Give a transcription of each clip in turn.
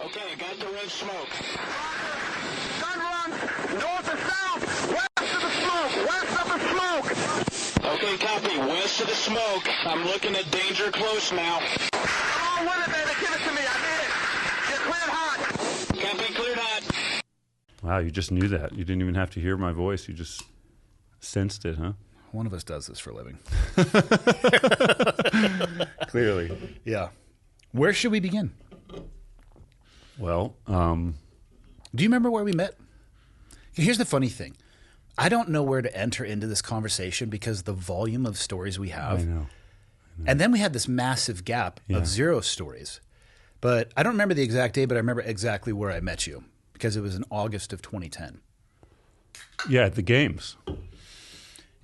Okay, I got the red smoke. Gun runs north to south, west of the smoke, west of the smoke. Okay, copy. West of the smoke. I'm looking at danger close now. Come on with it, baby. Give it to me. I need it. You're cleared hot. Copy, cleared hot. Wow, you just knew that. You didn't even have to hear my voice. You just sensed it, huh? One of us does this for a living. Clearly. Yeah. Where should we begin? Well, Do you remember where we met? Here's the funny thing. I don't know where to enter into this conversation because the volume of stories we have. I know. And then we had this massive gap Yeah. of 0 stories. But I don't remember the exact day, but I remember exactly where I met you because it was in August of 2010. Yeah, at the games.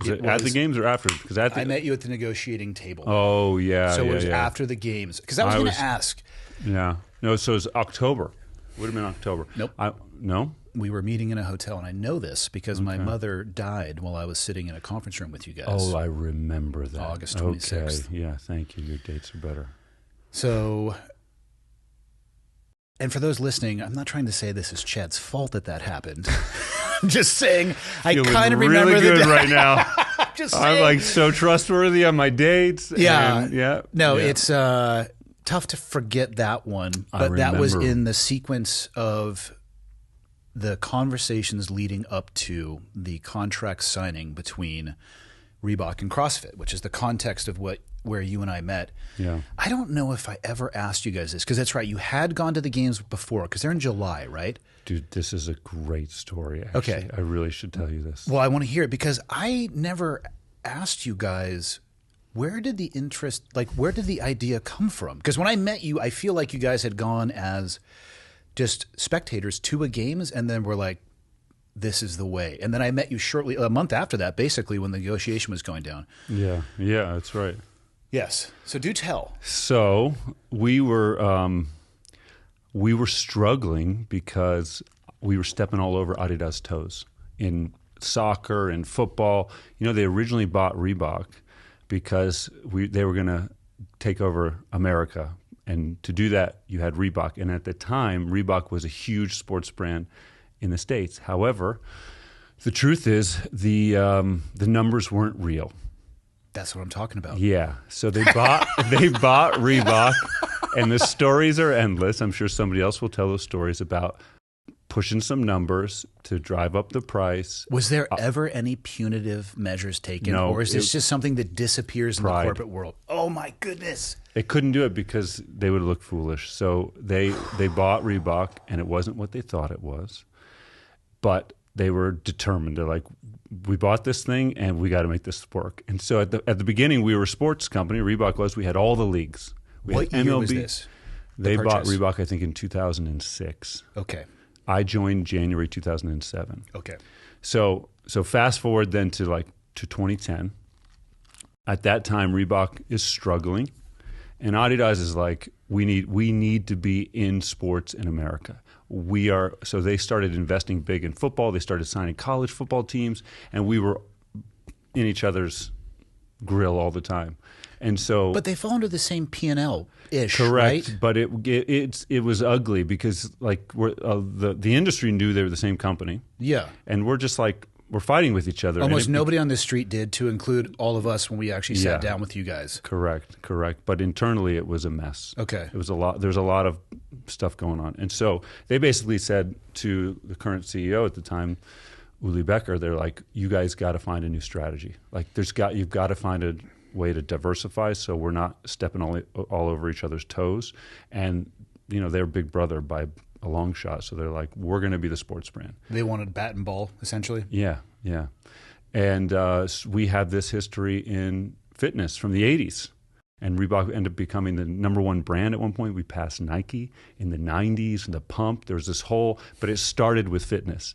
Was it at the games or after? Because I met you at the negotiating table. Oh, yeah. So yeah, it was yeah. after the games. Because I was going to ask. Yeah. No, so it was October. Would have been October. Nope. No? We were meeting in a hotel, and I know this because my mother died while I was sitting in a conference room with you guys. Oh, I remember that. August 26th. Okay. Yeah, thank you. Your dates are better. So, and for those listening, I'm not trying to say this is Chad's fault that happened. I'm just saying I kind of remember really good the right now. just I'm saying. like so trustworthy on my dates. Yeah. And yeah. No, yeah. it's tough to forget that one, but that was remember. in the sequence of the conversations leading up to the contract signing between Reebok and CrossFit, which is the context of where you and I met. Yeah. I don't know if I ever asked you guys this, because that's right. You had gone to the games before, because they're in July, right? Dude, this is a great story, actually. Okay. I really should tell you this. Well, I want to hear it because I never asked you guys, where did the interest, where did the idea come from? Because when I met you, I feel like you guys had gone as just spectators to a games and then were like, this is the way. And then I met you shortly, a month after that, basically, when the negotiation was going down. Yeah, that's right. Yes. So do tell. So we were struggling because we were stepping all over Adidas toes in soccer and football. You know, they originally bought Reebok because they were going to take over America. And to do that, you had Reebok. And at the time, Reebok was a huge sports brand in the States. However, the truth is the numbers weren't real. That's what I'm talking about. Yeah. So they bought Reebok, and the stories are endless. I'm sure somebody else will tell those stories about pushing some numbers to drive up the price. Was there ever any punitive measures taken? No, or is this just something that disappears in the pride. corporate world? Oh, my goodness. They couldn't do it because they would look foolish. So they bought Reebok, and it wasn't what they thought it was. But they were determined. They're like, we bought this thing, and we got to make this work. And so at the beginning, we were a sports company. Reebok was. We had all the leagues. What year was this? They bought Reebok, I think, in 2006. Okay. I joined January 2007. Okay. So fast forward then to 2010. At that time, Reebok is struggling, and Adidas is like, we need to be in sports in America. So they started investing big in football. They started signing college football teams, and we were in each other's grill all the time. And so, but they fall under the same P&L-ish, correct, right? but it was ugly because the industry knew they were the same company. Yeah. And we're just like, we're fighting with each other. Almost nobody on the street did, to include all of us when we actually sat down with you guys. Correct. But internally, it was a mess. Okay. It was a lot. There's a lot of stuff going on. And so they basically said to the current CEO at the time, Uli Becker, they're like, you guys got to find a new strategy. Like you've got to find a way to diversify so we're not stepping all over each other's toes. And, you know, they're big brother by a long shot. So they're like, we're going to be the sports brand. They wanted bat and ball, essentially? Yeah. And we had this history in fitness from the 80s. And Reebok ended up becoming the number one brand at one point. We passed Nike in the 90s, and the Pump. There was this but it started with fitness.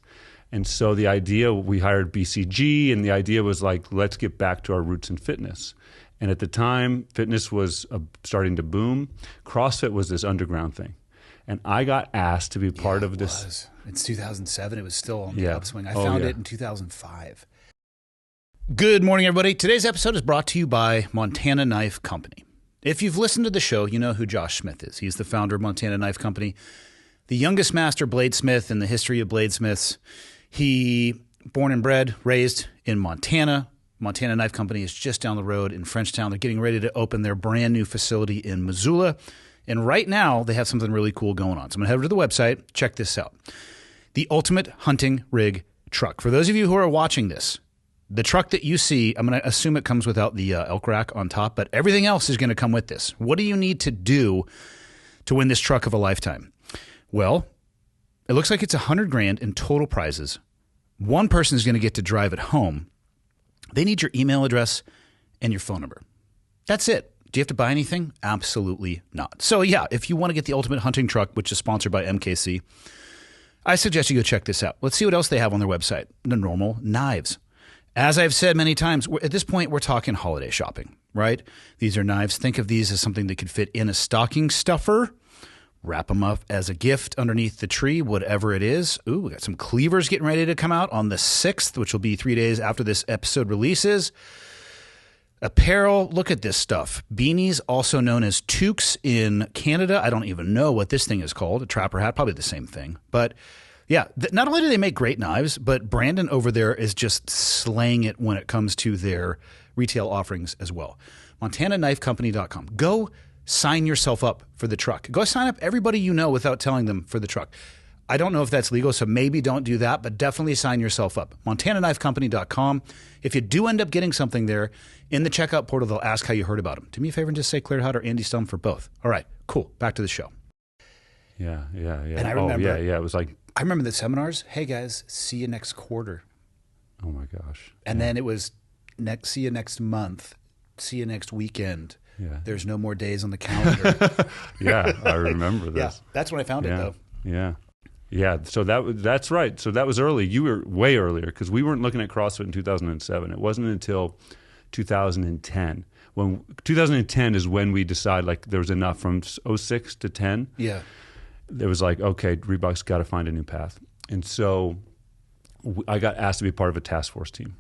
And so the idea, we hired BCG, and the idea was like, let's get back to our roots in fitness. And at the time, fitness was starting to boom. CrossFit was this underground thing. And I got asked to be part of this. It's 2007. It was still on the upswing. I Oh, found it in 2005. Good morning, everybody. Today's episode is brought to you by Montana Knife Company. If you've listened to the show, you know who Josh Smith is. He's the founder of Montana Knife Company. the youngest master bladesmith in the history of bladesmiths. He, born and bred, raised in Montana. Montana Knife Company is just down the road in Frenchtown. They're getting ready to open their brand new facility in Missoula. And right now, they have something really cool going on. So I'm going to head over to the website. Check this out. The Ultimate Hunting Rig Truck. For those of you who are watching this, the truck that you see, I'm going to assume it comes without the elk rack on top, but everything else is going to come with this. What do you need to do to win this truck of a lifetime? Well, it looks like it's $100,000 in total prizes. One person is going to get to drive it home. They need your email address and your phone number. That's it. Do you have to buy anything? Absolutely not. So yeah, if you want to get the Ultimate Hunting Truck, which is sponsored by MKC, I suggest you go check this out. Let's see what else they have on their website. The normal knives. As I've said many times, at this point, we're talking holiday shopping, right? These are knives. Think of these as something that could fit in a stocking stuffer. Wrap them up as a gift underneath the tree, whatever it is. Ooh, we got some cleavers getting ready to come out on the 6th, which will be 3 days after this episode releases. Apparel, look at this stuff. Beanies, also known as toques in Canada. I don't even know what this thing is called. A trapper hat, probably the same thing. But yeah, not only do they make great knives, but Brandon over there is just slaying it when it comes to their retail offerings as well. MontanaKnifeCompany.com. Go sign yourself up for the truck. Go sign up everybody you know without telling them for the truck. I don't know if that's legal, so maybe don't do that, but definitely sign yourself up. MontanaKnifeCompany.com. If you do end up getting something there, in the checkout portal, they'll ask how you heard about them. Do me a favor and just say Clear Hut or Andy Stum for both. All right, cool. Back to the show. Yeah. And I remember, it was like, I remember the seminars. Hey guys, see you next quarter. oh my gosh. And then it was see you next month, see you next weekend. Yeah. There's no more days on the calendar. Yeah, I remember this. Yeah, that's when I found it though. Yeah. So that's right. So that was early. You were way earlier because we weren't looking at CrossFit in 2007. It wasn't until 2010. 2010 is when we decided like there was enough from 06 to 10. Yeah. There was like, okay, Reebok's got to find a new path. And so I got asked to be part of a task force team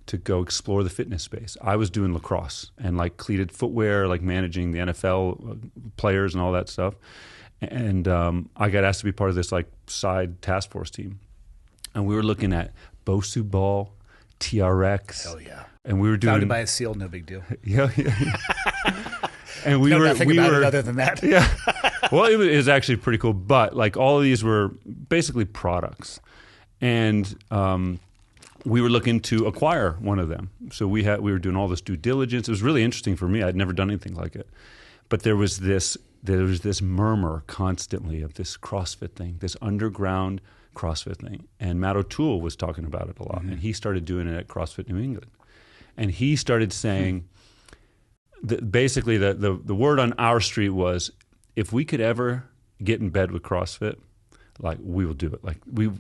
to go explore the fitness space. I was doing lacrosse and like cleated footwear, like managing the NFL players and all that stuff. And I got asked to be part of this like side task force team. And we were looking at Bosu Ball, TRX. Hell yeah. And we were doing... Founded by a SEAL, no big deal. Yeah. And we were... nothing about it other than that. Yeah. Well, it was actually pretty cool. But like all of these were basically products. And we were looking to acquire one of them. So we were doing all this due diligence. It was really interesting for me. I'd never done anything like it. But there was this murmur constantly of this CrossFit thing, this underground CrossFit thing. And Matt O'Toole was talking about it a lot. And he started doing it at CrossFit New England. And he started saying, basically the word on our street was, if we could ever get in bed with CrossFit, like we will do it.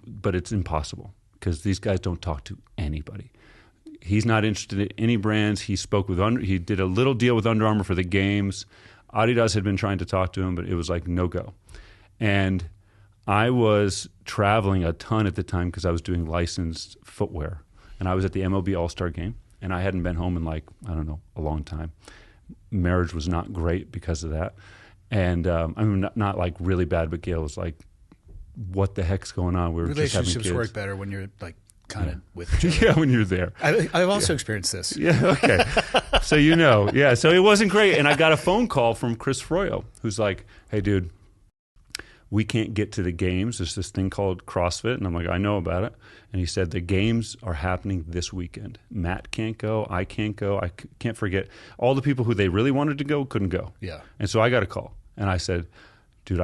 But it's impossible because these guys don't talk to anybody. He's not interested in any brands. He he did a little deal with Under Armour for the games. Adidas had been trying to talk to him, but it was like no go. And I was traveling a ton at the time because I was doing licensed footwear. And I was at the MLB All-Star game, and I hadn't been home in like, I don't know, a long time. Marriage was not great because of that. And I mean, not like really bad, but Gail was like, what the heck's going on? We were just having kids. Relationships work better when you're like kind of with each other. Yeah, when you're there. I've also experienced this. Yeah, okay. So you know, yeah. So it wasn't great. And I got a phone call from Chris Froyo, who's like, hey, dude, we can't get to the games. There's this thing called CrossFit. And I'm like, I know about it. And he said, the games are happening this weekend. Matt can't go. I can't go. I can't forget. All the people who they really wanted to go couldn't go. Yeah. And so I got a call. And I said, dude,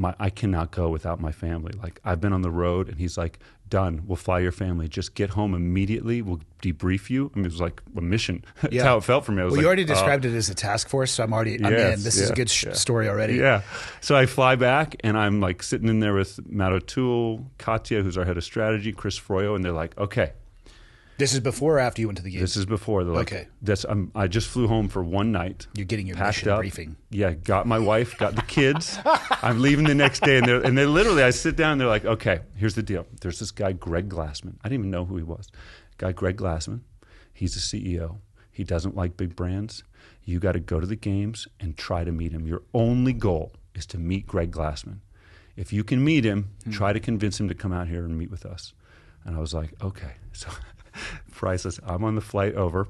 I cannot go without my family. Like, I've been on the road. And he's like, done. We'll fly your family. Just get home immediately. We'll debrief you. I mean, it was like a mission. That's how it felt for me. I was you already described it as a task force, so I'm in. This is a good story already. Yeah. So I fly back, and I'm like sitting in there with Matt O'Toole, Katya, who's our head of strategy, Chris Froyo, and they're like, okay. This is before or after you went to the game? This is before. They're like, okay. I just flew home for one night. You're getting your packed mission up, briefing. Yeah, got my wife, got the kids. I'm leaving the next day, and they literally, I sit down, and they're like, okay, here's the deal. There's this guy, Greg Glassman. I didn't even know who he was. Guy Greg Glassman. He's a CEO. He doesn't like big brands. You got to go to the games and try to meet him. Your only goal is to meet Greg Glassman. If you can meet him, try to convince him to come out here and meet with us. And I was like, okay. So priceless. I'm on the flight over,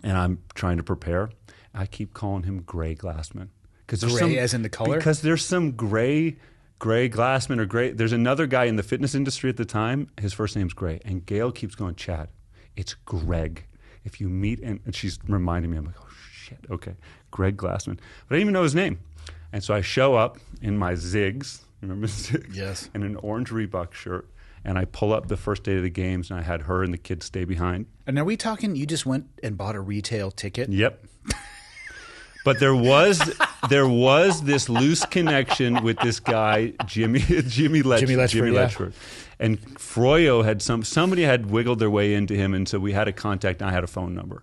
and I'm trying to prepare. I keep calling him Gray Glassman. Gray as in the color? Because there's some Gray Glassman or Gray. There's another guy in the fitness industry at the time. His first name's Gray. And Gail keeps going, Chad, it's Greg. If you meet, and she's reminding me, I'm like, oh, shit, okay. Greg Glassman. But I didn't even know his name. And so I show up in my Ziggs, remember Ziggs? Yes. And an orange Reebok shirt. And I pull up the first day of the games, and I had her and the kids stay behind. And are we talking, you just went and bought a retail ticket? Yep. But there was this loose connection with this guy, Jimmy Letchford. And Froyo had somebody had wiggled their way into him, and so we had a contact, and I had a phone number.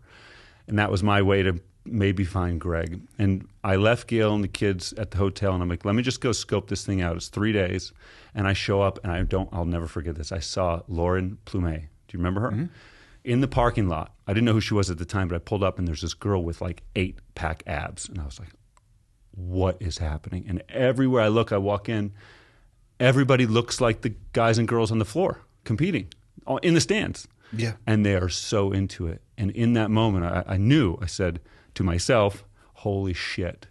And that was my way to maybe find Greg. And I left Gail and the kids at the hotel, and I'm like, let me just go scope this thing out. It's 3 days. And I show up, and I'll never forget this. I saw Lauren Plumet. Do you remember her? Mm-hmm. In the parking lot. I didn't know who she was at the time, but I pulled up, and there's this girl with like 8-pack abs. And I was like, what is happening? And everywhere I look, I walk in, everybody looks like the guys and girls on the floor competing in the stands. Yeah. And they are so into it. And in that moment, I said to myself, holy shit,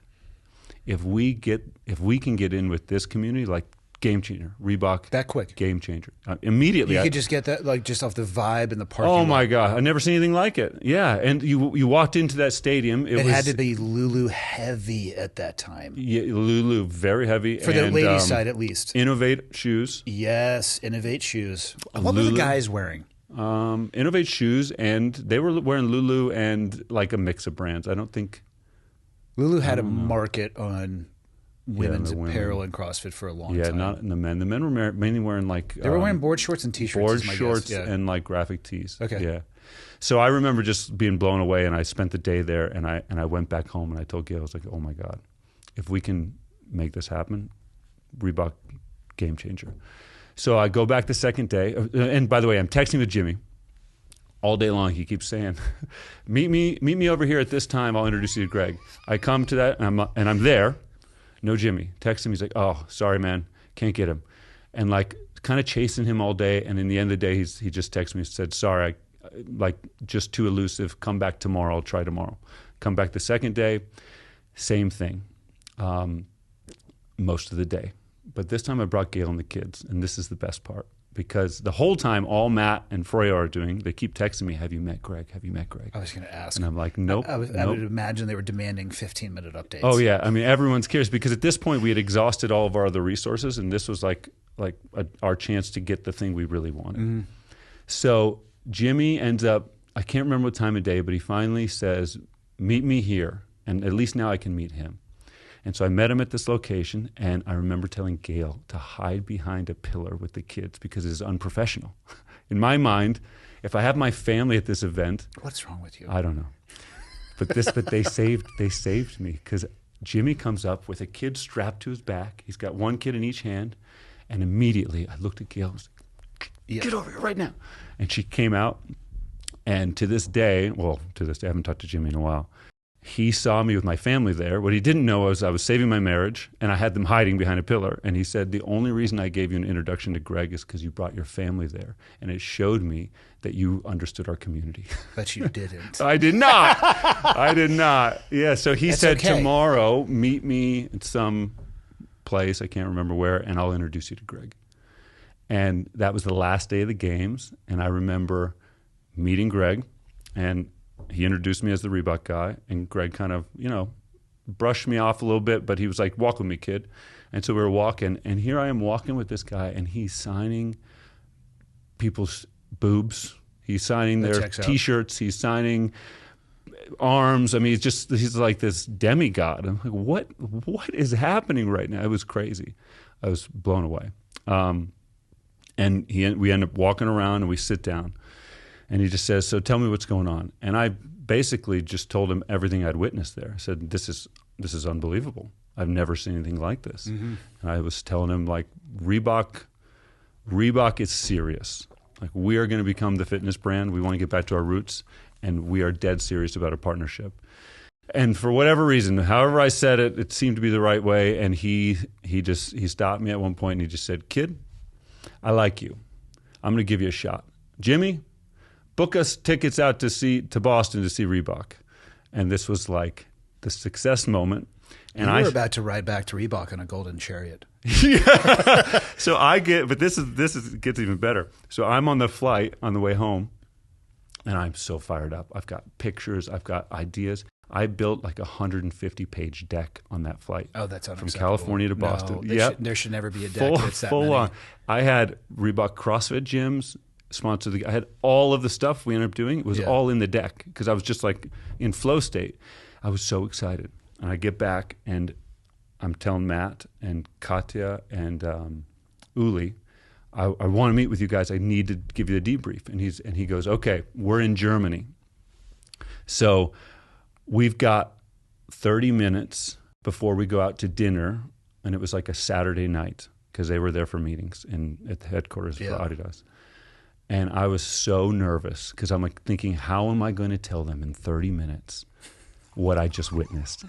if we can get in with this community, like game changer, Reebok. That quick. Game changer. Immediately. You could just get that, like just off the vibe in the parking lot. lot. My God. I've never seen anything like it. Yeah. And you walked into that stadium. It had to be Lulu heavy at that time. Yeah, Lulu, very heavy. For the ladies' side, at least. Innovate shoes. Yes, Innovate shoes. What were the guys wearing? Innovate shoes, and they were wearing Lulu and like a mix of brands. I don't think Lulu had a market on women's apparel and CrossFit for a long time. Yeah, not in the men. The men were mainly wearing like they were wearing board shorts and t-shirts. Board shorts and like graphic tees. Okay, yeah. So I remember just being blown away, and I spent the day there, and I went back home, and I told Gail, I was like, oh my God, if we can make this happen, Reebok game changer. So I go back the second day, and by the way, I'm texting with Jimmy all day long. He keeps saying, meet me over here at this time. I'll introduce you to Greg. I come to that, and I'm there. No Jimmy. Text him. He's like, oh, sorry, man. Can't get him. And like kind of chasing him all day. And in the end of the day, he just texted me and said, sorry, like just too elusive. Come back tomorrow. I'll try tomorrow. Come back the second day. Same thing. Most of the day. But this time I brought Gail and the kids. And this is the best part. Because the whole time, all Matt and Froyo are doing, they keep texting me, have you met Greg? Have you met Greg? I was going to ask. And I'm like, nope. I would imagine they were demanding 15-minute updates. Oh, yeah. I mean, everyone's curious because at this point, we had exhausted all of our other resources, and this was like our chance to get the thing we really wanted. Mm-hmm. So Jimmy ends up, I can't remember what time of day, but he finally says, meet me here, and at least now I can meet him. And so I met him at this location, and I remember telling Gail to hide behind a pillar with the kids because it is unprofessional. In my mind, if I have my family at this event, what's wrong with you? I don't know. But they saved me because Jimmy comes up with a kid strapped to his back. He's got one kid in each hand, and immediately I looked at Gail and was like, get over here right now. And she came out, and to this day, I haven't talked to Jimmy in a while. He saw me with my family there. What he didn't know was I was saving my marriage, and I had them hiding behind a pillar. And he said, the only reason I gave you an introduction to Greg is because you brought your family there. And it showed me that you understood our community. But you didn't. I did not. I did not. Yeah, so he said, okay. Tomorrow, meet me at some place, I can't remember where, and I'll introduce you to Greg. And that was the last day of the games. And I remember meeting Greg, and he introduced me as the Reebok guy, and Greg kind of, brushed me off a little bit, but he was like, walk with me, kid. And so we were walking, and here I am walking with this guy, and he's signing people's boobs. He's signing their T-shirts. He's signing arms. I mean, he's like this demigod. I'm like, what is happening right now? It was crazy. I was blown away. And we end up walking around, and we sit down. And he just says, so tell me what's going on. And I basically just told him everything I'd witnessed there. I said, this is unbelievable. I've never seen anything like this. Mm-hmm. And I was telling him, like, Reebok is serious. Like, we are going to become the fitness brand. We want to get back to our roots, and we are dead serious about a partnership. And for whatever reason, however I said it, it seemed to be the right way. And he stopped me at one point and he just said, "Kid, I like you. I'm going to give you a shot. Jimmy, book us tickets out to Boston to see Reebok." And this was like the success moment. And you were about to ride back to Reebok on a golden chariot. Yeah. So but this gets even better. So I'm on the flight on the way home, and I'm so fired up. I've got pictures. I've got ideas. I built like a 150-page deck on that flight. Oh, that's unacceptable. From California to Boston. No, there should never be a deck that's that full many. on. I had Reebok CrossFit gyms sponsored. I had all of the stuff we ended up doing. It was all in the deck because I was just like in flow state. I was so excited. And I get back and I'm telling Matt and Katya and Uli, I want to meet with you guys. I need to give you the debrief. And he goes, "Okay, we're in Germany. So we've got 30 minutes before we go out to dinner." And it was like a Saturday night because they were there for meetings at the headquarters for Adidas. And I was so nervous because I'm like thinking, how am I going to tell them in 30 minutes what I just witnessed?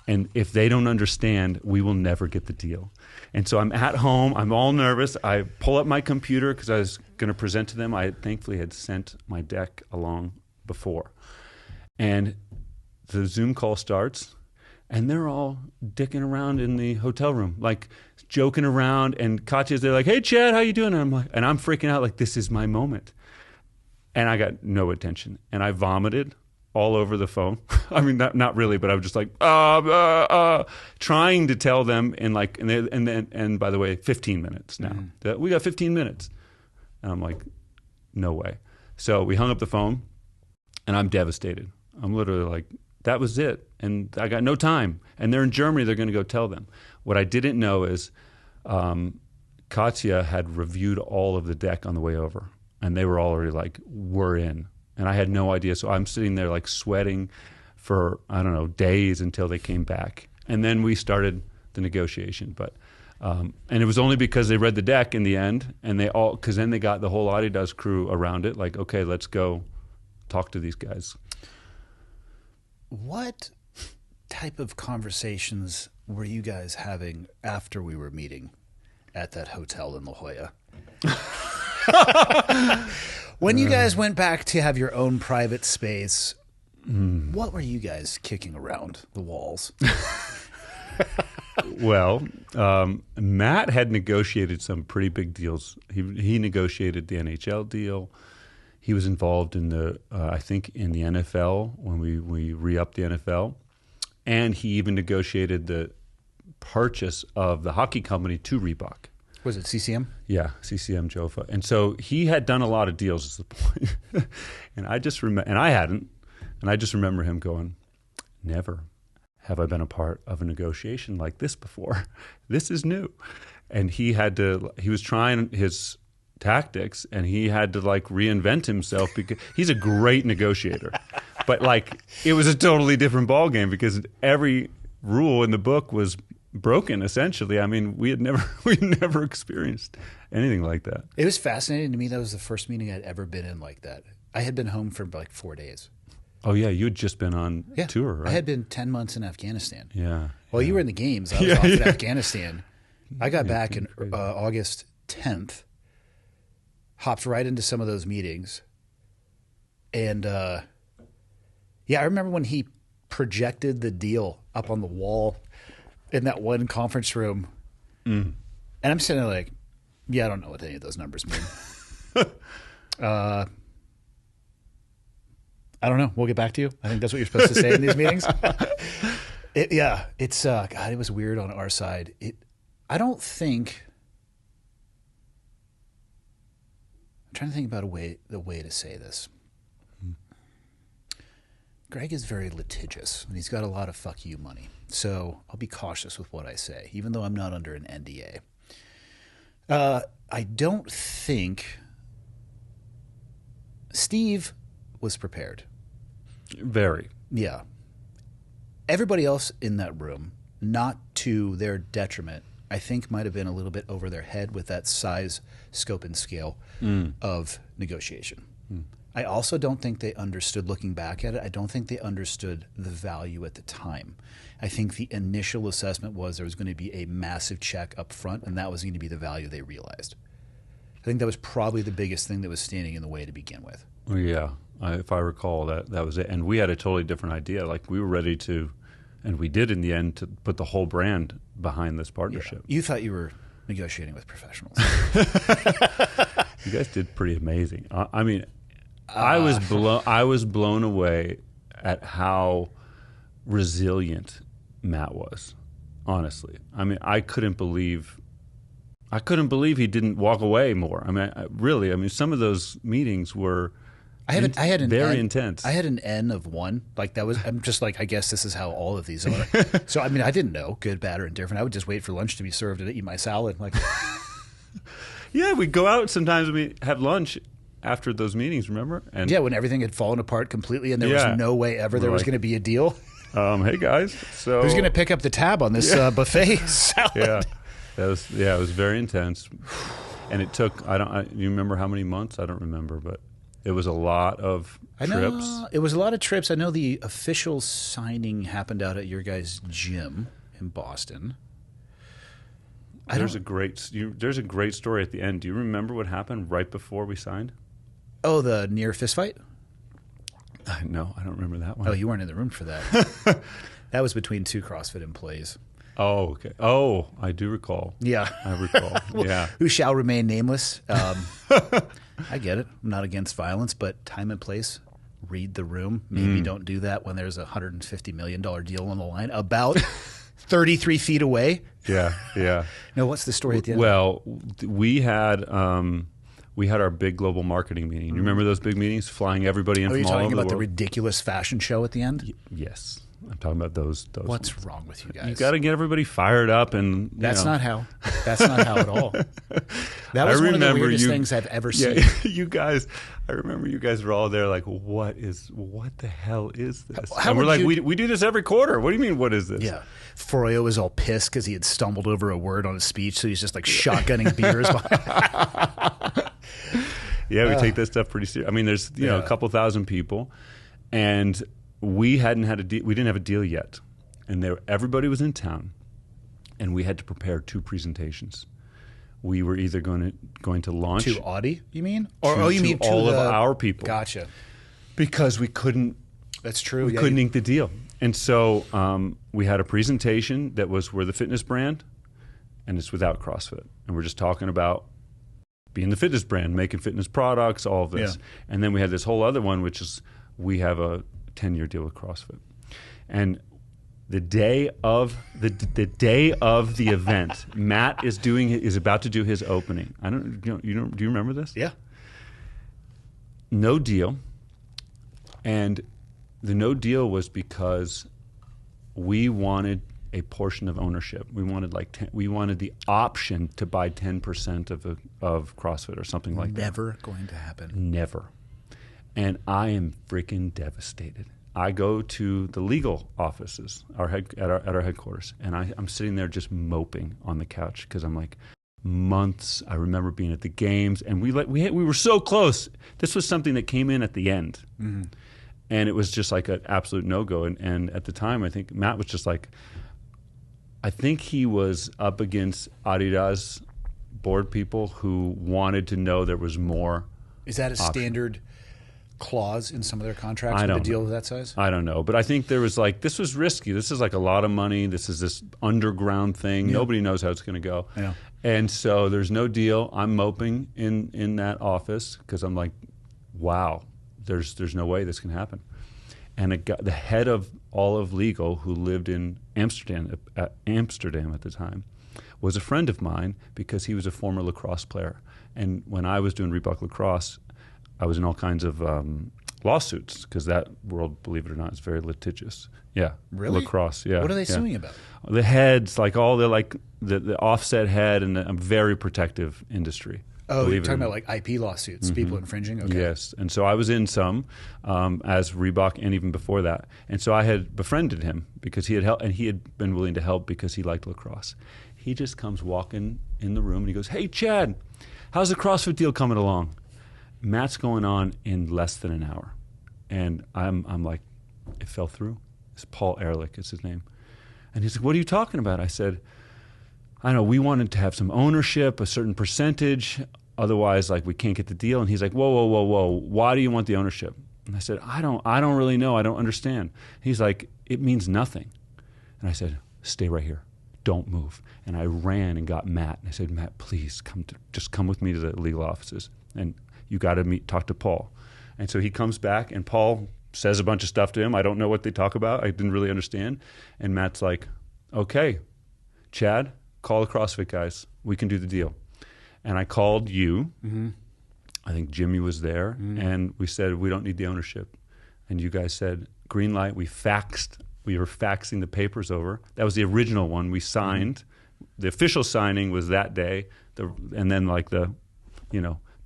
And if they don't understand, we will never get the deal. And so I'm at home. I'm all nervous. I pull up my computer because I was going to present to them. I thankfully had sent my deck along before. And the Zoom call starts, and they're all dicking around in the hotel room, like joking around. And Katya's there like, "Hey, Chad, how you doing?" And I'm freaking out like, this is my moment. And I got no attention. And I vomited all over the phone. I mean, not really, but I was just like, trying to tell them in like, and by the way, 15 minutes now. We got 15 minutes. And I'm like, no way. So we hung up the phone, and I'm devastated. I'm literally like, that was it. And I got no time. And they're in Germany. They're going to go tell them. What I didn't know is Katya had reviewed all of the deck on the way over. And they were already like, we're in. And I had no idea. So I'm sitting there like sweating for, I don't know, days until they came back. And then we started the negotiation. But and it was only because they read the deck in the end, and because then they got the whole Adidas crew around it. Like, okay, let's go talk to these guys. What type of conversations were you guys having after we were meeting at that hotel in La Jolla? When you guys went back to have your own private space, what were you guys kicking around the walls? Well, Matt had negotiated some pretty big deals. He negotiated the NHL deal. He was involved in I think in the NFL when we re-upped the NFL. And he even negotiated the purchase of the hockey company to Reebok. Was it CCM? Yeah, CCM Jofa. And so he had done a lot of deals is the point. And I just remember, and I hadn't, and I just remember him going, "Never have I been a part of a negotiation like this before. This is new." And he was trying his tactics, and he had to like reinvent himself because he's a great negotiator. But like it was a totally different ballgame because every rule in the book was broken essentially. I mean, we never experienced anything like that. It was fascinating to me. That was the first meeting I'd ever been in like that. I had been home for like 4 days. Oh yeah, you had just been on tour, right? I had been 10 months in Afghanistan. Yeah. Well, you were in the games. I was off in Afghanistan. I got back in August 10th, hopped right into some of those meetings. And I remember when he projected the deal up on the wall in that one conference room. And I'm sitting there like, I don't know what any of those numbers mean. I don't know. We'll get back to you. I think that's what you're supposed to say in these meetings. It's God, it was weird on our side. I'm trying to think about the way to say this. Greg is very litigious, and he's got a lot of fuck you money. So I'll be cautious with what I say, even though I'm not under an NDA. I don't think Steve was prepared. Very. Yeah. Everybody else in that room, not to their detriment, I think might have been a little bit over their head with that size, scope, and scale of negotiation. I also don't think they understood, looking back at it, I don't think they understood the value at the time. I think the initial assessment was there was going to be a massive check up front, and that was going to be the value they realized. I think that was probably the biggest thing that was standing in the way to begin with. Well, yeah, if I recall, that was it. And we had a totally different idea. Like, we were ready to, and we did in the end, to put the whole brand behind this partnership. Yeah. You thought you were negotiating with professionals. You guys did pretty amazing. I mean, I was blown away at how resilient Matt was. Honestly, I mean, I couldn't believe he didn't walk away more. I mean, some of those meetings were very intense. I had an N of 1. Like, that was, I'm just like, I guess this is how all of these are. So, I mean, I didn't know good, bad, or indifferent. I would just wait for lunch to be served and eat my salad. Like, yeah, we'd go out sometimes. We have lunch after those meetings, remember? And yeah, when everything had fallen apart completely and there was no way ever there was going to be a deal. Hey guys, so who's going to pick up the tab on this buffet salad? Yeah, it was very intense, and it took. You remember how many months? I don't remember, but it was a lot of trips. It was a lot of trips. I know the official signing happened out at your guys' gym in Boston. There's a great story at the end. Do you remember what happened right before we signed? Oh, the near fist fight? No, I don't remember that one. Oh, you weren't in the room for that. That was between 2 CrossFit employees. Oh, okay. Oh, I do recall. Yeah. I recall. Yeah. Who shall remain nameless. I get it. I'm not against violence, but time and place, read the room. Maybe don't do that when there's a $150 million deal on the line about 33 feet away. Yeah, yeah. No, what's the story at the end? Well, we had our big global marketing meeting. You remember those big meetings, flying everybody in from all over the world? Are you talking about the ridiculous fashion show at the end? Yes. I'm talking about those. What's ones. wrong with you guys? You got to get everybody fired up, and that's not how. That's not how at all. That was one of the weirdest things I've ever seen. You guys, I remember you guys were all there like, what the hell is this? How and we're like, you... we do this every quarter. What do you mean, what is this? Yeah. Froyo was all pissed because he had stumbled over a word on a speech, so he's just like shotgunning beers. Yeah, we take this stuff pretty serious. I mean, there's a couple thousand people, and we hadn't had a deal. We didn't have a deal yet, and everybody was in town, and we had to prepare 2 presentations. We were either going to launch to Audi, you mean, or you mean all of our people? Gotcha. Because we couldn't. That's true. We couldn't ink the deal, and so we had a presentation that was we're the fitness brand, and it's without CrossFit, and we're just talking about being the fitness brand, making fitness products, all of this, and then we had this whole other one, which is we have a 10-year deal with CrossFit, and the day of the event, Matt is about to do his opening. Do you remember this? Yeah. No deal, and the no deal was because we wanted a portion of ownership. We wanted we wanted the option to buy 10% of CrossFit or something like that. Never going to happen. Never. And I am freaking devastated. I go to the legal offices at our headquarters, and I'm sitting there just moping on the couch because I'm like, months. I remember being at the games, and we were so close. This was something that came in at the end, and it was just like an absolute no-go. And at the time, I think Matt was just like, I think he was up against adidas board people who wanted to know there was more. Is that a standard clause in some of their contracts with a deal of that size? I don't know. But I think there was this was risky. This is like a lot of money. This is this underground thing. Yeah. Nobody knows how it's going to go. Yeah. And so there's no deal. I'm moping in that office because I'm like, wow, there's no way this can happen. And the head of all of legal, who lived in Amsterdam at the time, was a friend of mine because he was a former lacrosse player. And when I was doing Reebok lacrosse, I was in all kinds of lawsuits because that world, believe it or not, is very litigious. Yeah, really? Lacrosse. Yeah. What are they suing about? The heads, like all the offset head, and a very protective industry. Oh, you're talking about like IP lawsuits, people infringing? Okay. Yes. And so I was in some as Reebok and even before that. And so I had befriended him because he had helped, and he had been willing to help because he liked lacrosse. He just comes walking in the room and he goes, "Hey, Chad, how's the CrossFit deal coming along?" Matt's going on in less than an hour. And I'm like, it fell through. It's Paul Ehrlich is his name. And he's like, what are you talking about? I said, I know, we wanted to have some ownership, a certain percentage. Otherwise, like, we can't get the deal. And he's like, whoa. Why do you want the ownership? And I said, I don't really know. I don't understand. He's like, it means nothing. And I said, stay right here. Don't move. And I ran and got Matt. And I said, Matt, please just come with me to the legal offices. And you got to talk to Paul. And so he comes back, and Paul says a bunch of stuff to him. I don't know what they talk about. I didn't really understand. And Matt's like, okay, Chad, call the CrossFit guys. We can do the deal. And I called you. Mm-hmm. I think Jimmy was there. Mm-hmm. And we said, we don't need the ownership. And you guys said, green light. We were faxing the papers over. That was the original one we signed. Mm-hmm. The official signing was that day. And then like the,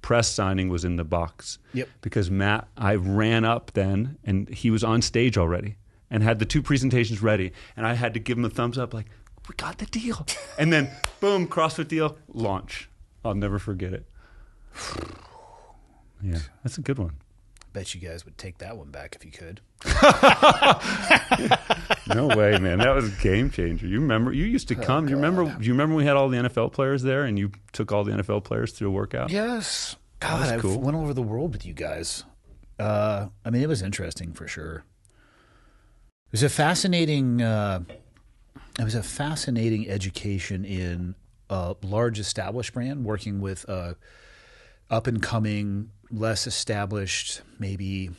press signing was in the box. Yep. Because Matt, I ran up then, and he was on stage already and had the 2 presentations ready. And I had to give him a thumbs up like, we got the deal. And then, boom, CrossFit deal, launch. I'll never forget it. Yeah, that's a good one. Bet you guys would take that one back if you could. No way, man. That was a game changer. You remember? You used to come. Do you remember when we had all the NFL players there and you took all the NFL players through a workout? Yes. God, I went all over the world with you guys. I mean, it was interesting for sure. It was a fascinating education in a large established brand working with a up-and-coming, less established, maybe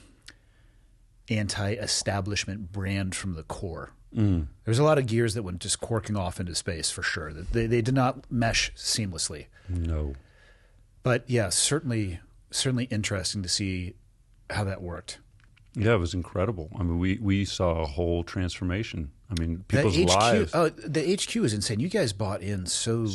anti-establishment brand from the core. Mm. There's a lot of gears that went just corking off into space for sure. They did not mesh seamlessly. No. But yeah, certainly interesting to see how that worked. Yeah, it was incredible. I mean, we saw a whole transformation. I mean, people's lives. Oh, the HQ is insane. You guys bought in so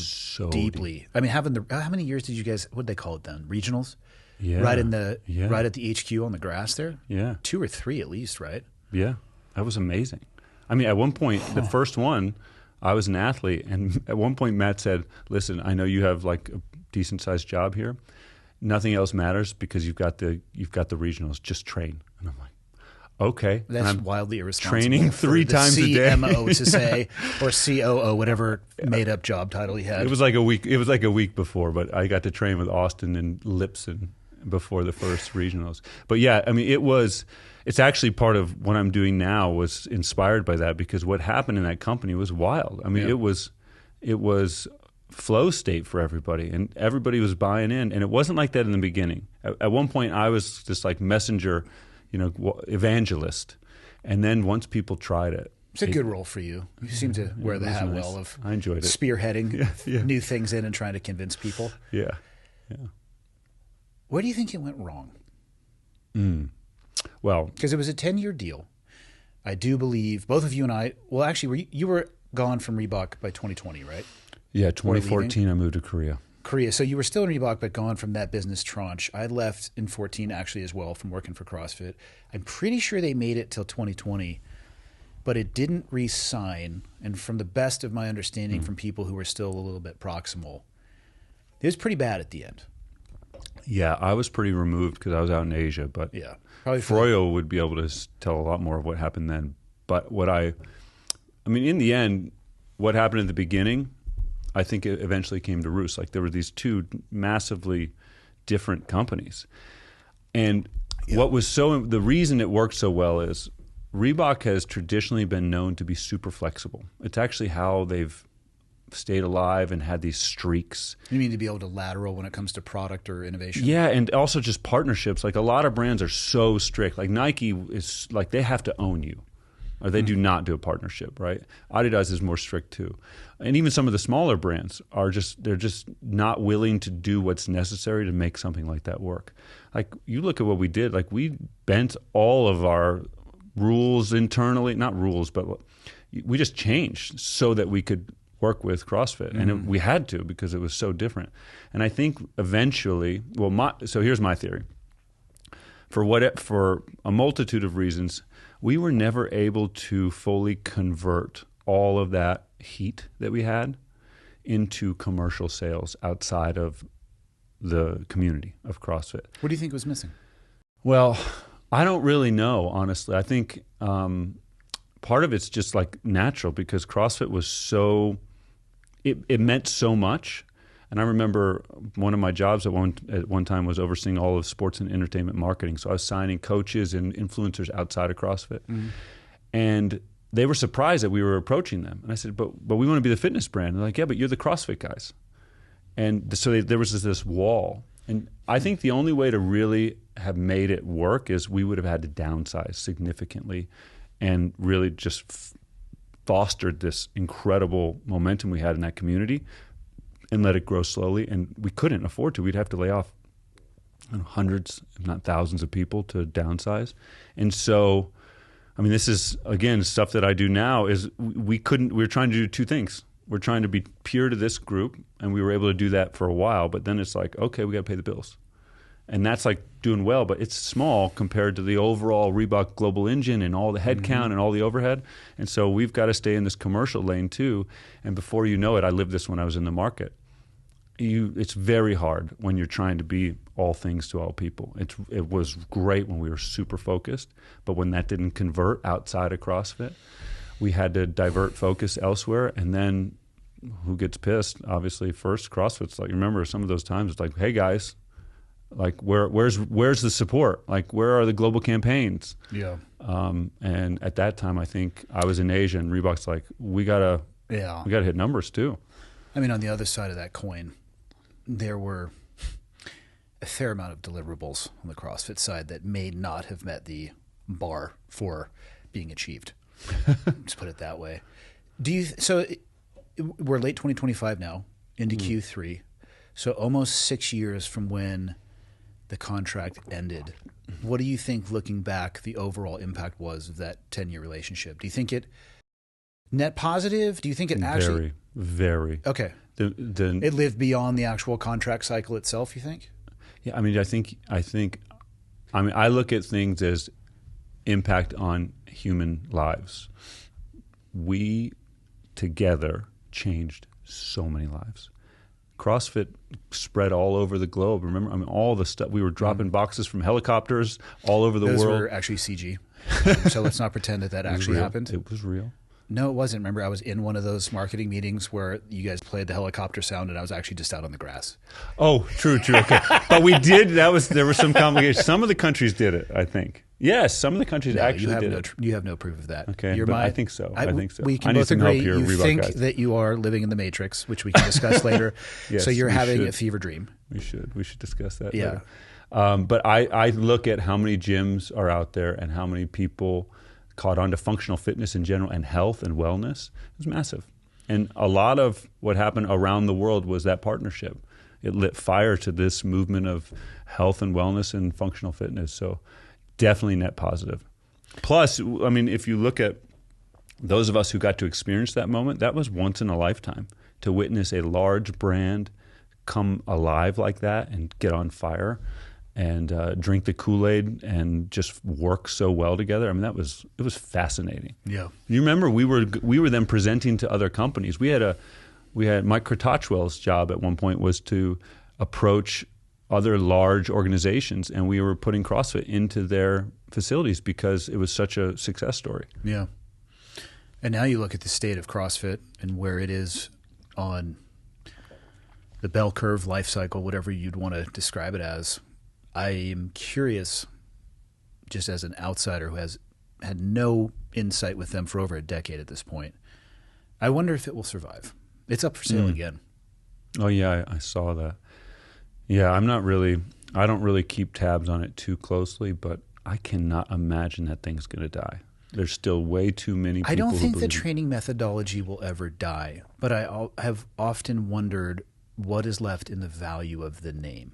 deeply. Deep. I mean, how many years did you guys? What did they call it then? Regionals. Yeah. Right at the HQ on the grass there. Yeah. 2 or 3 at least, right? Yeah, that was amazing. I mean, at one point, the first one, I was an athlete, and at one point, Matt said, "Listen, I know you have like a decent sized job here. Nothing else matters because you've got the regionals. Just train." And I'm like, okay. That's wildly irresponsible. Training 3 times a day. CMO to say, or COO, whatever made up job title he had. It was like a week before, but I got to train with Austin and Lipson before the first regionals. But yeah, I mean, it's actually part of what I'm doing now was inspired by that, because what happened in that company was wild. I mean, it was flow state for everybody, and everybody was buying in, and it wasn't like that in the beginning. At one point, I was just like messenger, evangelist, and then once people tried it, it's a good role for you. You seem to wear the hat well of I enjoyed it. Spearheading new things in and trying to convince people. Yeah. Where do you think it went wrong? Well, because it was a 10-year deal. I do believe both of you and I. Well, actually, you were gone from Reebok by 2020, right? Yeah, 2014. I moved to Korea. So you were still in Reebok, but gone from that business tranche. I left in 2014 actually as well from working for CrossFit. I'm pretty sure they made it till 2020, but it didn't re-sign. And from the best of my understanding from people who were still a little bit proximal, it was pretty bad at the end. Yeah, I was pretty removed because I was out in Asia, but yeah, Froyo would be able to tell a lot more of what happened then. But I mean, in the end, what happened at the beginning, I think it eventually came to roost. Like there were these 2 massively different companies. And the reason it worked so well is Reebok has traditionally been known to be super flexible. It's actually how they've stayed alive and had these streaks. You mean to be able to lateral when it comes to product or innovation? Yeah, and also just partnerships. Like a lot of brands are so strict. Like Nike is like they have to own you, or they do not do a partnership, right? Adidas is more strict too. And even some of the smaller brands they're just not willing to do what's necessary to make something like that work. Like you look at what we did, like we bent all of our rules internally, not rules, but we just changed so that we could work with CrossFit, and we had to because it was so different. And I think eventually, so here's my theory. For a multitude of reasons, we were never able to fully convert all of that heat that we had into commercial sales outside of the community of CrossFit. What do you think was missing? Well, I don't really know, honestly. I think part of it's just like natural because CrossFit was so, it meant so much. And I remember one of my jobs at one time was overseeing all of sports and entertainment marketing. So I was signing coaches and influencers outside of CrossFit. Mm-hmm. And they were surprised that we were approaching them. And I said, but we want to be the fitness brand. And they're like, yeah, but you're the CrossFit guys. And so there was this wall. And I think the only way to really have made it work is we would have had to downsize significantly and really just fostered this incredible momentum we had in that community and let it grow slowly. And we couldn't afford to. We'd have to lay off hundreds, if not thousands of people to downsize. And so, I mean, this is, again, stuff that I do now is we were trying to do two things. We're trying to be pure to this group, and we were able to do that for a while, but then it's like, okay, we got to pay the bills. And that's like doing well, but it's small compared to the overall Reebok global engine and all the headcount and all the overhead. And so we've got to stay in this commercial lane too. And before you know it, I lived this when I was in the market. It's very hard when you're trying to be all things to all people. It was great when we were super focused, but when that didn't convert outside of CrossFit, we had to divert focus elsewhere. And then who gets pissed? Obviously, first CrossFit's like, remember some of those times it's like, hey guys, like where's the support? Like where are the global campaigns? Yeah. And at that time, I think I was in Asia, and Reebok's like, we gotta hit numbers too. I mean, on the other side of that coin, there were a fair amount of deliverables on the CrossFit side that may not have met the bar for being achieved. Let's put it that way. We're late 2025 now, into Q3. So almost 6 years from when the contract ended. What do you think, looking back, the overall impact was of that 10-year relationship? Do you think it net positive? Do you think it actually... Very. Okay. It lived beyond the actual contract cycle itself, you think? Yeah, I mean, I look at things as impact on human lives. We together changed so many lives. CrossFit spread all over the globe. Remember, I mean, all the stuff, we were dropping boxes from helicopters all over the world. Those were actually CG. So let's not pretend that actually happened. It was real. No, it wasn't. Remember, I was in one of those marketing meetings where you guys played the helicopter sound, and I was actually just out on the grass. Oh, true. Okay. But we did, there were some complications. Some of the countries did it, I think. Yes, some of the countries actually did it. You have no proof of that. Okay, I think so. I think so. We can both agree you think that you are living in the Matrix, which we can discuss later. Yes, so you're having a fever dream. We should discuss that later. But I look at how many gyms are out there and how many people caught on to functional fitness in general and health and wellness. It was massive. And a lot of what happened around the world was that partnership. It lit fire to this movement of health and wellness and functional fitness. So definitely net positive. Plus, I mean, if you look at those of us who got to experience that moment, that was once in a lifetime. To witness a large brand come alive like that and get on fire and drink the Kool-Aid and just work so well together. I mean, it was fascinating. Yeah. You remember we were then presenting to other companies. We had Mike Kratotchwell's job at one point was to approach other large organizations, and we were putting CrossFit into their facilities because it was such a success story. Yeah. And now you look at the state of CrossFit and where it is on the bell curve, life cycle, whatever you'd want to describe it as. I am curious, just as an outsider who has had no insight with them for over a decade at this point, I wonder if it will survive. It's up for sale again. Oh, yeah, I saw that. Yeah, I don't really keep tabs on it too closely, but I cannot imagine that thing's going to die. There's still way too many people. I don't think the training methodology will ever die, but I have often wondered what is left in the value of the name.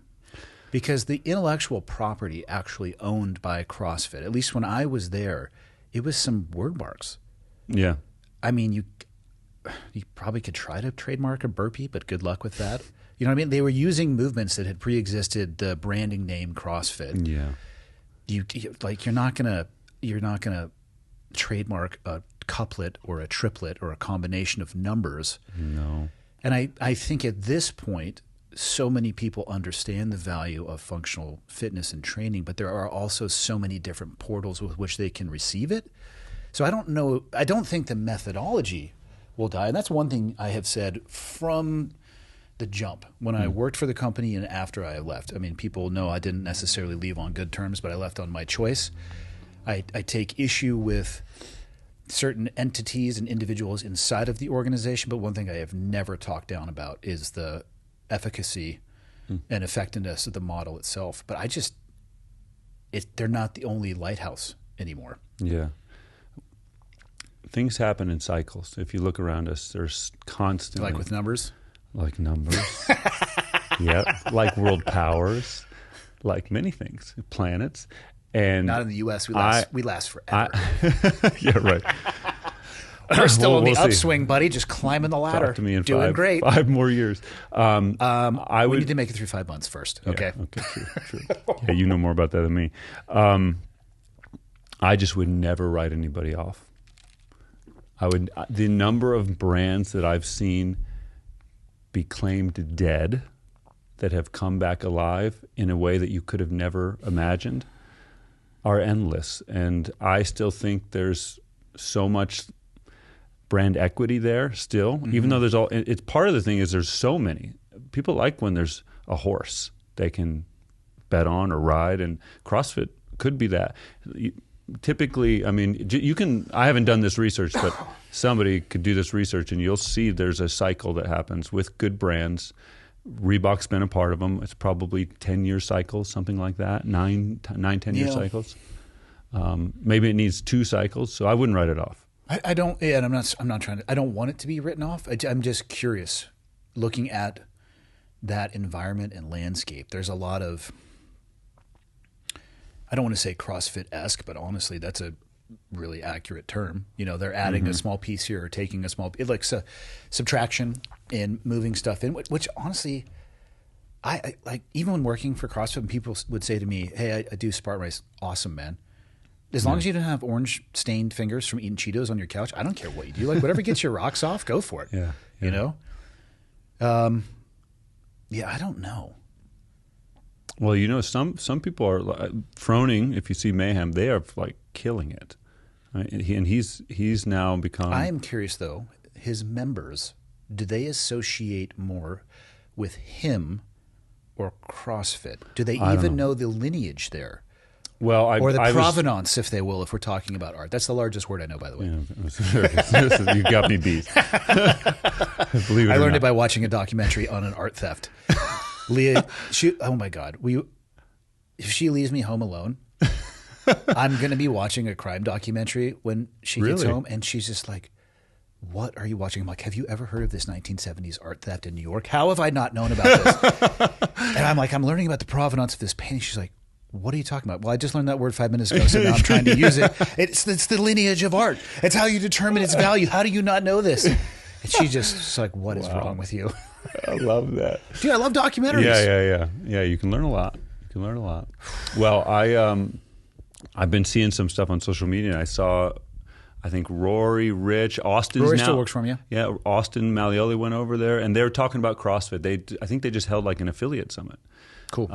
Because the intellectual property actually owned by CrossFit, at least when I was there, it was some word marks. Yeah. I mean, you probably could try to trademark a burpee, but good luck with that. You know what I mean? They were using movements that had pre-existed the branding name CrossFit. Yeah. You're not gonna trademark a couplet or a triplet or a combination of numbers. No. And I think at this point, so many people understand the value of functional fitness and training, but there are also so many different portals with which they can receive it. So I don't know. I don't think the methodology will die. And that's one thing I have said from the jump when I worked for the company and after I left. I mean, people know I didn't necessarily leave on good terms, but I left on my choice. I take issue with certain entities and individuals inside of the organization, but one thing I have never talked down about is the efficacy and effectiveness of the model itself. But they're not the only lighthouse anymore. Yeah. Things happen in cycles. If you look around us, there's constantly... Like with numbers? Like numbers. Yeah. Like world powers. Like many things. Planets. And not in the U.S. We last forever. Yeah, right. We're still on the we'll upswing, see. Buddy. Just climbing the ladder. Talk to me in doing great. 5 more years. We need to make it through 5 months first. Okay. Yeah, okay. True. Yeah, you know more about that than me. I just would never write anybody off. The number of brands that I've seen be claimed dead that have come back alive in a way that you could have never imagined are endless. And I still think there's so much brand equity there still, even though it's part of the thing is there's so many. People like when there's a horse they can bet on or ride, and CrossFit could be that. Typically, I mean, I haven't done this research, but somebody could do this research and you'll see there's a cycle that happens with good brands. Reebok's been a part of them. It's probably 10-year cycles, something like that, 10-year cycles. Maybe it needs 2 cycles, so I wouldn't write it off. I don't, and I'm not trying to, I don't want it to be written off. I'm just curious, looking at that environment and landscape, there's a lot of, I don't want to say CrossFit-esque, but honestly, that's a really accurate term. You know, they're adding a small piece here or taking a small, like subtraction and moving stuff in, which honestly, I like, even when working for CrossFit, and people would say to me, hey, I do Spartan race. Awesome, man. As long as you don't have orange stained fingers from eating Cheetos on your couch, I don't care what you do. Like, whatever gets your rocks off, go for it. Yeah. You know? Yeah, I don't know. Well, you know, some people are Froning. If you see Mayhem, they are like killing it, right? And he's now become. I am curious though. His members, do they associate more with him or CrossFit? Do they even know the lineage there? Well, or the provenance, if they will, if we're talking about art. That's the largest word I know, by the way. Yeah, you got me beat. Believe it I or learned not. it by watching a documentary on an art theft. Leah, oh my God. If she leaves me home alone, I'm going to be watching a crime documentary when she gets home, and she's just like, what are you watching? I'm like, have you ever heard of this 1970s art theft in New York? How have I not known about this? And I'm like, I'm learning about the provenance of this painting. She's like, what are you talking about? Well, I just learned that word 5 minutes ago, so now I'm trying to use it. It's the lineage of art. It's how you determine its value. How do you not know this? And she's just like, what is wrong with you? I love that. Dude, I love documentaries. Yeah, you can learn a lot. Well, I've been seeing some stuff on social media, and I saw, I think Rory, Rich, Austin's Rory now, still works for him, yeah? Yeah, Austin Malioli went over there, and they were talking about CrossFit. I think they just held like an affiliate summit. Cool.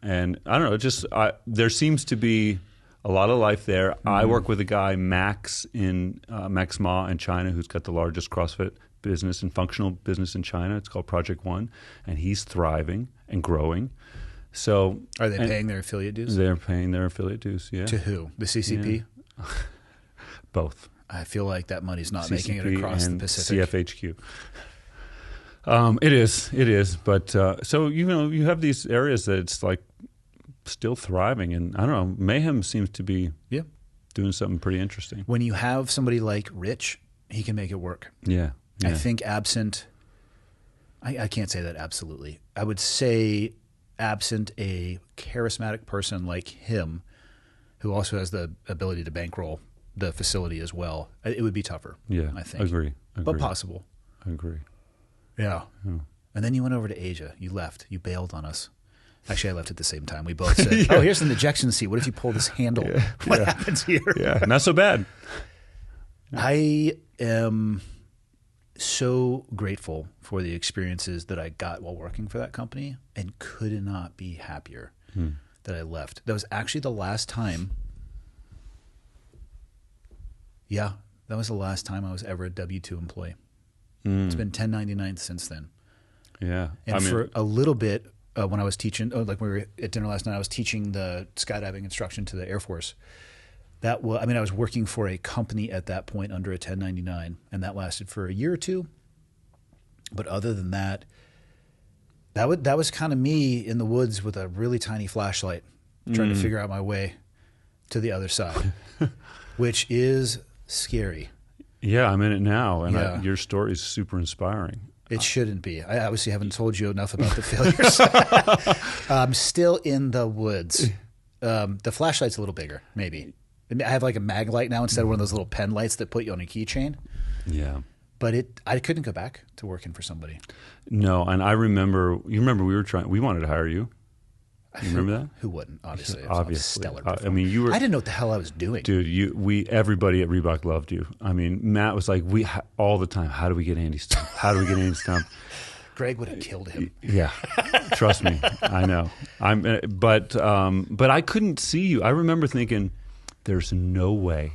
And I don't know, there seems to be a lot of life there. Mm-hmm. I work with a guy, Max Ma in China, who's got the largest CrossFit business and functional business in China. It's called Project One, and he's thriving and growing. So, are they paying their affiliate dues? They're paying their affiliate dues. Yeah. To who? The CCP? Yeah. Both. I feel like that money's not CCP making it across the Pacific. CFHQ. It is. But so you have these areas that it's like still thriving, and I don't know. Mayhem seems to be doing something pretty interesting. When you have somebody like Rich, he can make it work. Yeah. I think absent. I can't say that absolutely. I would say absent a charismatic person like him, who also has the ability to bankroll the facility as well, it would be tougher. Yeah, I think. Agree. But possible. I agree. Yeah. And then you went over to Asia. You left. You bailed on us. Actually, I left at the same time. We both said, oh, here's an ejection seat. What if you pull this handle? What happens here? Yeah, not so bad. I am so grateful for the experiences that I got while working for that company and could not be happier that I left. That was actually the last time. Yeah, that was the last time I was ever a W-2 employee. It's been 1099 since then. Yeah. And for a little bit, when I was teaching, like we were at dinner last night, I was teaching the skydiving instruction to the Air Force. I was working for a company at that point under a 1099, and that lasted for a year or two. But other than that, that was kind of me in the woods with a really tiny flashlight, trying to figure out my way to the other side, which is scary. Yeah, I'm in it now, and your story is super inspiring. It shouldn't be. I obviously haven't told you enough about the failures. I'm still in the woods. The flashlight's a little bigger, maybe. I have like a mag light now instead of one of those little pen lights that put you on a keychain. Yeah. But I couldn't go back to working for somebody. No, and I remember, we wanted to hire you. You remember that? Who wouldn't? Obviously. Obviously. Stellar I mean, you were. I didn't know what the hell I was doing. Dude, everybody at Reebok loved you. I mean, Matt was like, all the time, how do we get Andy Stump? How do we get Andy Stump? Greg would have killed him. Yeah, trust me, I know. But I couldn't see you. I remember thinking, there's no way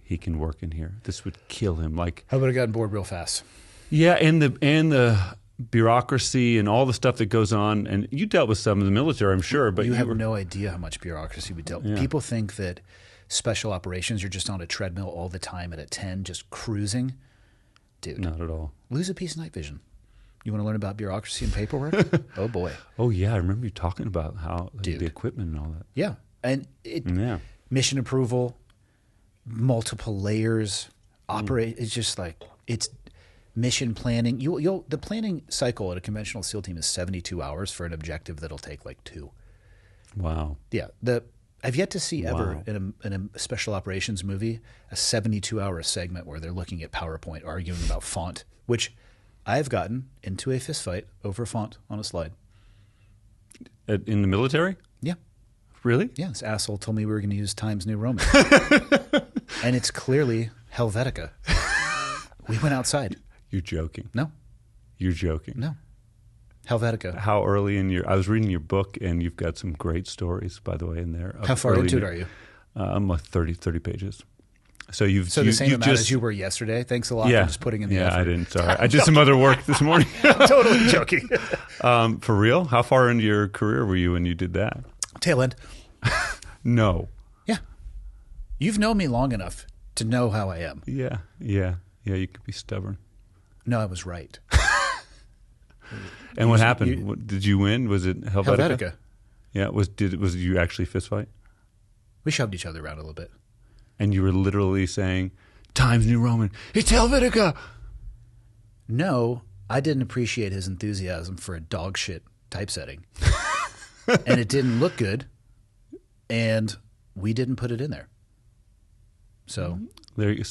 he can work in here. This would kill him. Like, I would have gotten bored real fast. Yeah, and the bureaucracy and all the stuff that goes on. And you dealt with some of the military, I'm sure. But you have no idea how much bureaucracy we dealt with. Yeah. People think that special operations, you're just on a treadmill all the time at a 10, just cruising. Dude. Not at all. Lose a piece of night vision. You want to learn about bureaucracy and paperwork? Oh, boy. Oh, yeah. I remember you talking about how the equipment and all that. Yeah. And mission approval, multiple layers, it's just like, it's mission planning. The planning cycle at a conventional SEAL team is 72 hours for an objective that'll take like 2. Wow. Yeah. I've yet to see ever in a special operations movie a 72-hour segment where they're looking at PowerPoint arguing about font, which I've gotten into a fist fight over font on a slide. In the military? Yeah. Really? Yeah. This asshole told me we were going to use Times New Roman. And it's clearly Helvetica. We went outside. You're joking. No. You're joking. No. Helvetica. How early I was reading your book, and you've got some great stories, by the way, in there. How far into it are you? I'm like 30 pages. So the same amount as you were yesterday? Thanks a lot for just putting in the effort. Yeah, I didn't. Sorry. I did some other work this morning. I'm totally joking. For real? How far into your career were you when you did that? Tail end. No. Yeah. You've known me long enough to know how I am. Yeah, you could be stubborn. No, I was right. And what happened? Did you win? Was it Helvetica? Helvetica. Yeah. Was you actually fist fight? We shoved each other around a little bit. And you were literally saying, Times New Roman, it's Helvetica. No, I didn't appreciate his enthusiasm for a dog shit typesetting. And it didn't look good. And we didn't put it in there. So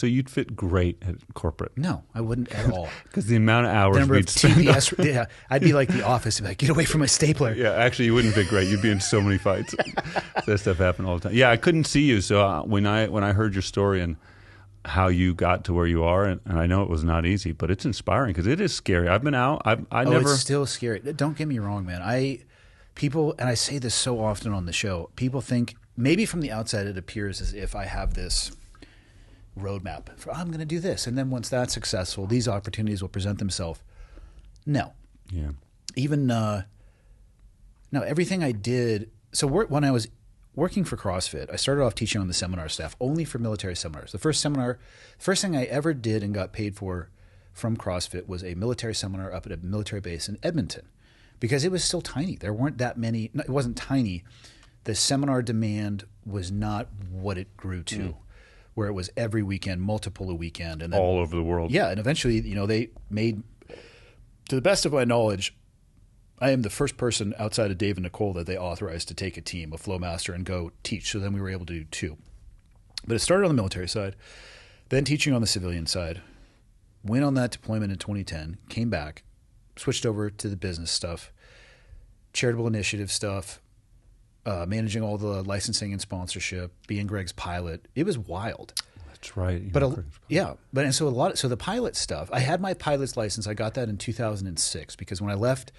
you'd fit great at corporate. No, I wouldn't at all. Because the amount of hours we'd spend. TPS, I'd be like the Office. I'd be like, get away from my stapler. Yeah, actually, you wouldn't fit great. You'd be in so many fights. That stuff happened all the time. Yeah, I couldn't see you. So when I heard your story and how you got to where you are, and I know it was not easy, but it's inspiring because it is scary. I've been out. It's still scary. Don't get me wrong, man. People, and I say this so often on the show, people think, maybe from the outside it appears as if I have this roadmap for I'm going to do this, and then once that's successful, these opportunities will present themselves. No. Yeah. Even no, everything I did. So when I was working for CrossFit, I started off teaching on the seminar staff only for military seminars. The first thing I ever did and got paid for from CrossFit was a military seminar up at a military base in Edmonton, because it was still tiny. There weren't that many. No, it wasn't tiny. The seminar demand was not what it grew to. Where it was every weekend, multiple a weekend, and then, all over the world. Yeah, and eventually, they made, to the best of my knowledge, I am the first person outside of Dave and Nicole that they authorized to take a team, a flow master, and go teach. So then we were able to do 2. But it started on the military side, then teaching on the civilian side. Went on that deployment in 2010, came back, switched over to the business stuff, charitable initiative stuff, managing all the licensing and sponsorship, being Greg's pilot. It was wild. That's right. But and so the pilot stuff. I had my pilot's license. I got that in 2006 because when I left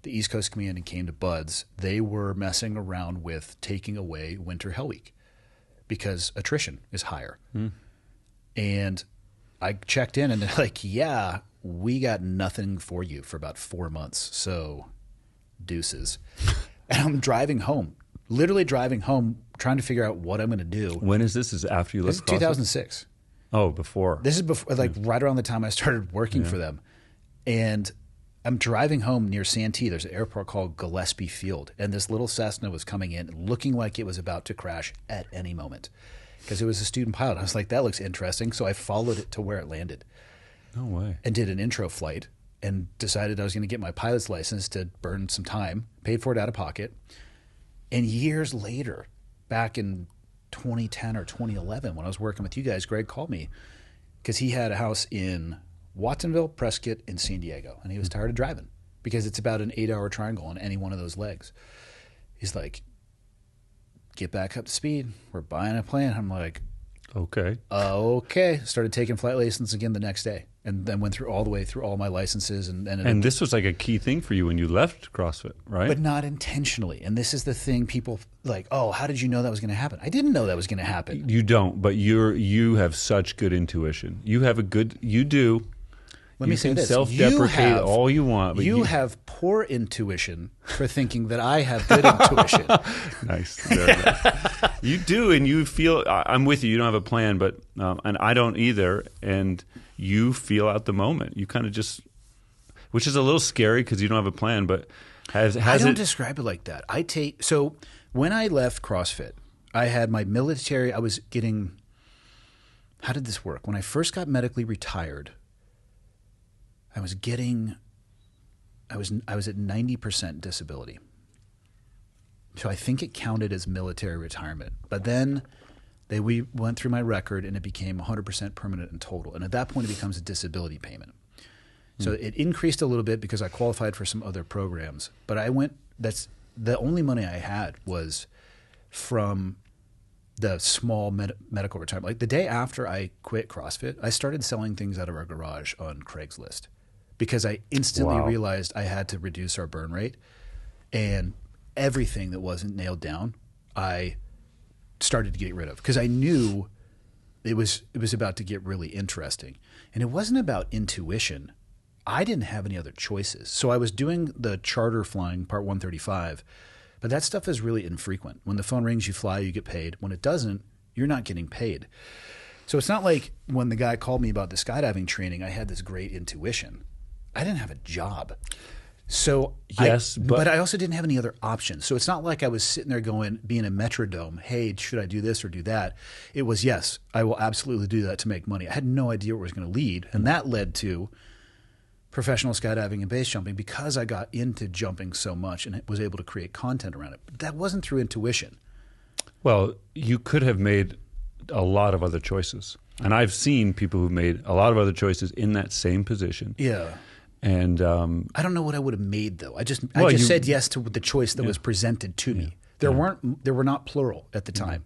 the East Coast Command and came to Buds, they were messing around with taking away Winter Hell Week because attrition is higher. And I checked in and they're like, "Yeah, we got nothing for you for about 4 months. So deuces." And I'm driving home, literally driving home, trying to figure out what I'm going to do. When is this? Is after you This left is CrossFit? 2006. Oh, before. This is before, like right around the time I started working for them. And I'm driving home near Santee. There's an airport called Gillespie Field. And this little Cessna was coming in looking like it was about to crash at any moment because it was a student pilot. I was like, that looks interesting. So I followed it to where it landed. No way. And did an intro flight and decided I was going to get my pilot's license to burn some time, paid for it out of pocket. And years later, back in 2010 or 2011, when I was working with you guys, Greg called me because he had a house in Watsonville, Prescott, and San Diego. And he was tired of driving because it's about an 8-hour triangle on any one of those legs. He's like, get back up to speed. We're buying a plane. I'm like, Okay. okay. Started taking flight lessons again the next day. And then went through all the way through all my licenses. And this was like a key thing for you when you left CrossFit, right? But not intentionally. And this is the thing people like, oh, how did you know that was going to happen? I didn't know that was going to happen. You don't, but you have such good intuition. You have you do. Let me say this. Self-deprecate all you want. But you have poor intuition for thinking that I have good intuition. Nice. Very nice. You do, and you feel, I'm with you. You don't have a plan, but and I don't either. And you feel out the moment. You kind of just, which is a little scary because you don't have a plan, but I don't describe it like that. So when I left CrossFit, I had my military, I was getting, how did this work? When I first got medically retired, I was at 90% disability. So I think it counted as military retirement. But then we went through my record and it became 100% permanent and total. And at that point, it becomes a disability payment. So it increased a little bit because I qualified for some other programs. But that's the only money I had was from the small medical retirement. Like the day after I quit CrossFit, I started selling things out of our garage on Craigslist because I instantly realized I had to reduce our burn rate, and everything that wasn't nailed down, I started to get rid of because I knew it was about to get really interesting. And it wasn't about intuition. I didn't have any other choices. So I was doing the charter flying, Part 135, but that stuff is really infrequent. When the phone rings, you fly, you get paid. When it doesn't, you're not getting paid. So it's not like when the guy called me about the skydiving training, I had this great intuition. I didn't have a job. So yes, but I also didn't have any other options. So it's not like I was sitting there going, being a metrodome, hey, should I do this or do that? It was, yes, I will absolutely do that to make money. I had no idea where it was going to lead. And that led to professional skydiving and base jumping because I got into jumping so much and was able to create content around it. But that wasn't through intuition. Well, you could have made a lot of other choices. And I've seen people who've made a lot of other choices in that same position. Yeah. And I don't know what I would have made though. I just said yes to the choice that was presented to me. There were not plural at the time.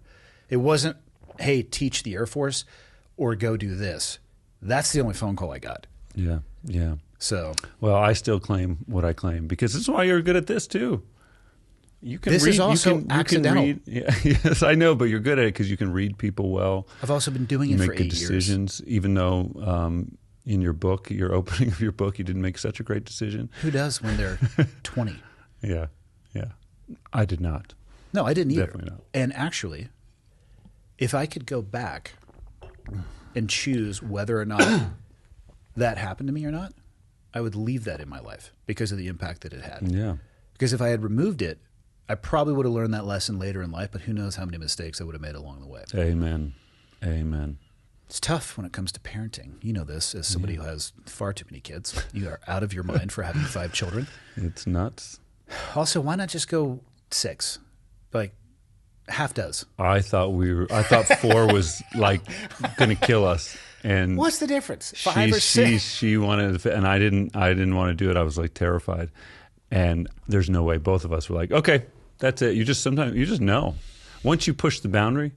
It wasn't, hey, teach the Air Force or go do this. That's the only phone call I got. Yeah, yeah. So well, I still claim what I claim because this is why you're good at this too. You can this read, is also accidental. You can read, yes, I know, but you're good at it because you can read people well. I've also been doing it for 8 years. Make good decisions, even though in your book, your opening of your book, you didn't make such a great decision. Who does when they're 20? Yeah, yeah. I did not. No, I didn't either. Definitely not. And actually, if I could go back and choose whether or not that happened to me or not, I would leave that in my life because of the impact that it had. Yeah. Because if I had removed it, I probably would have learned that lesson later in life, but who knows how many mistakes I would have made along the way. Amen. Amen. It's tough when it comes to parenting. You know this as somebody who has far too many kids. You are out of your mind for having 5 children. It's nuts. Also, why not just go 6? Like half does. I thought 4 was like going to kill us. And what's the difference? 5 or 6? She wanted to, and I didn't want to do it. I was like terrified. And there's no way. Both of us were like, okay, that's it. You just know. Once you push the boundary,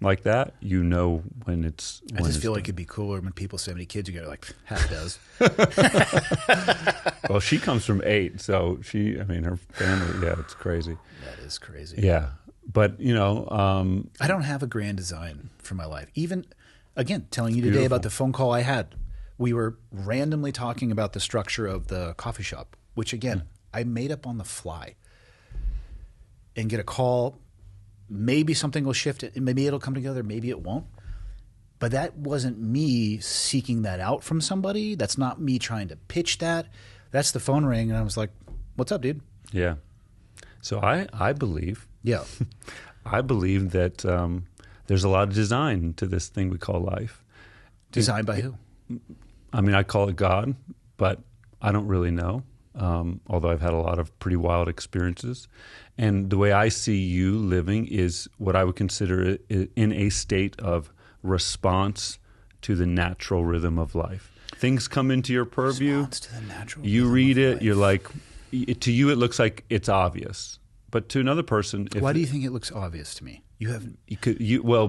like that, you know when it's. I just feel like it'd be cooler when people say how many kids you got. Like half does. Well, she comes from 8, so her family, yeah, it's crazy. That is crazy. Yeah, but I don't have a grand design for my life. Even, again, telling you today about the phone call I had. We were randomly talking about the structure of the coffee shop, which again, I made up on the fly. And get a call, maybe something will shift it, maybe it'll come together, maybe it won't. But that wasn't me seeking that out from somebody. That's not me trying to pitch that. That's the phone ring, and I was like, what's up, dude? Yeah. So I believe. Yeah. I believe that there's a lot of design to this thing we call life. Designed by who? I call it God, but I don't really know. Although I've had a lot of pretty wild experiences. And the way I see you living is what I would consider in a state of response to the natural rhythm of life. Things come into your purview. Response to the natural you rhythm read of it, life. you're like, to you it looks like it's obvious. But to another person... Why do you think it looks obvious to me? You haven't...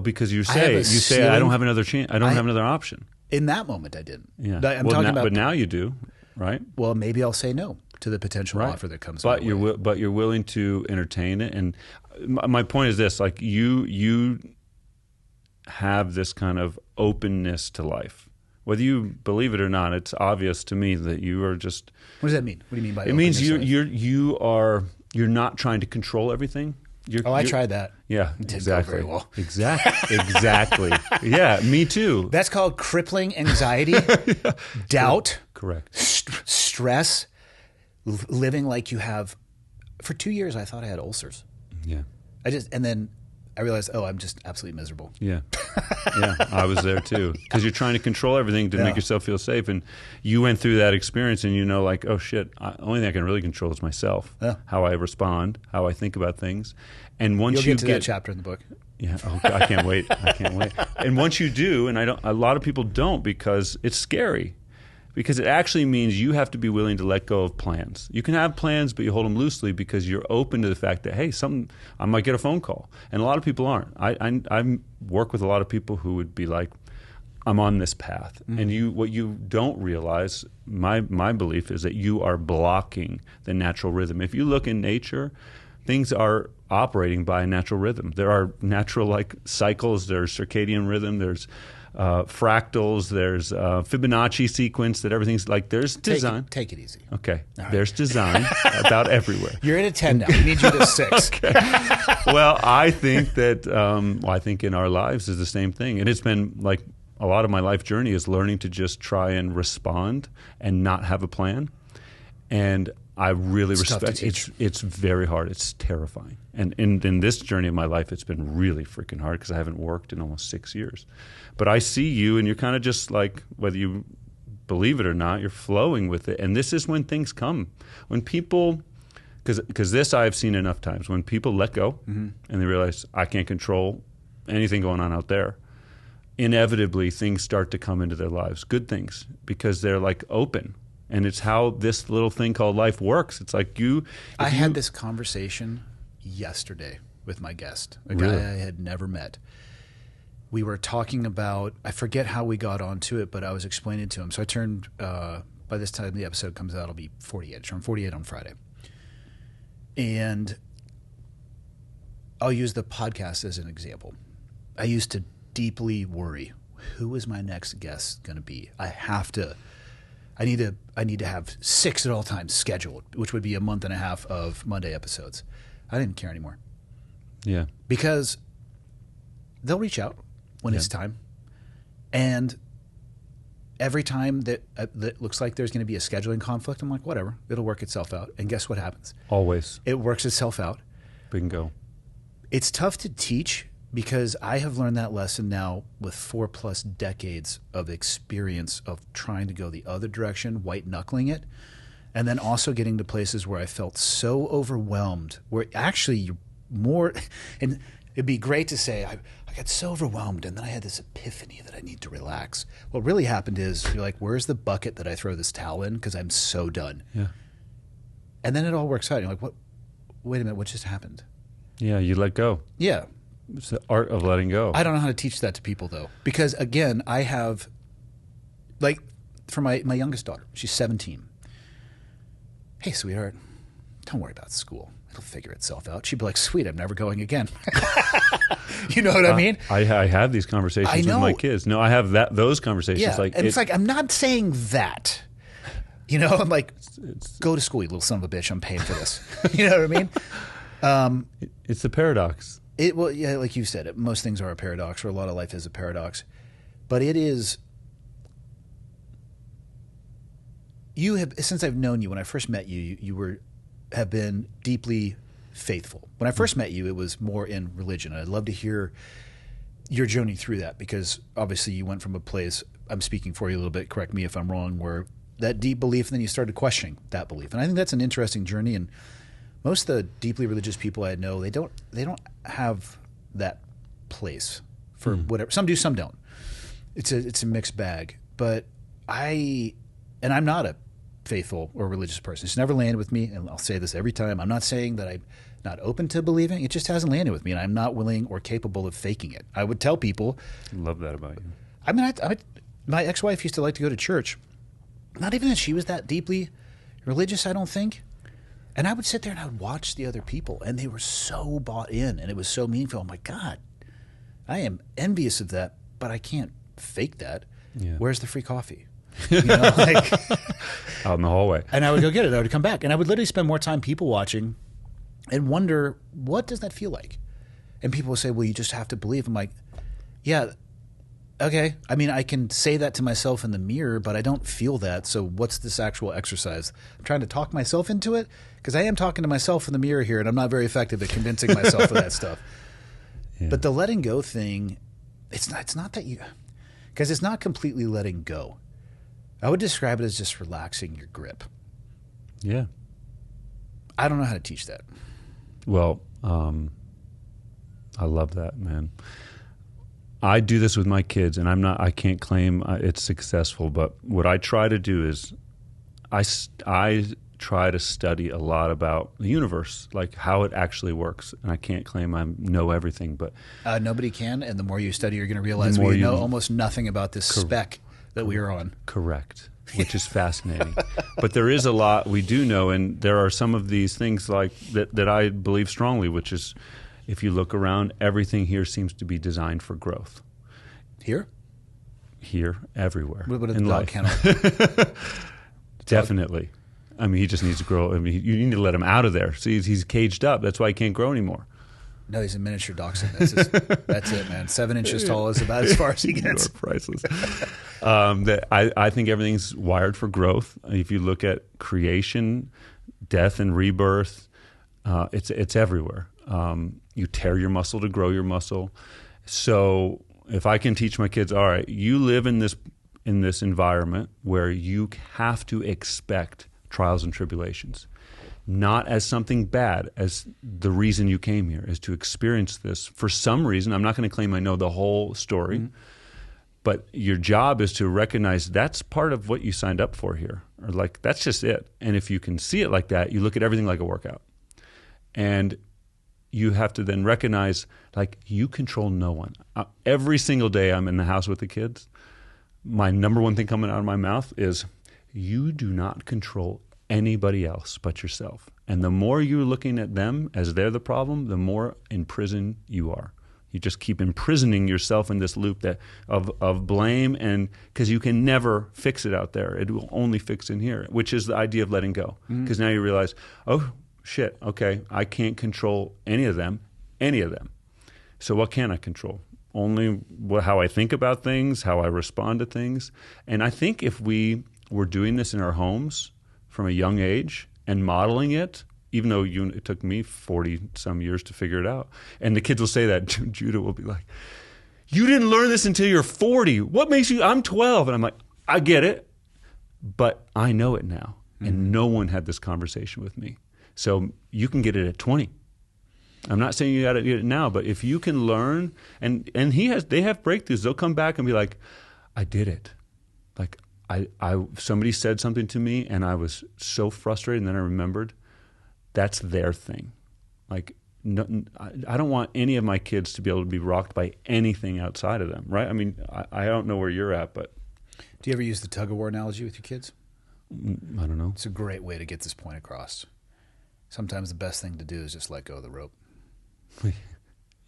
because you say I don't have another chance. I don't have another option. In that moment, I didn't. Yeah. But I'm talking about... But now you do, right? Well, maybe I'll say no to the potential offer that comes my way. But you're willing to entertain it. And my point is this, like you have this kind of openness to life. Whether you believe it or not, it's obvious to me that you are just... What does that mean? What do you mean by it openness? means you're not trying to control everything. I tried that. Yeah, It didn't exactly. go very well. Exactly. Yeah, me too. That's called crippling anxiety, doubt, Correct. Stress, living like you have. For 2 years, I thought I had ulcers. Yeah. And then I realized, I'm just absolutely miserable. Yeah. Yeah, I was there too. Because you're trying to control everything to make yourself feel safe. And you went through that experience and like, oh shit, the only thing I can really control is myself. Yeah. How I respond, how I think about things. And once You'll get to that chapter in the book. Yeah, I can't wait. And once you do, and a lot of people don't because it's scary. Because it actually means you have to be willing to let go of plans. You can have plans, but you hold them loosely because you're open to the fact that, hey, I might get a phone call. And a lot of people aren't. I work with a lot of people who would be like, I'm on this path. Mm-hmm. And what you don't realize, my belief is that you are blocking the natural rhythm. If you look in nature, things are operating by a natural rhythm. There are natural cycles, there's circadian rhythm, there's fractals, there's Fibonacci sequence, that everything's like, there's design. Take it easy. Okay. Right. There's design about everywhere. You're at a 10 now. We need you to 6. Okay. Well, I think that, I think in our lives is the same thing. And it's been like a lot of my life journey is learning to just try and respond and not have a plan. And I really respect it. It's very hard. It's terrifying. And in this journey of my life, it's been really freaking hard because I haven't worked in almost 6 years. But I see you, and you're kind of just like, whether you believe it or not, you're flowing with it. And this is when things come. When people, because this I've seen enough times, when people let go and they realize, I can't control anything going on out there, inevitably things start to come into their lives, good things, because they're like open. And it's how this little thing called life works. It's like I had this conversation yesterday with my guest, a guy I had never met. We were talking about, I forget how we got onto it, but I was explaining to him. So I turned, by this time the episode comes out, I'll be 48. I turned 48 on Friday. And I'll use the podcast as an example. I used to deeply worry, who is my next guest going to be? I need to have 6 at all times scheduled, which would be a month and a half of Monday episodes. I didn't care anymore. Yeah. Because they'll reach out when it's time. And every time that looks like there's going to be a scheduling conflict, I'm like, whatever, it'll work itself out. And guess what happens? Always. It works itself out. Bingo. It's tough to teach because I have learned that lesson now with 4+ decades of experience of trying to go the other direction, white knuckling it, and then also getting to places where I felt so overwhelmed, where actually you're more, and it'd be great to say, I got so overwhelmed and then I had this epiphany that I need to relax. What really happened is you're like, where's the bucket that I throw this towel in? Because I'm so done. Yeah. And then it all works out. You're like, what? Wait a minute, what just happened? Yeah, you let go. Yeah. It's the art of letting go. I don't know how to teach that to people, though. Because, again, I have, like, for my youngest daughter, she's 17. Hey, sweetheart, don't worry about school. It'll figure itself out. She'd be like, sweet, I'm never going again. You know what I mean? I have these conversations with my kids. No, I have those conversations. Yeah, and it's like, I'm not saying that. You know, I'm like, go to school, you little son of a bitch. I'm paying for this. You know what I mean? It's a paradox. Well, yeah, like you said, most things are a paradox, or a lot of life is a paradox. But it is. You have, since I've known you, when I first met you, you have been deeply faithful. When I first met you, it was more in religion. I'd love to hear your journey through that, because obviously you went from a place, I'm speaking for you a little bit, correct me if I'm wrong, where that deep belief, and then you started questioning that belief. And I think that's an interesting journey. And most of the deeply religious people I know, they don't have that place for whatever. Some do, some don't. It's a mixed bag. But I'm not a faithful or religious person. It's never landed with me, and I'll say this every time. I'm not saying that I'm not open to believing. It just hasn't landed with me, and I'm not willing or capable of faking it. I would tell people. Love that about you. I mean, my ex-wife used to like to go to church. Not even that she was that deeply religious, I don't think. And I would sit there and I would watch the other people, and they were so bought in, and it was so meaningful. Oh my God, I am envious of that, but I can't fake that. Yeah. Where's the free coffee? You know, like out in the hallway. And I would go get it. I would come back, and I would literally spend more time people watching and wonder, what does that feel like? And people would say, well, you just have to believe. I'm like, yeah, okay. I mean, I can say that to myself in the mirror, but I don't feel that. So what's this actual exercise? I'm trying to talk myself into it, because I am talking to myself in the mirror here, and I'm not very effective at convincing myself of that stuff. Yeah. But the letting go thing, it's not that you, because it's not completely letting go. I would describe it as just relaxing your grip. Yeah. I don't know how to teach that. Well, I love that, man. I do this with my kids, and I can't claim it's successful, but what I try to do is I try to study a lot about the universe, like how it actually works. And I can't claim I know everything, but nobody can. And the more you study, you're going to realize we know almost nothing about this speck that we are on. Correct, which is fascinating. But there is a lot we do know, and there are some of these things like that I believe strongly, which is, if you look around, everything here seems to be designed for growth. Here? Here, everywhere. What about in the dog life. Kennel? Definitely. I mean, he just needs to grow. I mean, you need to let him out of there. See, he's caged up. That's why he can't grow anymore. No, he's a miniature dachshund. That's it, man. 7 inches tall is about as far as he gets. You are priceless. I think everything's wired for growth. If you look at creation, death and rebirth, it's everywhere. You tear your muscle to grow your muscle. So if I can teach my kids, all right, you live in this environment where you have to expect trials and tribulations, not as something bad, as the reason you came here is to experience this for some reason. I'm not going to claim I know the whole story, but your job is to recognize that's part of what you signed up for here, or like that's just it. And if you can see it like that, you look at everything like a workout. And you have to then recognize, like, you control no one. Every single day I'm in the house with the kids, my number one thing coming out of my mouth is, you do not control anybody else but yourself. And the more you're looking at them as they're the problem, the more in prison you are. You just keep imprisoning yourself in this loop of blame, and because you can never fix it out there. It will only fix in here, which is the idea of letting go. Because now you realize, oh, shit, okay, I can't control any of them. So what can I control? Only how I think about things, how I respond to things. And I think if we were doing this in our homes from a young age and modeling it, even though it took me 40-some years to figure it out. And the kids will say that. Judah will be like, you didn't learn this until you're 40. What makes you, I'm 12. And I'm like, I get it, but I know it now. And no one had this conversation with me. So you can get it at 20. I'm not saying you got to get it now, but if you can learn, and they have breakthroughs. They'll come back and be like, I did it. Like somebody said something to me and I was so frustrated, and then I remembered that's their thing. Like I don't want any of my kids to be able to be rocked by anything outside of them, right? I mean, I don't know where you're at, but Do you ever use the tug of war analogy with your kids? I don't know. It's a great way to get this point across. Sometimes the best thing to do is just let go of the rope.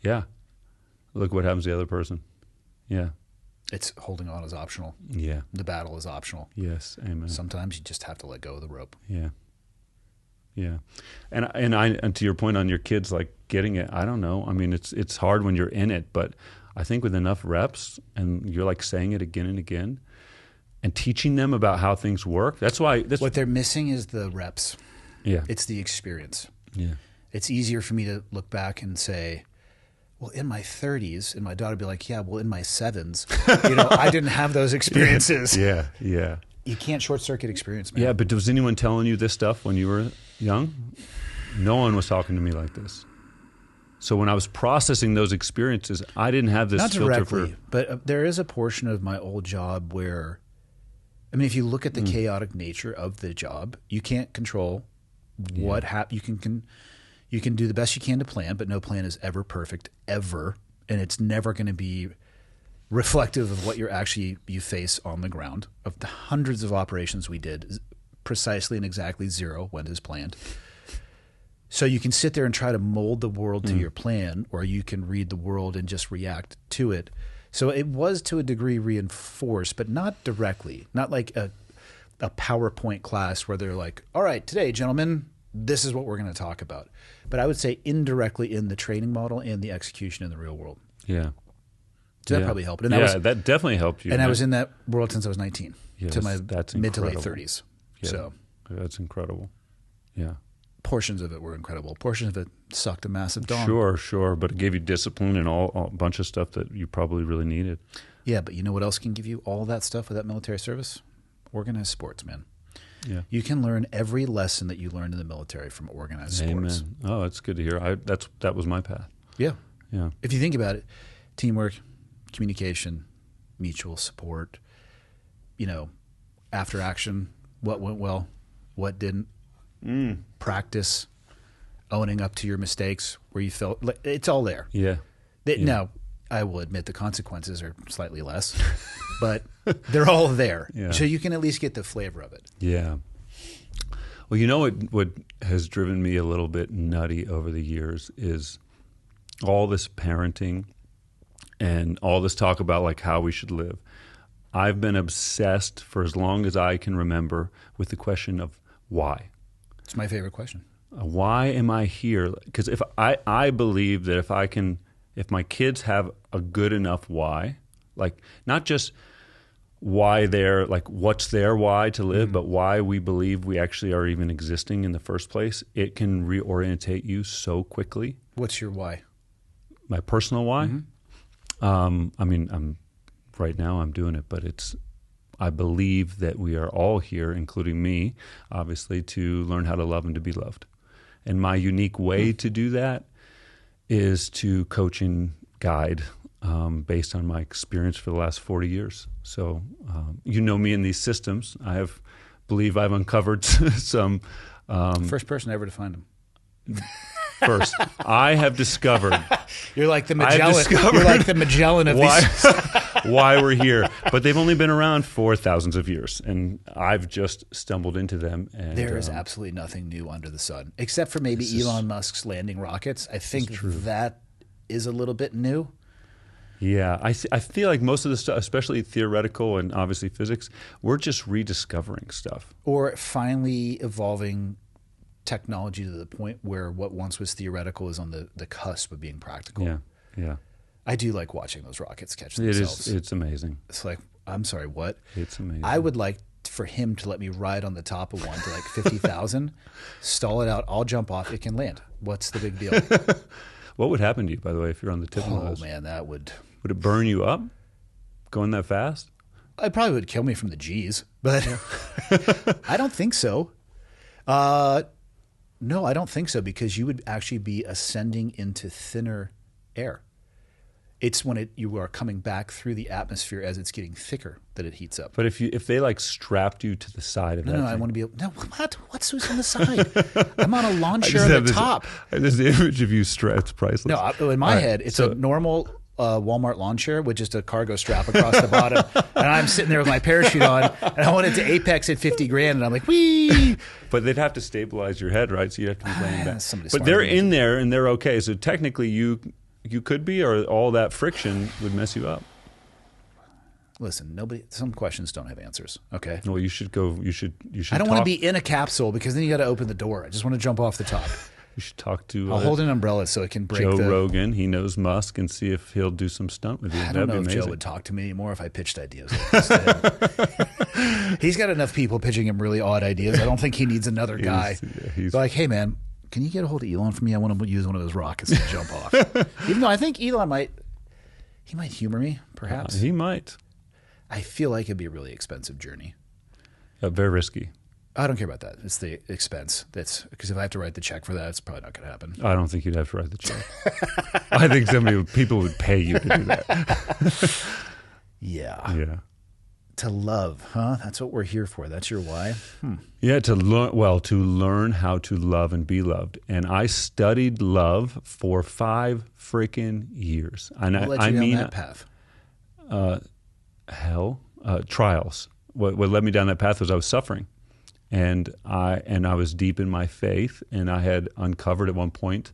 Yeah. Look what happens to the other person. Yeah. It's holding on is optional. Yeah. The battle is optional. Yes. Amen. Sometimes you just have to let go of the rope. Yeah. Yeah. And to your point on your kids, like getting it, I don't know. I mean, it's hard when you're in it, but I think with enough reps and you're like saying it again and again and teaching them about how things work. That's what they're missing is the reps. Yeah. It's the experience. Yeah. It's easier for me to look back and say, well, in my 30s, and my daughter would be like, yeah, well, in my 7s, I didn't have those experiences. Yeah. Yeah. You can't short circuit experience, man. Yeah, but was anyone telling you this stuff when you were young? No one was talking to me like this. So when I was processing those experiences, I didn't have this Not filter directly, but there is a portion of my old job where, I mean, if you look at the chaotic nature of the job, you can't control what happens. You can do the best you can to plan, but no plan is ever perfect, ever. And it's never going to be reflective of what you face on the ground. Of the hundreds of operations we did, precisely and exactly zero went as planned. So you can sit there and try to mold the world to your plan, or you can read the world and just react to it. So it was to a degree reinforced, but not directly. Not like a PowerPoint class where they're like, all right, today, gentlemen, this is what we're going to talk about. But I would say indirectly in the training model and the execution in the real world. Yeah. So that probably helped. And that definitely helped you. And I was in that world since I was 19 to my that's mid to late incredible. 30s. Yeah. So That's incredible. Yeah. portions of it were incredible. Portions of it sucked a massive dong. Sure. But it gave you discipline and a bunch of stuff that you probably really needed. Yeah, but you know what else can give you all that stuff without military service? Organized sports, man. Yeah. You can learn every lesson that you learned in the military from organized sports. Amen. Oh, that's good to hear. That was my path. Yeah. Yeah. If you think about it, teamwork, communication, mutual support, after action, what went well, what didn't, practice, owning up to your mistakes where you felt like it's all there. Yeah. Now, I will admit the consequences are slightly less, but they're all there. Yeah. So you can at least get the flavor of it. Yeah. Well, what has driven me a little bit nutty over the years is all this parenting and all this talk about like how we should live. I've been obsessed for as long as I can remember with the question of why. It's my favorite question. Why am I here? Because if I believe that if my kids have a good enough why, like not just why they're like what's their why to live, but why we believe we actually are even existing in the first place, it can reorientate you so quickly. What's your why? My personal why? I mean, right now I'm doing it, but I believe that we are all here, including me, obviously, to learn how to love and to be loved. And my unique way to do that is to coach and guide based on my experience for the last 40 years. So you know me in these systems. Believe I've uncovered some... First person ever to find them. First, I have discovered... You're like the Magellan. You're like the Magellan of these... why we're here. But they've only been around for thousands of years, and I've just stumbled into them. And there is absolutely nothing new under the sun, except for maybe Elon Musk's landing rockets. I think that is a little bit new. Yeah, I feel like most of the stuff, especially theoretical and obviously physics, we're just rediscovering stuff. Or finally evolving technology to the point where what once was theoretical is on the cusp of being practical. Yeah. I do like watching those rockets catch themselves. It's amazing. It's like, I'm sorry, what? It's amazing. I would like for him to let me ride on the top of one to like 50,000, stall it out, I'll jump off, it can land. What's the big deal? What would happen to you, by the way, if you're on the tip of those? Oh, man, that would... Would it burn you up going that fast? It probably would kill me from the G's, but I don't think so. No, I don't think so, because you would actually be ascending into thinner air. It's when you are coming back through the atmosphere as it's getting thicker that it heats up. But if they like strapped you to the side of that No, thing, I want to be able... No, what? What's on the side? I'm on a lawn chair on the top. There's the image of you strapped. It's priceless. No, in my head, it's a normal Walmart lawn chair with just a cargo strap across the bottom. And I'm sitting there with my parachute on, and I want it to apex at 50 grand, and I'm like, whee! But they'd have to stabilize your head, right? So you have to be laying back. Somebody But they're smart. in there, and they're okay. So technically, you could be, or all that friction would mess you up. Listen, some questions don't have answers, okay? Well, you should go. You should. I don't want to be in a capsule because then you got to open the door. I just want to jump off the top. You should talk to. I'll hold an umbrella so it can break Joe Rogan. He knows Musk, and see if he'll do some stunt with you. I don't know if Joe would talk to me anymore if I pitched ideas like this to him. He's got enough people pitching him really odd ideas. I don't think he needs another guy. He's like, hey, man, can you get a hold of Elon for me? I want to use one of those rockets and jump off. Even though I think Elon might humor me, perhaps. He might. I feel like it'd be a really expensive journey. Very risky. I don't care about that. It's the expense. That's because if I have to write the check for that, it's probably not going to happen. I don't think you'd have to write the check. I think people would pay you to do that. Yeah. Yeah. To love, huh? That's what we're here for. That's your why. Yeah, to learn how to love and be loved. And I studied love for 5 freaking years. And What led you down that path? Trials. What led me down that path was I was suffering, and I was deep in my faith, and I had uncovered at one point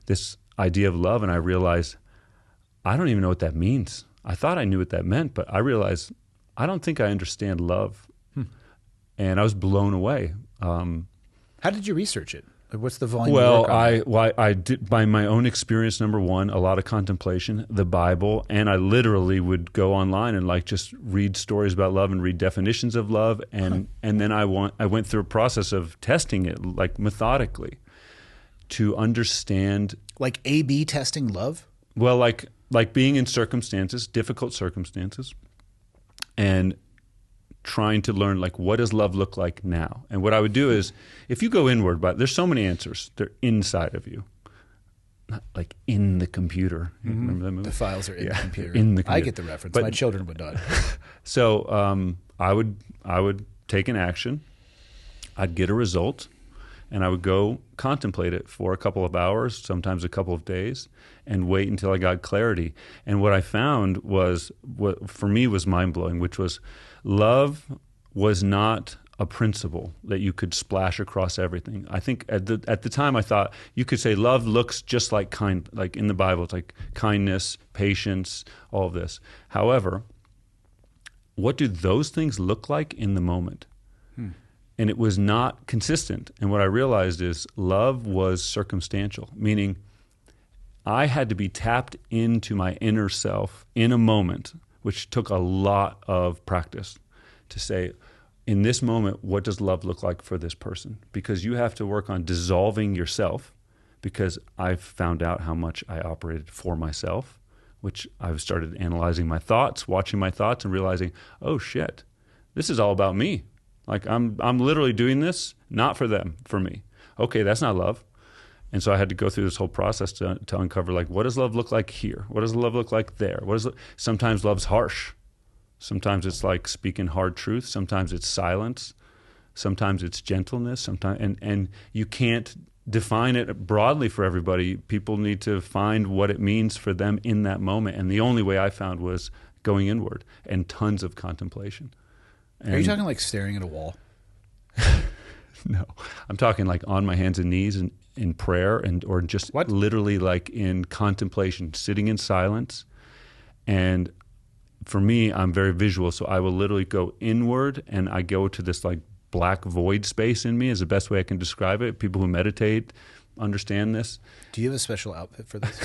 this idea of love, and I realized I don't even know what that means. I thought I knew what that meant, but I realized I don't think I understand love, and I was blown away. How did you research it? Like, what's the volume? Well, of work on I did by my own experience. Number one, a lot of contemplation, the Bible, and I literally would go online and like just read stories about love and read definitions of love, and then I went through a process of testing it like methodically to understand. Like A/B testing love? Well, like being in circumstances, difficult circumstances, and trying to learn like what does love look like now. And what I would do is if you go inward, but there's so many answers, they're inside of you, not like in the computer. Remember that movie? The files are in the computer. In the computer. I get the reference. But, my children would not. So I would take an action, I'd get a result, and I would go contemplate it for a couple of hours, sometimes a couple of days, and wait until I got clarity. And what I found was, what for me was mind-blowing, which was love was not a principle that you could splash across everything. I think at the time I thought you could say love looks just like like in the Bible, it's like kindness, patience, all of this. However, what do those things look like in the moment? And it was not consistent. And what I realized is love was circumstantial, meaning I had to be tapped into my inner self in a moment, which took a lot of practice to say, in this moment, what does love look like for this person? Because you have to work on dissolving yourself, because I've found out how much I operated for myself, which I've started analyzing my thoughts, watching my thoughts, and realizing, oh shit, this is all about me. Like I'm literally doing this not for them, for me. Okay, that's not love. And so I had to go through this whole process to uncover, like, what does love look like here? What does love look like there? Sometimes love's harsh. Sometimes it's like speaking hard truth. Sometimes it's silence. Sometimes it's gentleness. And you can't define it broadly for everybody. People need to find what it means for them in that moment. And the only way I found was going inward and tons of contemplation. Are you talking like staring at a wall? No, I'm talking like on my hands and knees in prayer, or just literally like in contemplation, sitting in silence. And for me, I'm very visual, so I will literally go inward, and I go to this like black void space in me is the best way I can describe it. People who meditate understand this. Do you have a special outfit for this?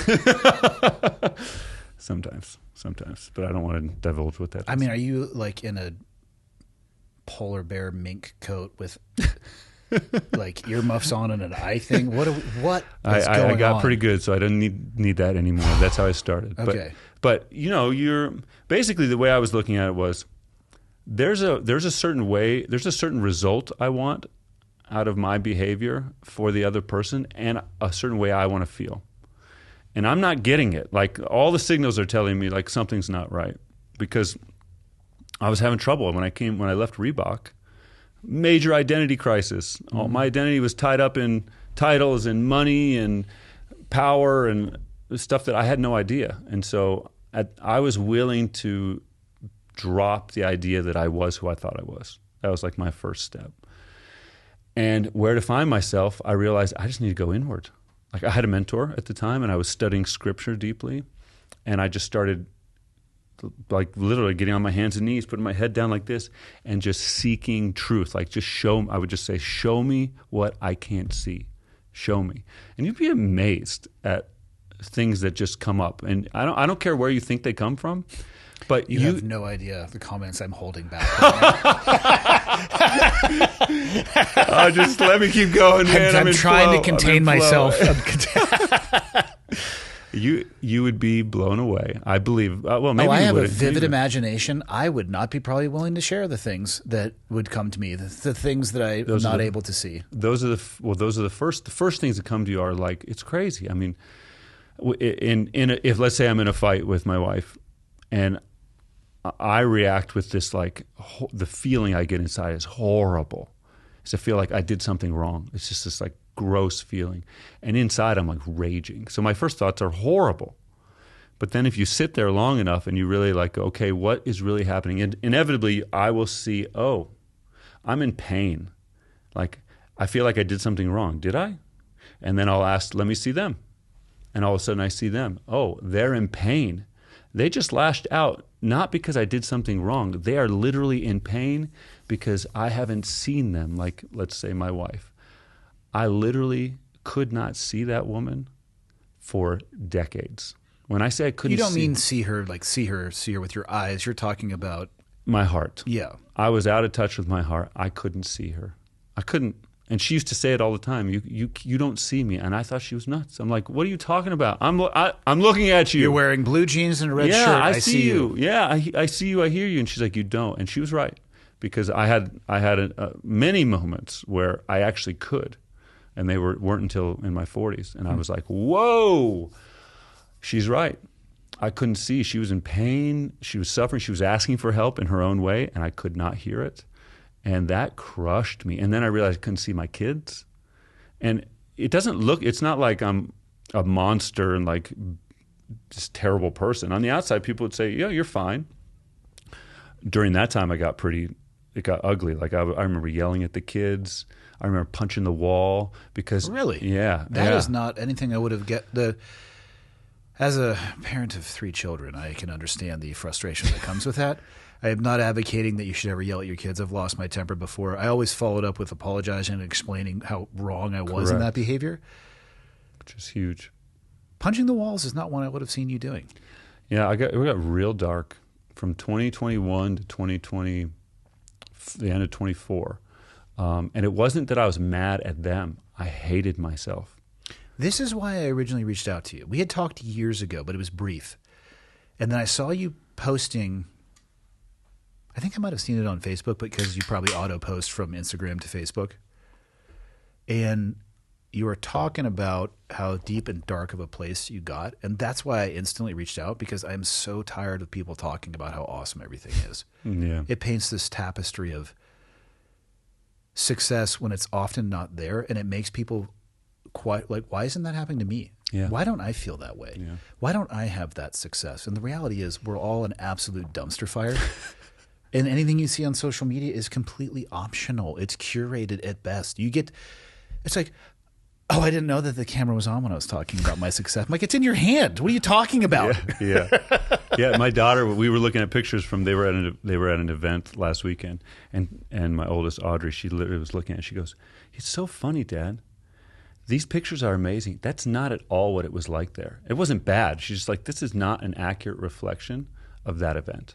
Sometimes, but I don't want to divulge what that is. I mean, are you like in a polar bear mink coat with like earmuffs on and an eye thing? What is going on? I got pretty good, so I don't need that anymore. That's how I started. Okay. But you know, you're basically, the way I was looking at it was there's a certain way, there's a certain result I want out of my behavior for the other person, and a certain way I want to feel. And I'm not getting it. Like all the signals are telling me like something's not right, because I was having trouble when I left Reebok. Major identity crisis. All my identity was tied up in titles and money and power and stuff that I had no idea. And so I was willing to drop the idea that I was who I thought I was. That was like my first step. And where to find myself, I realized I just need to go inward. Like I had a mentor at the time, and I was studying scripture deeply, and I just started like literally getting on my hands and knees, putting my head down like this, and just seeking truth. Like I would just say, show me what I can't see. Show me. And you'd be amazed at things that just come up. And I don't care where you think they come from, but you have no idea the comments I'm holding back. Oh, just let me keep going, man. I'm trying to contain myself. You would be blown away. I believe. Well, maybe I you have a wouldn't. vivid imagination. I would not be probably willing to share the things that would come to me, the things that I'm not able to see. Those are the first things that come to you are like, it's crazy. I mean, if let's say I'm in a fight with my wife, and I react with this like the feeling I get inside is horrible. It's I feel like I did something wrong. It's just this like gross feeling, and inside I'm like raging. So my first thoughts are horrible. But then if you sit there long enough and you really like, okay, what is really happening? And inevitably I will see, oh, I'm in pain. Like I feel like I did something wrong. Did I? And then I'll ask, let me see them. And all of a sudden I see them. Oh, they're in pain. They just lashed out, not because I did something wrong. They are literally in pain because I haven't seen them. Like, let's say my wife. I literally could not see that woman for decades. When I say I couldn't see... You don't mean see her with your eyes. You're talking about... my heart. Yeah. I was out of touch with my heart. I couldn't see her. I couldn't. And she used to say it all the time. You don't see me. And I thought she was nuts. I'm like, what are you talking about? I'm looking at you. You're wearing blue jeans and a red shirt. I see you. Yeah, I see you. I hear you. And she's like, you don't. And she was right, because I had many moments where I actually could, and they weren't until in my 40s. And I was like, whoa, she's right. I couldn't see. She was in pain. She was suffering. She was asking for help in her own way, and I could not hear it. And that crushed me. And then I realized I couldn't see my kids. And it's not like I'm a monster and like this terrible person. On the outside, people would say, yeah, you're fine. During that time, it got ugly. Like I remember yelling at the kids. I remember punching the wall because... Really? Yeah. That is not anything I would have as a parent of 3 children, I can understand the frustration that comes with that. I am not advocating that you should ever yell at your kids. I've lost my temper before. I always followed up with apologizing and explaining how wrong I was in that behavior. Which is huge. Punching the walls is not one I would have seen you doing. Yeah, we got real dark from 2021 to 2020, the end of 24. And it wasn't that I was mad at them. I hated myself. This is why I originally reached out to you. We had talked years ago, but it was brief. And then I saw you posting... I think I might have seen it on Facebook, because you probably auto-post from Instagram to Facebook. And you were talking about how deep and dark of a place you got. And that's why I instantly reached out, because I'm so tired of people talking about how awesome everything is. Yeah. It paints this tapestry of success when it's often not there. And it makes people quite like, why isn't that happening to me? Yeah. Why don't I feel that way? Yeah. Why don't I have that success? And the reality is we're all an absolute dumpster fire. And anything you see on social media is completely optional. It's curated at best. It's like, oh, I didn't know that the camera was on when I was talking about my success. I'm like, it's in your hand. What are you talking about? Yeah. Yeah, my daughter, we were looking at pictures from, they were at an event last weekend, and my oldest, Audrey, she literally was looking at it. She goes, it's so funny, Dad. These pictures are amazing. That's not at all what it was like there. It wasn't bad. She's just like, this is not an accurate reflection of that event.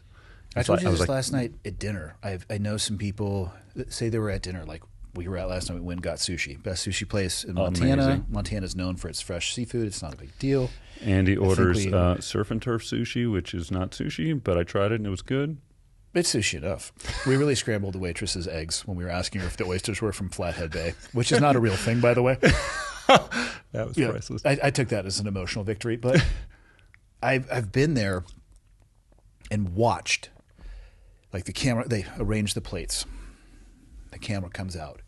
I told you this last night at dinner. I know some people that say they were at dinner. Like we were at last night. We went and got sushi. Best sushi place in Montana. Amazing. Montana's known for its fresh seafood. It's not a big deal. Andy orders surf and turf sushi, which is not sushi, but I tried it and it was good. It's sushi enough. We really scrambled the waitress's eggs when we were asking her if the oysters were from Flathead Bay, which is not a real thing, by the way. That was Yeah, priceless. I took that as an emotional victory, but I've been there and watched, like the camera, they arrange the plates. The camera comes out.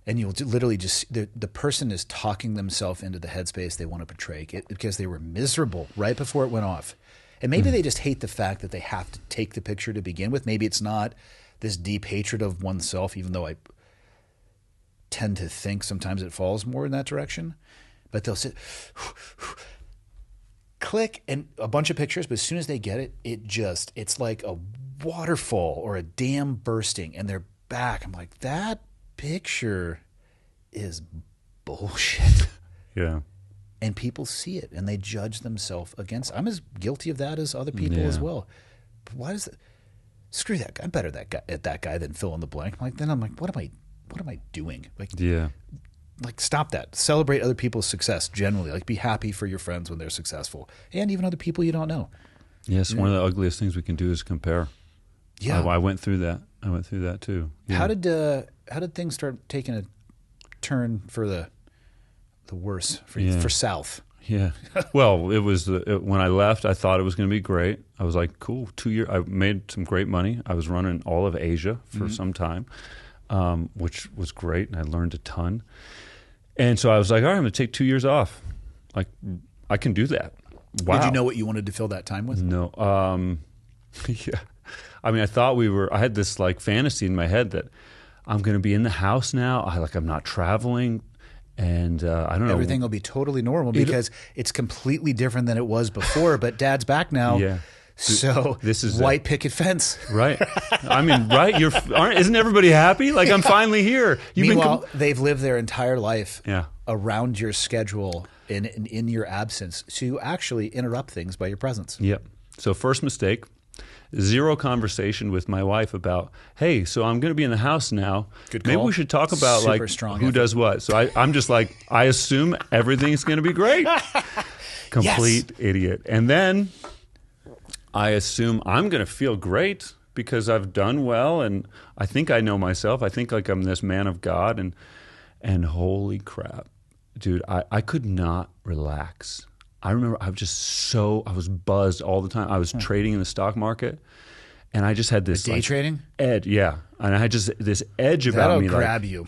And you'll literally just, the person is talking themselves into the headspace they want to portray because they were miserable right before it went off. And maybe they just hate the fact that they have to take the picture to begin with. Maybe it's not this deep hatred of oneself, even though I tend to think sometimes it falls more in that direction. But they'll sit, click, and a bunch of pictures. But as soon as they get it, it's like a waterfall or a dam bursting, and they're back. I'm like, that picture is bullshit. Yeah. And people see it and they judge themselves against it. I'm as guilty of that as other people as well. But why does screw that guy? I'm better at that guy than fill in the blank. I'm like, what am I doing? Like, Yeah. Like, stop that. Celebrate other people's success generally. Like, be happy for your friends when they're successful, and even other people you don't know. Yes, one of the ugliest things we can do is compare. Yeah, I went through that. I went through that too. Yeah. How did things start taking a turn for the worse for you, for South? Yeah. Well, it was when I left, I thought it was going to be great. I was like, cool, 2 years. I made some great money. I was running all of Asia for some time, which was great, and I learned a ton. And so I was like, all right, I'm going to take 2 years off. Like, I can do that. Wow. Did you know what you wanted to fill that time with? No. Yeah. I mean, I had this like fantasy in my head that I'm going to be in the house now. I'm not traveling. And I don't know. Everything will be totally normal because it's completely different than it was before. But Dad's back now. Yeah. So this is white picket fence. Right. I mean, right. Isn't everybody happy? Like, I'm finally here. Meanwhile, they've lived their entire life Yeah. around your schedule in your absence. So you actually interrupt things by your presence. Yep. So first mistake. Zero conversation with my wife about, hey, so I'm going to be in the house now. Good call. Maybe we should talk about Super strong who effort. does what. So I'm just like, I assume everything's going to be great. Complete idiot. And then I assume I'm going to feel great because I've done well and I think I know myself. I think like I'm this man of God and holy crap, dude, I could not relax. I remember I was buzzed all the time. I was trading in the stock market, and I just had this Day trading? edge. Yeah, and I had just this edge about me. That'll grab you.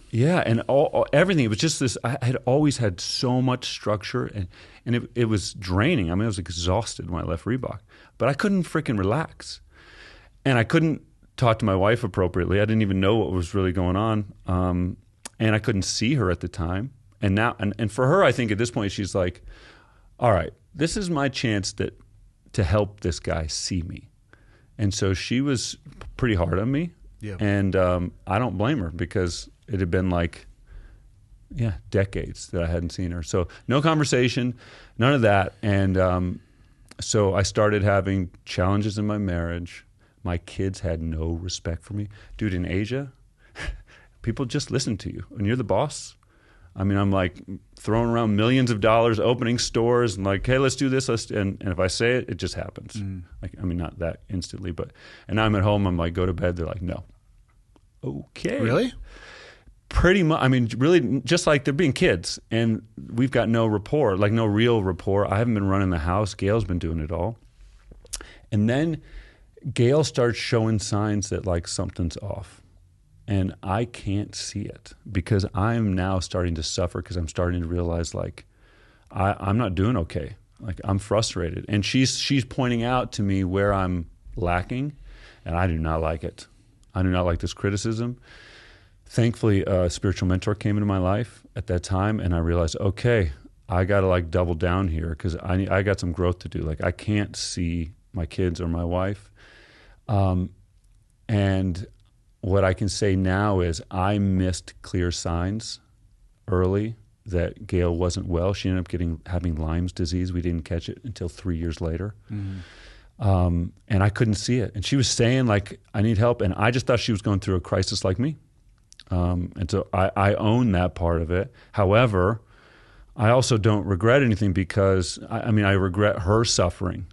Yeah, and everything. It was just this. I had always had so much structure, and it was draining. I mean, I was exhausted when I left Reebok, but I couldn't freaking relax, and I couldn't talk to my wife appropriately. I didn't even know what was really going on, and I couldn't see her at the time. And now, and for her, I think at this point, she's like, all right, this is my chance to help this guy see me. And so she was pretty hard on me. Yeah. And I don't blame her because it had been like, decades that I hadn't seen her. So no conversation, none of that. And so I started having challenges in my marriage. My kids had no respect for me. Dude, in Asia, people just listen to you. And you're the boss. I mean, I'm like throwing around millions of dollars, opening stores, and like, hey, let's do this. And if I say it, it just happens. Like, I mean, not that instantly, but. And now I'm at home. I'm like, go to bed. They're like, no. Okay. Really? Pretty much. I mean, really, just like they're being kids, and we've got no rapport, like no real rapport. I haven't been running the house. Gail's been doing it all. And then Gail starts showing signs that like something's off. And I can't see it because I'm now starting to suffer because I'm starting to realize like I'm not doing okay. Like I'm frustrated. And she's pointing out to me where I'm lacking, and I do not like it. I do not like this criticism. Thankfully, a spiritual mentor came into my life at that time, and I realized, okay, I got to like double down here because I got some growth to do. Like I can't see my kids or my wife. And what I can say now is I missed clear signs early that Gail wasn't well. She ended up having Lyme's disease. We didn't catch it until 3 years later. And I couldn't see it. And she was saying, like, I need help. And I just thought she was going through a crisis like me. And so I own that part of it. However, I also don't regret anything because, I mean, I regret her suffering.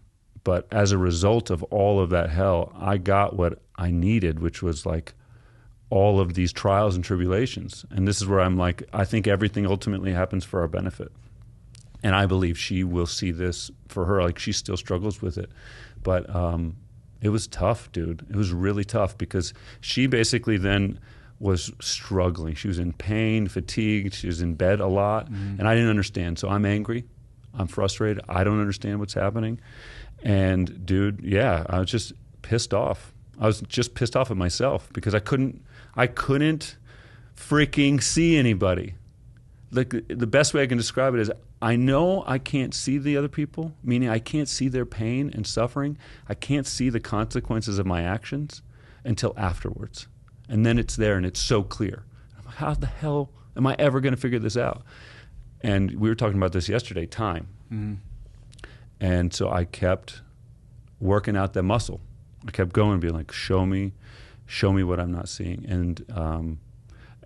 But as a result of all of that hell, I got what I needed, which was like all of these trials and tribulations. And this is where I'm like, I think everything ultimately happens for our benefit. And I believe she will see this for her. Like, she still struggles with it. But it was tough, dude. It was really tough because she basically then was struggling. She was in pain, fatigued. She was in bed a lot. And I didn't understand. So I'm angry. I'm frustrated. I don't understand what's happening. And, dude, yeah, I was just pissed off. I was just pissed off at myself because I couldn't freaking see anybody. Like, the best way I can describe it is I know I can't see the other people, meaning I can't see their pain and suffering. I can't see the consequences of my actions until afterwards. And then it's there and it's so clear. I'm like, how the hell am I ever going to figure this out? And we were talking about this yesterday, time. And so I kept working out that muscle. I kept going, being like, show me what I'm not seeing.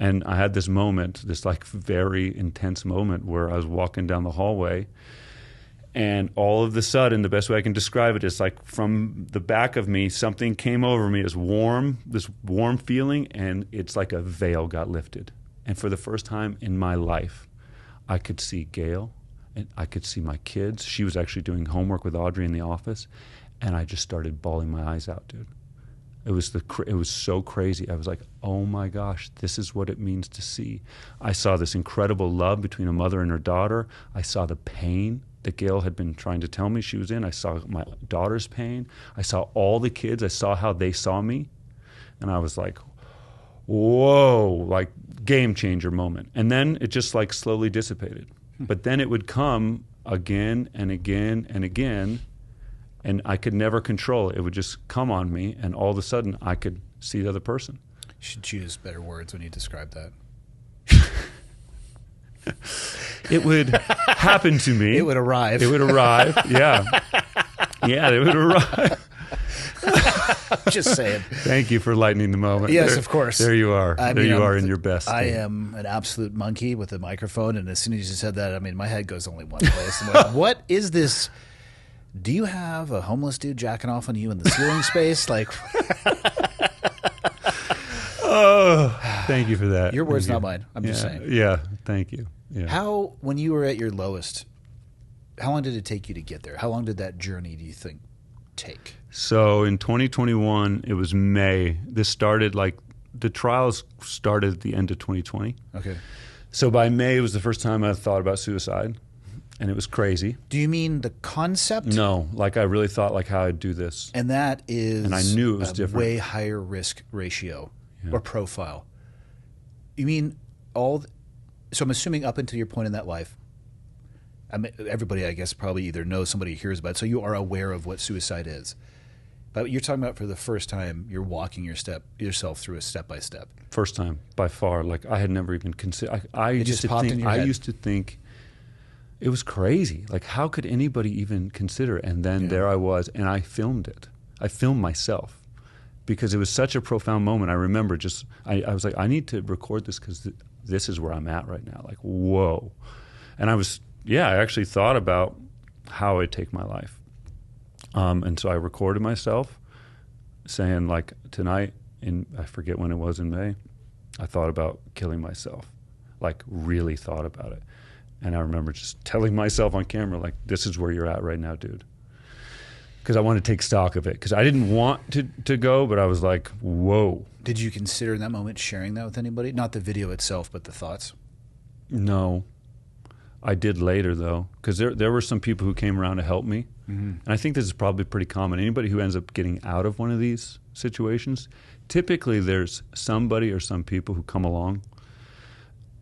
And I had this moment, this like very intense moment where I was walking down the hallway, and all of a sudden, the best way I can describe it is like from the back of me, something came over me, this warm feeling, and it's like a veil got lifted. And for the first time in my life, I could see Gail, and I could see my kids. She was actually doing homework with Audrey in the office, and I just started bawling my eyes out, dude. It was so crazy. I was like, oh my gosh, this is what it means to see. I saw this incredible love between a mother and her daughter. I saw the pain that Gail had been trying to tell me she was in. I saw my daughter's pain. I saw all the kids. I saw how they saw me. And I was like, whoa, like game changer moment. And then it just like slowly dissipated. But then it would come again and again and again. And I could never control it. It would just come on me, and all of a sudden, I could see the other person. You should choose better words when you describe that. It would happen to me. It would arrive. It would arrive, yeah. Yeah, it would arrive. Just saying. Thank you for lightening the moment. Yes, of course. There you are. You are in your best state. I am an absolute monkey with a microphone, and as soon as you said that, I mean, my head goes only one place. I'm like, what is this? Do you have a homeless dude jacking off on you in the ceiling space? Like, oh, thank you for that. Your words, not mine. I'm just saying. Yeah, thank you. Yeah. How, when you were at your lowest, how long did it take you to get there? How long did that journey, do you think, take? So in 2021, it was May. This started like, the trials started at the end of 2020. Okay. So by May, it was the first time I thought about suicide. And it was crazy. Do you mean the concept? No, like I really thought like how I'd do this. And that is, and I knew it was different. Way higher risk ratio or profile. You mean so I'm assuming up until your point in that life, everybody I guess probably either knows somebody hears about it, so you are aware of what suicide is. But you're talking about for the first time, you're walking yourself through a step-by-step. First time, by far. Like I had never even considered. I used to think it was crazy. Like, how could anybody even consider it? And then there I was, and I filmed it. I filmed myself because it was such a profound moment. I remember I was like, I need to record this because this is where I'm at right now. Like, whoa. And I actually thought about how I'd take my life. And so I recorded myself saying, like, tonight, I forget when it was in May, I thought about killing myself, like really thought about it. And I remember just telling myself on camera, like, this is where you're at right now, dude. Because I wanted to take stock of it. Because I didn't want to go, but I was like, whoa. Did you consider in that moment sharing that with anybody? Not the video itself, but the thoughts? No. I did later, though. Because there were some people who came around to help me. And I think this is probably pretty common. Anybody who ends up getting out of one of these situations, typically there's somebody or some people who come along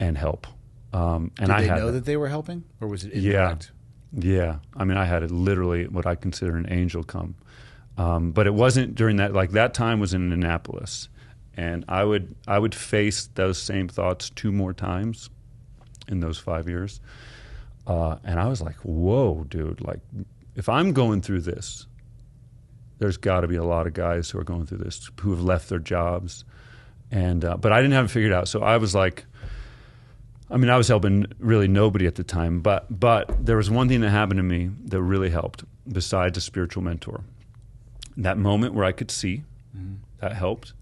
and help. And did they know that they were helping, or was it indirect? Yeah. I mean, I had literally what I consider an angel come, but it wasn't during that. Like that time was in Annapolis, and I would face those same thoughts 2 more times in those 5 years, and I was like, "Whoa, dude! Like, if I'm going through this, there's got to be a lot of guys who are going through this who have left their jobs, and but I didn't have it figured out. So I was like." I mean, I was helping really nobody at the time, but there was one thing that happened to me that really helped, besides a spiritual mentor. That moment where I could see, that helped,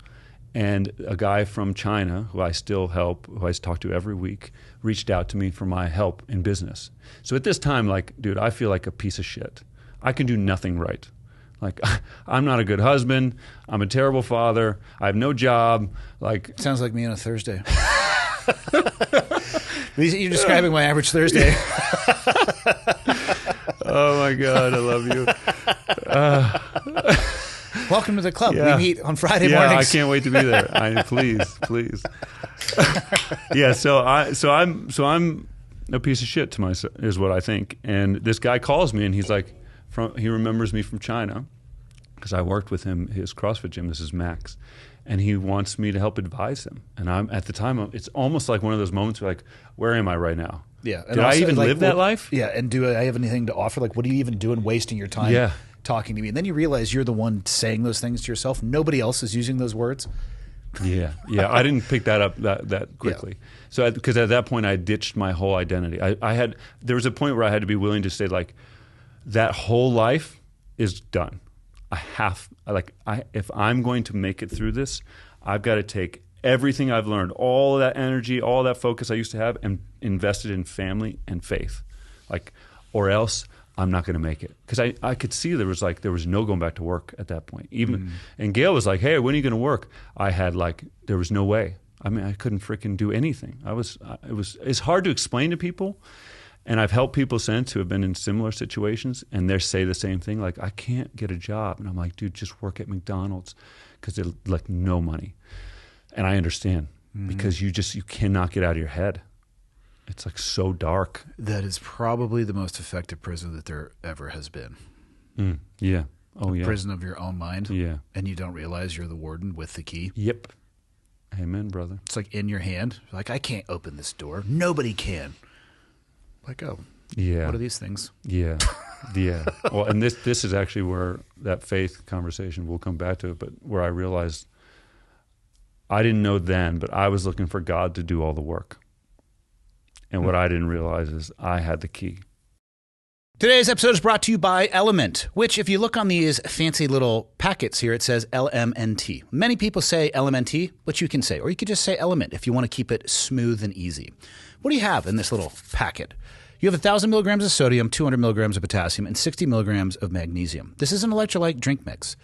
And a guy from China, who I still help, who I talk to every week, reached out to me for my help in business. So at this time, like, dude, I feel like a piece of shit. I can do nothing right. Like, I'm not a good husband. I'm a terrible father. I have no job. Like, sounds like me on a Thursday. You're describing my average Thursday. oh my God, I love you. Welcome to the club. Yeah. We meet on Friday Yeah, mornings. I can't wait to be there. Please. Yeah, so I'm a piece of shit to myself, is what I think. And this guy calls me, and he's like, he remembers me from China because I worked with him, his CrossFit gym. This is Max, and he wants me to help advise him. And I'm at the time, it's almost like one of those moments where, like, where am I right now? Yeah. Did I even live that life? Yeah. And do I have anything to offer? Like, what are you even doing wasting your time talking to me? And then you realize you're the one saying those things to yourself. Nobody else is using those words. Yeah. I didn't pick that up that quickly. Yeah. So because at that point I ditched my whole identity. There was a point where I had to be willing to say, like, that whole life is done. If I'm going to make it through this, I've got to take everything I've learned, all that energy, all that focus I used to have, and invest it in family and faith. Like, or else I'm not going to make it. Because I could see there was no going back to work at that point. And Gail was like, hey, when are you going to work? I had, like, there was no way. I mean, I couldn't freaking do anything. It's hard to explain to people. And I've helped people since who have been in similar situations, and they say the same thing, like, I can't get a job. And I'm like, dude, just work at McDonald's, because they're like no money. And I understand, because you cannot get out of your head. It's like so dark. That is probably the most effective prison that there ever has been. Yeah. Oh, yeah. Prison of your own mind. Yeah. And you don't realize you're the warden with the key. Yep. Amen, brother. It's like in your hand. Like, I can't open this door. Nobody can. Like, oh, yeah. What are these things? Yeah. Well, and this is actually where that faith conversation, we'll come back to it, but where I realized I didn't know then, but I was looking for God to do all the work. And what I didn't realize is I had the key. Today's episode is brought to you by LMNT, which, if you look on these fancy little packets here, it says LMNT. Many people say LMNT, which you can say, or you could just say LMNT if you want to keep it smooth and easy. What do you have in this little packet? You have 1,000 milligrams of sodium, 200 milligrams of potassium, and 60 milligrams of magnesium. This is an electrolyte drink mix.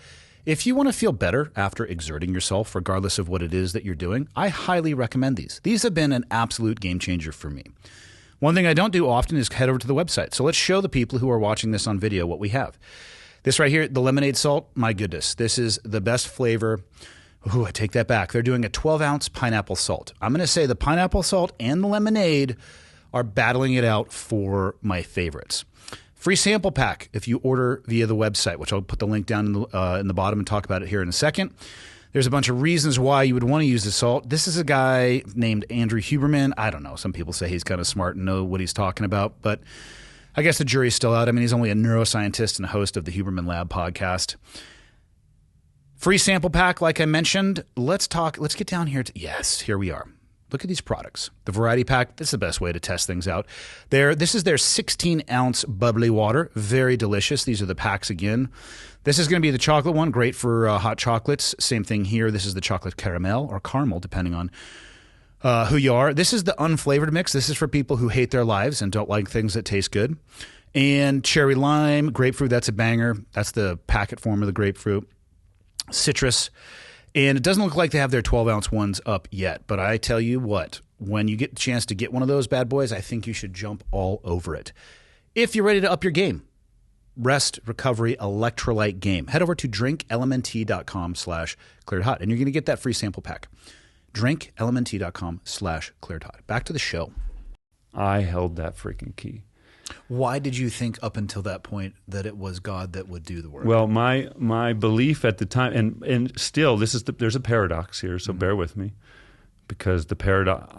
If you want to feel better after exerting yourself, regardless of what it is that you're doing, I highly recommend these. These have been an absolute game changer for me. One thing I don't do often is head over to the website. So let's show the people who are watching this on video what we have. This right here, the lemonade salt, my goodness. This is the best flavor. Ooh, I take that back. They're doing a 12-ounce pineapple salt. I'm going to say the pineapple salt and the lemonade are battling it out for my favorites. Free sample pack if you order via the website, which I'll put the link down in the bottom and talk about it here in a second. There's a bunch of reasons why you would want to use the salt. This is a guy named Andrew Huberman. I don't know. Some people say he's kind of smart and know what he's talking about, but I guess the jury's still out. I mean, he's only a neuroscientist and a host of the Huberman Lab podcast. Free sample pack, like I mentioned. Let's get down here. Yes, here we are. Look at these products. The variety pack, this is the best way to test things out. This is their 16-ounce bubbly water. Very delicious. These are the packs again. This is going to be the chocolate one, great for hot chocolates. Same thing here. This is the chocolate caramel or caramel, depending on who you are. This is the unflavored mix. This is for people who hate their lives and don't like things that taste good. And cherry lime, grapefruit, that's a banger. That's the packet form of the grapefruit. Citrus. And it doesn't look like they have their 12-ounce ones up yet. But I tell you what, when you get the chance to get one of those bad boys, I think you should jump all over it. If you're ready to up your game, rest, recovery, electrolyte game, head over to drinklmnt.com/clearedhot, and you're going to get that free sample pack. drinklmnt.com/clearedhot. Back to the show. I held that freaking key. Why did you think up until that point that it was God that would do the work? Well, my belief at the time, and still, there's a paradox here, so bear with me, because the paradox,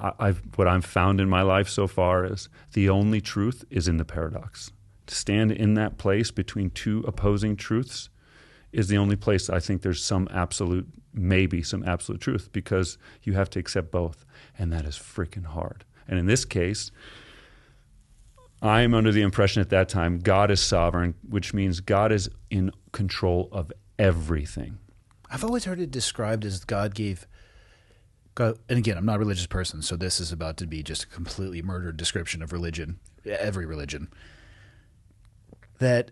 what I've found in my life so far is the only truth is in the paradox. To stand in that place between two opposing truths is the only place I think there's some absolute truth, because you have to accept both, and that is freaking hard. And in this case, I'm under the impression at that time God is sovereign, which means God is in control of everything. I've always heard it described as God gave And again, I'm not a religious person, so this is about to be just a completely murdered description of religion, every religion. That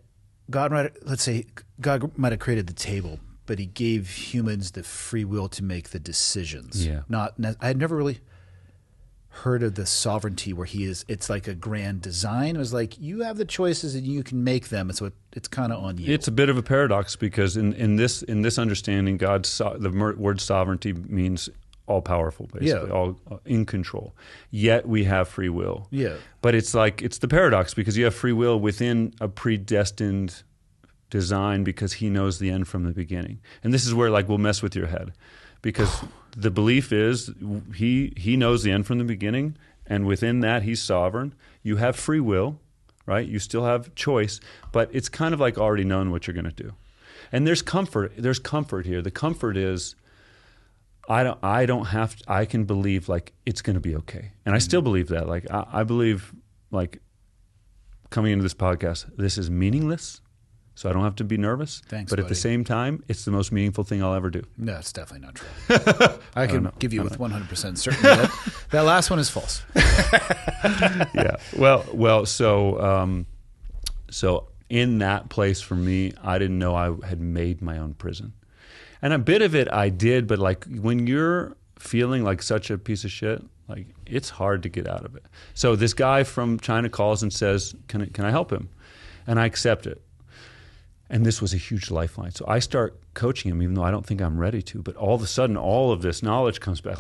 God might have created the table, but he gave humans the free will to make the decisions. Yeah. I had never really heard of the sovereignty where it's like a grand design. It was like, you have the choices and you can make them. And so it's kind of on you. It's a bit of a paradox because in this understanding, the word sovereignty means all powerful, basically, all in control. Yet we have free will. Yeah. But it's the paradox because you have free will within a predestined design because he knows the end from the beginning. And this is where we'll mess with your head because the belief is he knows the end from the beginning, and within that he's sovereign. You have free will, right? You still have choice, but it's kind of like already known what you're going to do. And there's comfort. There's comfort here. The comfort is I can believe it's going to be okay. And I still believe that. I believe coming into this podcast, this is meaningless. So I don't have to be nervous. Thanks, but buddy. at the same time, it's the most meaningful thing I'll ever do. No, it's definitely not true. I can give you with 100% certainty that last one is false. Yeah. Well. So in that place for me, I didn't know I had made my own prison, and a bit of it I did. But when you're feeling like such a piece of shit, it's hard to get out of it. So this guy from China calls and says, "Can I help him?" And I accept it. And this was a huge lifeline. So I start coaching him, even though I don't think I'm ready to. But all of a sudden, all of this knowledge comes back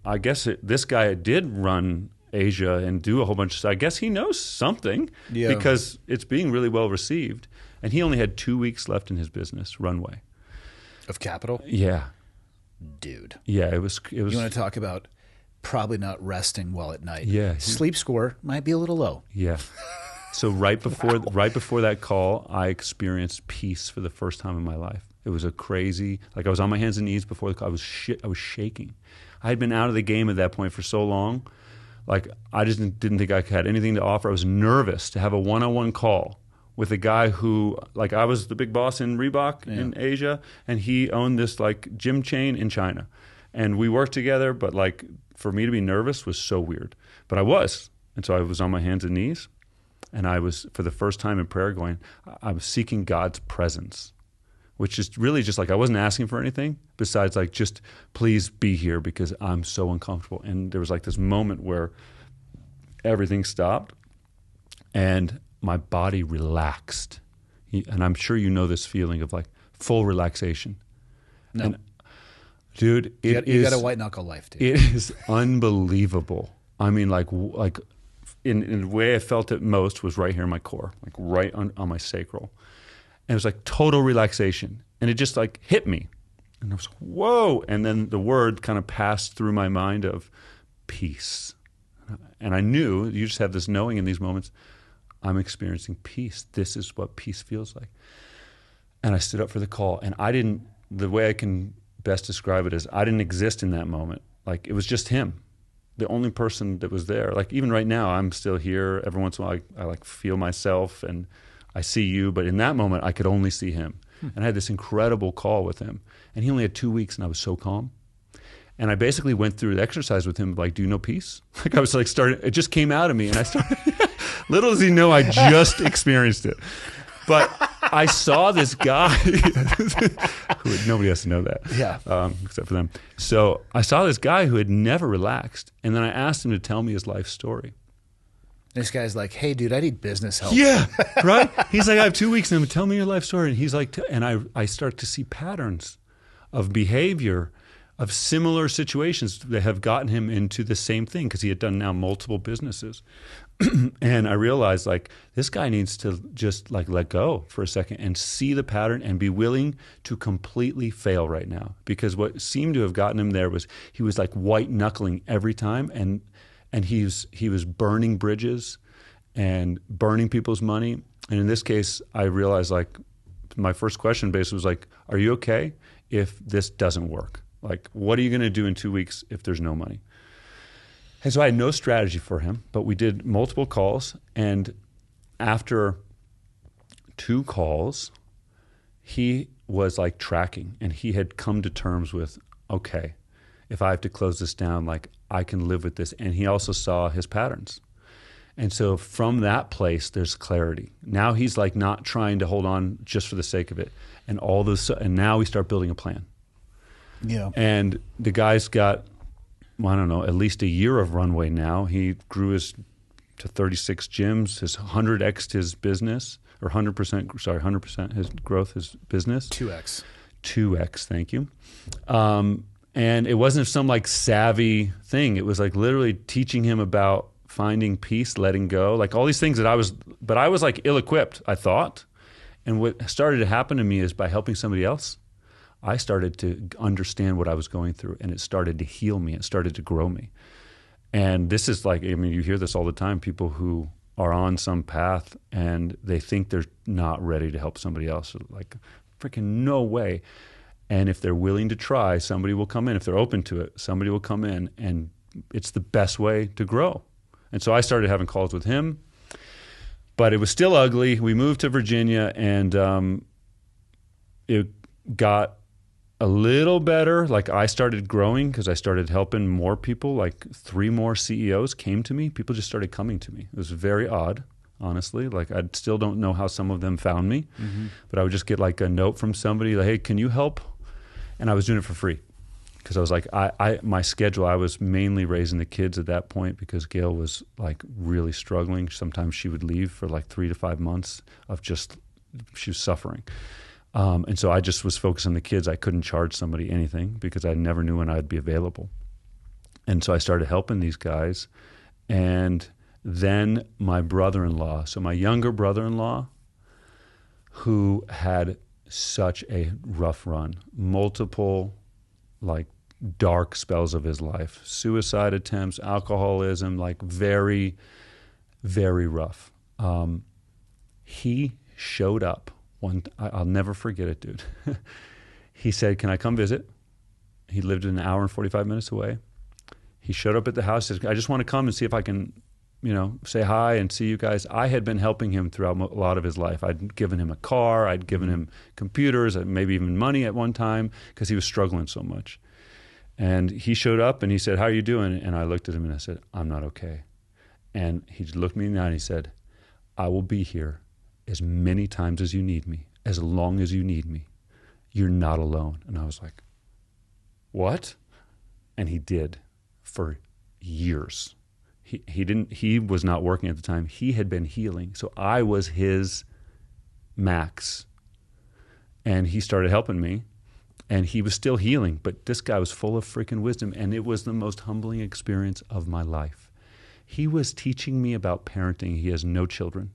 I guess this guy did run Asia and do a whole bunch of stuff. I guess he knows something because it's being really well received. And he only had 2 weeks left in his business runway. Of capital? Yeah. Dude. Yeah, it was. You want to talk about probably not resting well at night. Yeah. Sleep score might be a little low. Yeah. So right before that call, I experienced peace for the first time in my life. It was a crazy, I was on my hands and knees before the call. I was shaking. I had been out of the game at that point for so long. I just didn't think I had anything to offer. I was nervous to have a one-on-one call with a guy who, I was the big boss in Reebok in Asia, and he owned this gym chain in China. And we worked together, but for me to be nervous was so weird. But I was. And so I was on my hands and knees. And I was, for the first time in prayer, I was seeking God's presence, which is really just I wasn't asking for anything besides just please be here because I'm so uncomfortable. And there was this moment where everything stopped and my body relaxed. And I'm sure you know this feeling of full relaxation. No. And, dude, you got a white knuckle life, dude. It is unbelievable. I mean, in the way I felt it most was right here in my core, right on my sacral. And it was total relaxation. And it just hit me. And I was whoa. And then the word kind of passed through my mind of peace. And I knew, you just have this knowing in these moments, I'm experiencing peace. This is what peace feels like. And I stood up for the call. And the way I can best describe it is I didn't exist in that moment. It was just him. The only person that was there. Even right now, I'm still here. Every once in a while, I feel myself and I see you. But in that moment, I could only see him. And I had this incredible call with him. And he only had 2 weeks, and I was so calm. And I basically went through the exercise with him, do you know peace? I was starting, it just came out of me. And I started, little does he know, I just experienced it. But I saw this guy, who nobody has to know that, except for them. So I saw this guy who had never relaxed, and then I asked him to tell me his life story. This guy's hey, dude, I need business help. Yeah, right? He's I have 2 weeks, and tell me your life story. And he's and I start to see patterns of behavior of similar situations that have gotten him into the same thing because he had done now multiple businesses. And I realized this guy needs to just let go for a second and see the pattern and be willing to completely fail right now. Because what seemed to have gotten him there was he was white knuckling every time, and he was burning bridges and burning people's money. And in this case, I realized my first question basically was are you okay if this doesn't work? What are you going to do in 2 weeks if there's no money? And so I had no strategy for him, but we did multiple calls. And after 2 calls, he was tracking, and he had come to terms with, okay, if I have to close this down, like I can live with this. And he also saw his patterns. And so from that place, there's clarity. Now he's like not trying to hold on just for the sake of it. And all this, and now we start building a plan. Yeah. And the guy's got, well, I don't know, at least a year of runway now. He grew his to 36 gyms, his 100x'd his business, or 100% his growth, his business. 2x, thank you. And it wasn't some like savvy thing. It was like literally teaching him about finding peace, letting go, like all these things that I was like ill-equipped, I thought. And what started to happen to me is by helping somebody else, I started to understand what I was going through, and it started to heal me. It started to grow me. And this is like, I mean, you hear this all the time, people who are on some path and they think they're not ready to help somebody else. Like, freaking no way. And if they're willing to try, somebody will come in. If they're open to it, somebody will come in, and it's the best way to grow. And so I started having calls with him, but it was still ugly. We moved to Virginia, and it got a little better. Like I started growing because I started helping more people. Like 3 more CEOs came to me. People just started coming to me. It was very odd, honestly. Like I still don't know how some of them found me, but I would just get like a note from somebody like, hey, can you help? And I was doing it for free because I was like, my schedule, I was mainly raising the kids at that point because Gail was like really struggling. Sometimes she would leave for like 3 to 5 months of just, she was suffering. And so I just was focused on the kids. I couldn't charge somebody anything because I never knew when I'd be available. And so I started helping these guys. And then my brother-in-law, so my younger brother-in-law, who had such a rough run, multiple like dark spells of his life, suicide attempts, alcoholism, like very, very rough. He showed up. I'll never forget it, dude. He said, can I come visit? He lived an hour and 45 minutes away. He showed up at the house. Said, I just want to come and see if I can, say hi and see you guys. I had been helping him throughout a lot of his life. I'd given him a car. I'd given him computers, maybe even money at one time because he was struggling so much. And he showed up and he said, how are you doing? And I looked at him and I said, I'm not okay. And he looked me in the eye and he said, I will be here as many times as you need me, as long as you need me. You're not alone. And I was like, what? And he did for years. He was not working at the time. He had been healing. So I was his max. And he started helping me. And he was still healing. But this guy was full of freaking wisdom. And it was the most humbling experience of my life. He was teaching me about parenting. He has no children.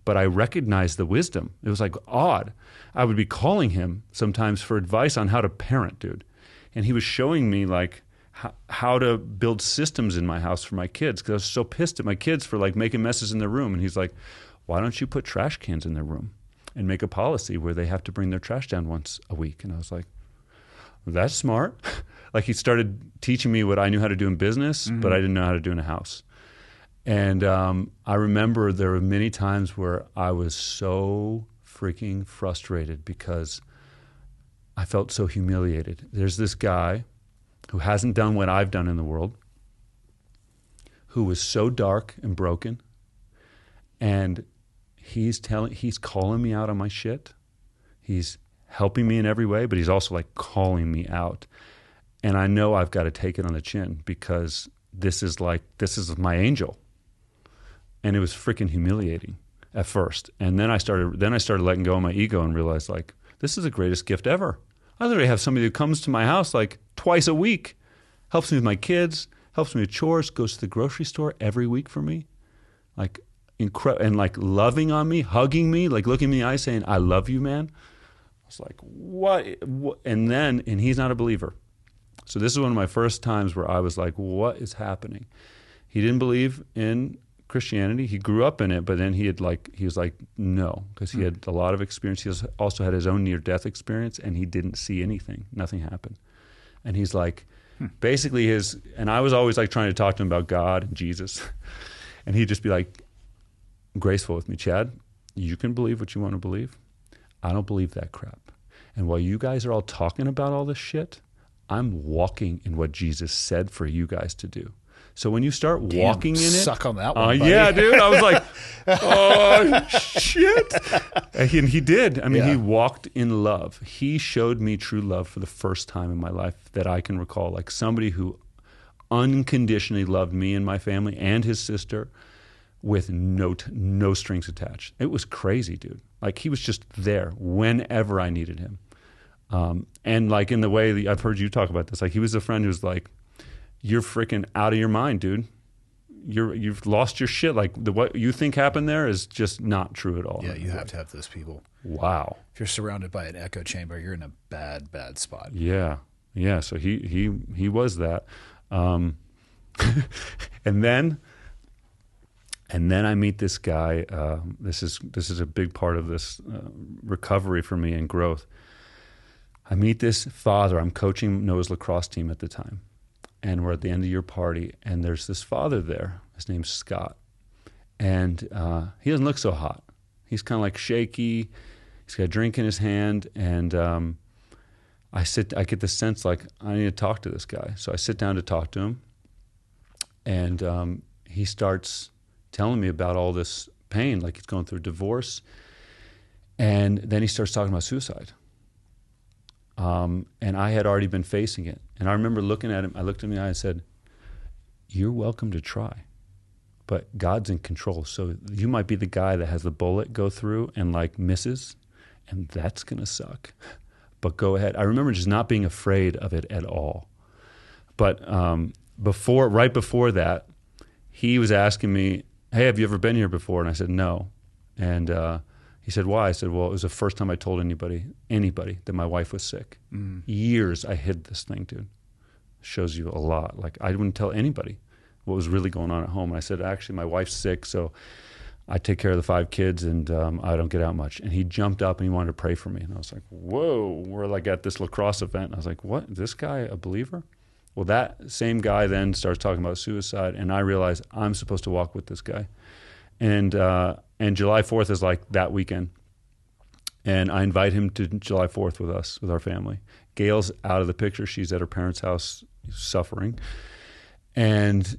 But I recognized the wisdom. It was like odd. I would be calling him sometimes for advice on how to parent, dude. And he was showing me like how to build systems in my house for my kids because I was so pissed at my kids for like making messes in their room. And he's like, why don't you put trash cans in their room and make a policy where they have to bring their trash down once a week? And I was like, that's smart. Like he started teaching me what I knew how to do in business, but I didn't know how to do in a house. And I remember there were many times where I was so freaking frustrated because I felt so humiliated. There's this guy who hasn't done what I've done in the world, who was so dark and broken, and he's calling me out on my shit. He's helping me in every way, but he's also like calling me out. And I know I've got to take it on the chin because this is my angel. And it was freaking humiliating at first. And then I started letting go of my ego and realized like, this is the greatest gift ever. I literally have somebody who comes to my house like twice a week, helps me with my kids, helps me with chores, goes to the grocery store every week for me, like and like loving on me, hugging me, like looking me in the eye saying, I love you, man. I was like, what? And he's not a believer. So this is one of my first times where I was like, what is happening? He didn't believe in Christianity. He grew up in it, but then he was like, no, because he had a lot of experience. He also had his own near-death experience, and he didn't see anything. Nothing happened. And he's like, basically and I was always like trying to talk to him about God and Jesus. And he'd just be like, graceful with me, Chad, you can believe what you want to believe. I don't believe that crap. And while you guys are all talking about all this shit, I'm walking in what Jesus said for you guys to do. So when you start walking in it, suck on that one, buddy. yeah, dude. I was like, oh shit. And he did. I mean, he walked in love. He showed me true love for the first time in my life that I can recall. Like somebody who unconditionally loved me and my family and his sister with no strings attached. It was crazy, dude. Like he was just there whenever I needed him. And like in the way that I've heard you talk about this, like he was a friend who's like, you're freaking out of your mind, dude. You've lost your shit. Like what you think happened there is just not true at all. Yeah, you have to have those people. Wow. If you're surrounded by an echo chamber, you're in a bad spot. Yeah. So he was that. And then I meet this guy. This is a big part of this recovery for me and growth. I meet this father. I'm coaching Noah's lacrosse team at the time. And we're at the end of your party, and there's this father there. His name's Scott. And he doesn't look so hot. He's kind of like shaky. He's got a drink in his hand. And I get the sense like, I need to talk to this guy. So I sit down to talk to him. And he starts telling me about all this pain, like he's going through a divorce. And then he starts talking about suicide. And I had already been facing it. And I remember looking at him, I looked him in the eye and said, you're welcome to try, but God's in control. So you might be the guy that has the bullet go through and like misses, and that's going to suck, but go ahead. I remember just not being afraid of it at all. But right before that, he was asking me, hey, have you ever been here before? And I said, no. And he said, why? I said, well, it was the first time I told anybody that my wife was sick. Years I hid this thing, dude. Shows you a lot. Like I wouldn't tell anybody what was really going on at home. And I said, actually, my wife's sick, so I take care of the 5 kids, and I don't get out much. And he jumped up and he wanted to pray for me. And I was like, whoa, we're like at this lacrosse event. And I was like, what, is this guy a believer? Well, that same guy then starts talking about suicide, and I realized I'm supposed to walk with this guy. And July 4th is like that weekend. And I invite him to July 4th with us, with our family. Gail's out of the picture. She's at her parents' house suffering. And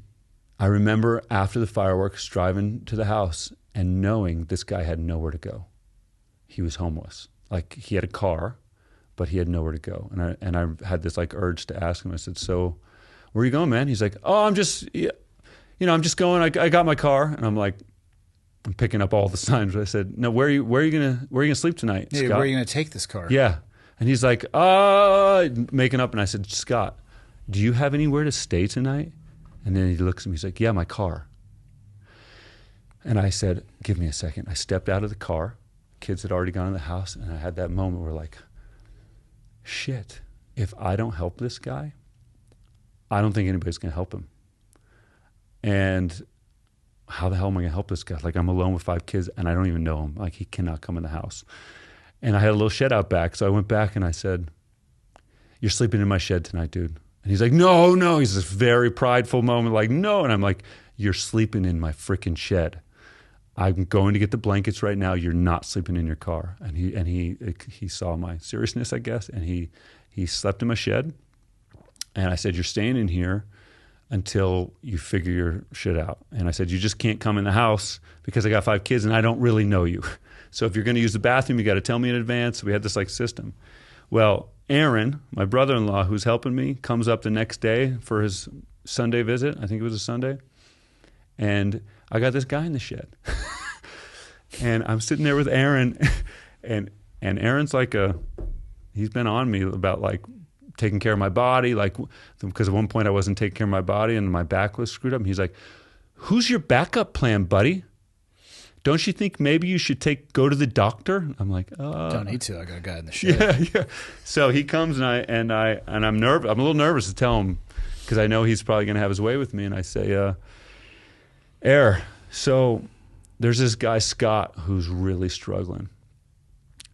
I remember after the fireworks driving to the house and knowing this guy had nowhere to go. He was homeless. Like he had a car, but he had nowhere to go. And I had this like urge to ask him. I said, so where are you going, man? He's like, oh, I'm just going. I got my car. And I'm like, I'm picking up all the signs. I said, no, where are you gonna sleep tonight, Scott? Where are you gonna take this car? Yeah. And he's like, making up. And I said, Scott, do you have anywhere to stay tonight? And then he looks at me, he's like, yeah, my car. And I said, give me a second. I stepped out of the car. Kids had already gone in the house. And I had that moment where like, shit, if I don't help this guy, I don't think anybody's gonna help him. And how the hell am I going to help this guy? Like I'm alone with 5 kids and I don't even know him. Like he cannot come in the house. And I had a little shed out back. So I went back and I said, you're sleeping in my shed tonight, dude. And he's like, no. He's this very prideful moment. Like, no. And I'm like, you're sleeping in my freaking shed. I'm going to get the blankets right now. You're not sleeping in your car. And he saw my seriousness, I guess. And he slept in my shed. And I said, you're staying in here until you figure your shit out. And I said, you just can't come in the house because I got 5 kids and I don't really know you. So if you're going to use the bathroom, you got to tell me in advance. We had this like system. Well, Aaron, my brother-in-law who's helping me, comes up the next day for his Sunday visit. I think it was a Sunday. And I got this guy in the shed. And I'm sitting there with Aaron and Aaron's like he's been on me about like taking care of my body, like because at one point I wasn't taking care of my body and my back was screwed up. And he's like, who's your backup plan, buddy? Don't you think maybe you should go to the doctor? I'm like, don't need to. I got a guy in the shed. Yeah. So he comes and I'm nervous. I'm a little nervous to tell him because I know he's probably going to have his way with me. And I say, so there's this guy, Scott, who's really struggling.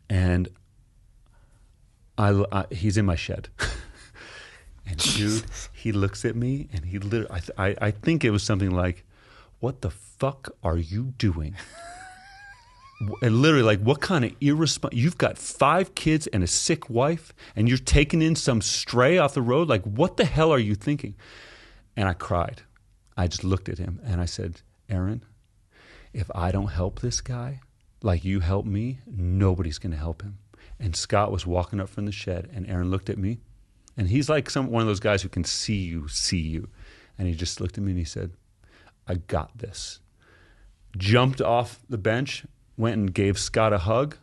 And he's in my shed. And dude, he looks at me and he literally, I think it was something like, what the fuck are you doing? And literally, like, what kind of you've got 5 kids and a sick wife, and you're taking in some stray off the road? Like, what the hell are you thinking? And I cried. I just looked at him and I said, Aaron, if I don't help this guy like you help me, nobody's going to help him. And Scott was walking up from the shed, and Aaron looked at me, and he's like one of those guys who can see you. And he just looked at me and he said, I got this. Jumped off the bench, went and gave Scott a hug,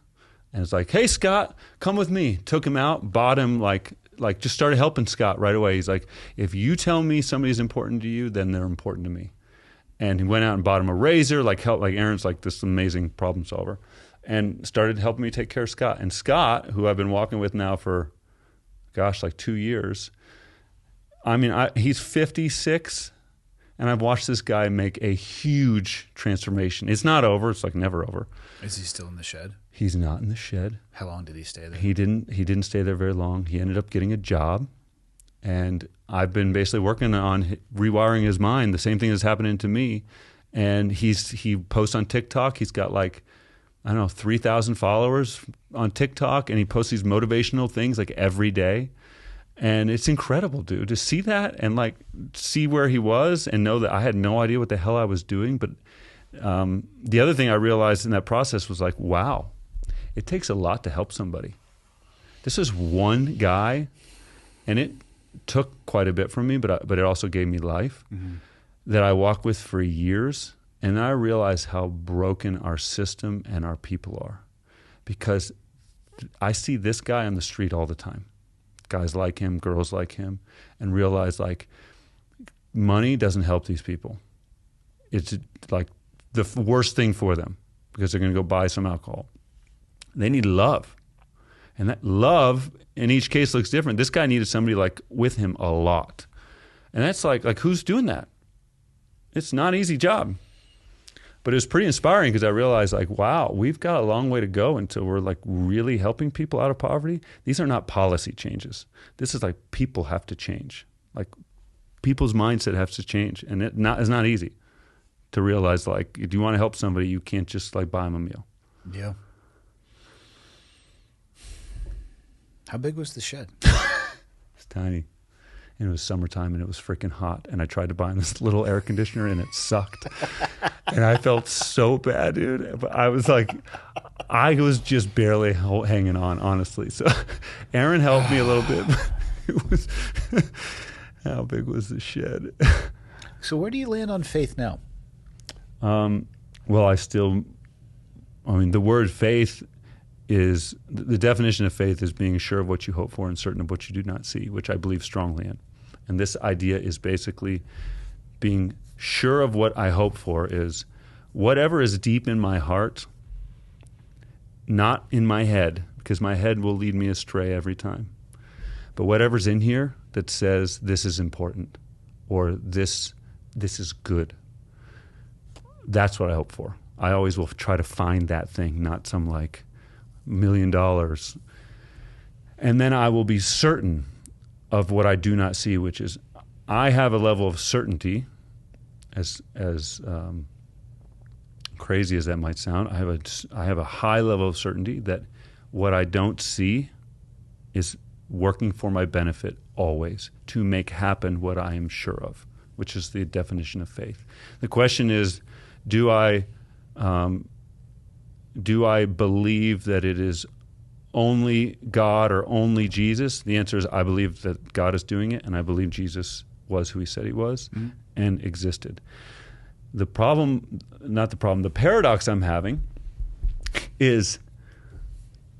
and was like, hey, Scott, come with me. Took him out, bought him, like just started helping Scott right away. He's like, if you tell me somebody's important to you, then they're important to me. And he went out and bought him a razor, like Aaron's like this amazing problem solver, and started helping me take care of Scott. And Scott, who I've been walking with now for, like 2 years, I mean, he's 56, and I've watched this guy make a huge transformation. It's not over. It's like never over. Is he still in the shed? He's not in the shed. How long did he stay there? He didn't stay there very long. He ended up getting a job, and I've been basically working on rewiring his mind. The same thing is happening to me. And he posts on TikTok. He's got 3,000 followers on TikTok, and he posts these motivational things like every day. And it's incredible, dude, to see that and like see where he was and know that I had no idea what the hell I was doing. But the other thing I realized in that process was like, wow, it takes a lot to help somebody. This is one guy, and it took quite a bit from me, but it also gave me life that I walked with for years. And I realized how broken our system and our people are, because I see this guy on the street all the time. Guys like him, girls like him, and realize like money doesn't help these people. It's like the worst thing for them, because they're going to go buy some alcohol. They need love. And that love in each case looks different. This guy needed somebody like with him a lot. And that's like who's doing that? It's not an easy job. But it was pretty inspiring, because I realized like, wow, we've got a long way to go until we're like really helping people out of poverty. These are not policy changes. This is like people have to change. Like people's mindset has to change. And it's not easy to realize like, if you want to help somebody, you can't just like buy them a meal. Yeah. How big was the shed? It's tiny. And it was summertime, and it was freaking hot. And I tried to buy this little air conditioner, and it sucked. And I felt so bad, dude. But I was like, I was just barely hanging on, honestly. So Aaron helped me a little bit. It was, how big was the shed? So where do you land on faith now? Well, the word faith is, the definition of faith is being sure of what you hope for and certain of what you do not see, which I believe strongly in. And this idea is basically being sure of what I hope for is whatever is deep in my heart, not in my head, because my head will lead me astray every time. But whatever's in here that says this is important or this is good, that's what I hope for. I always will try to find that thing, not some like $1 million. And then I will be certain of what I do not see, which is I have a level of certainty, as crazy as that might sound. I have a high level of certainty that what I don't see is working for my benefit always to make happen what I am sure of, which is the definition of faith. The question is, do I believe that it is only God or only Jesus? The answer is I believe that God is doing it, and I believe Jesus was who he said he was and existed. The paradox I'm having is,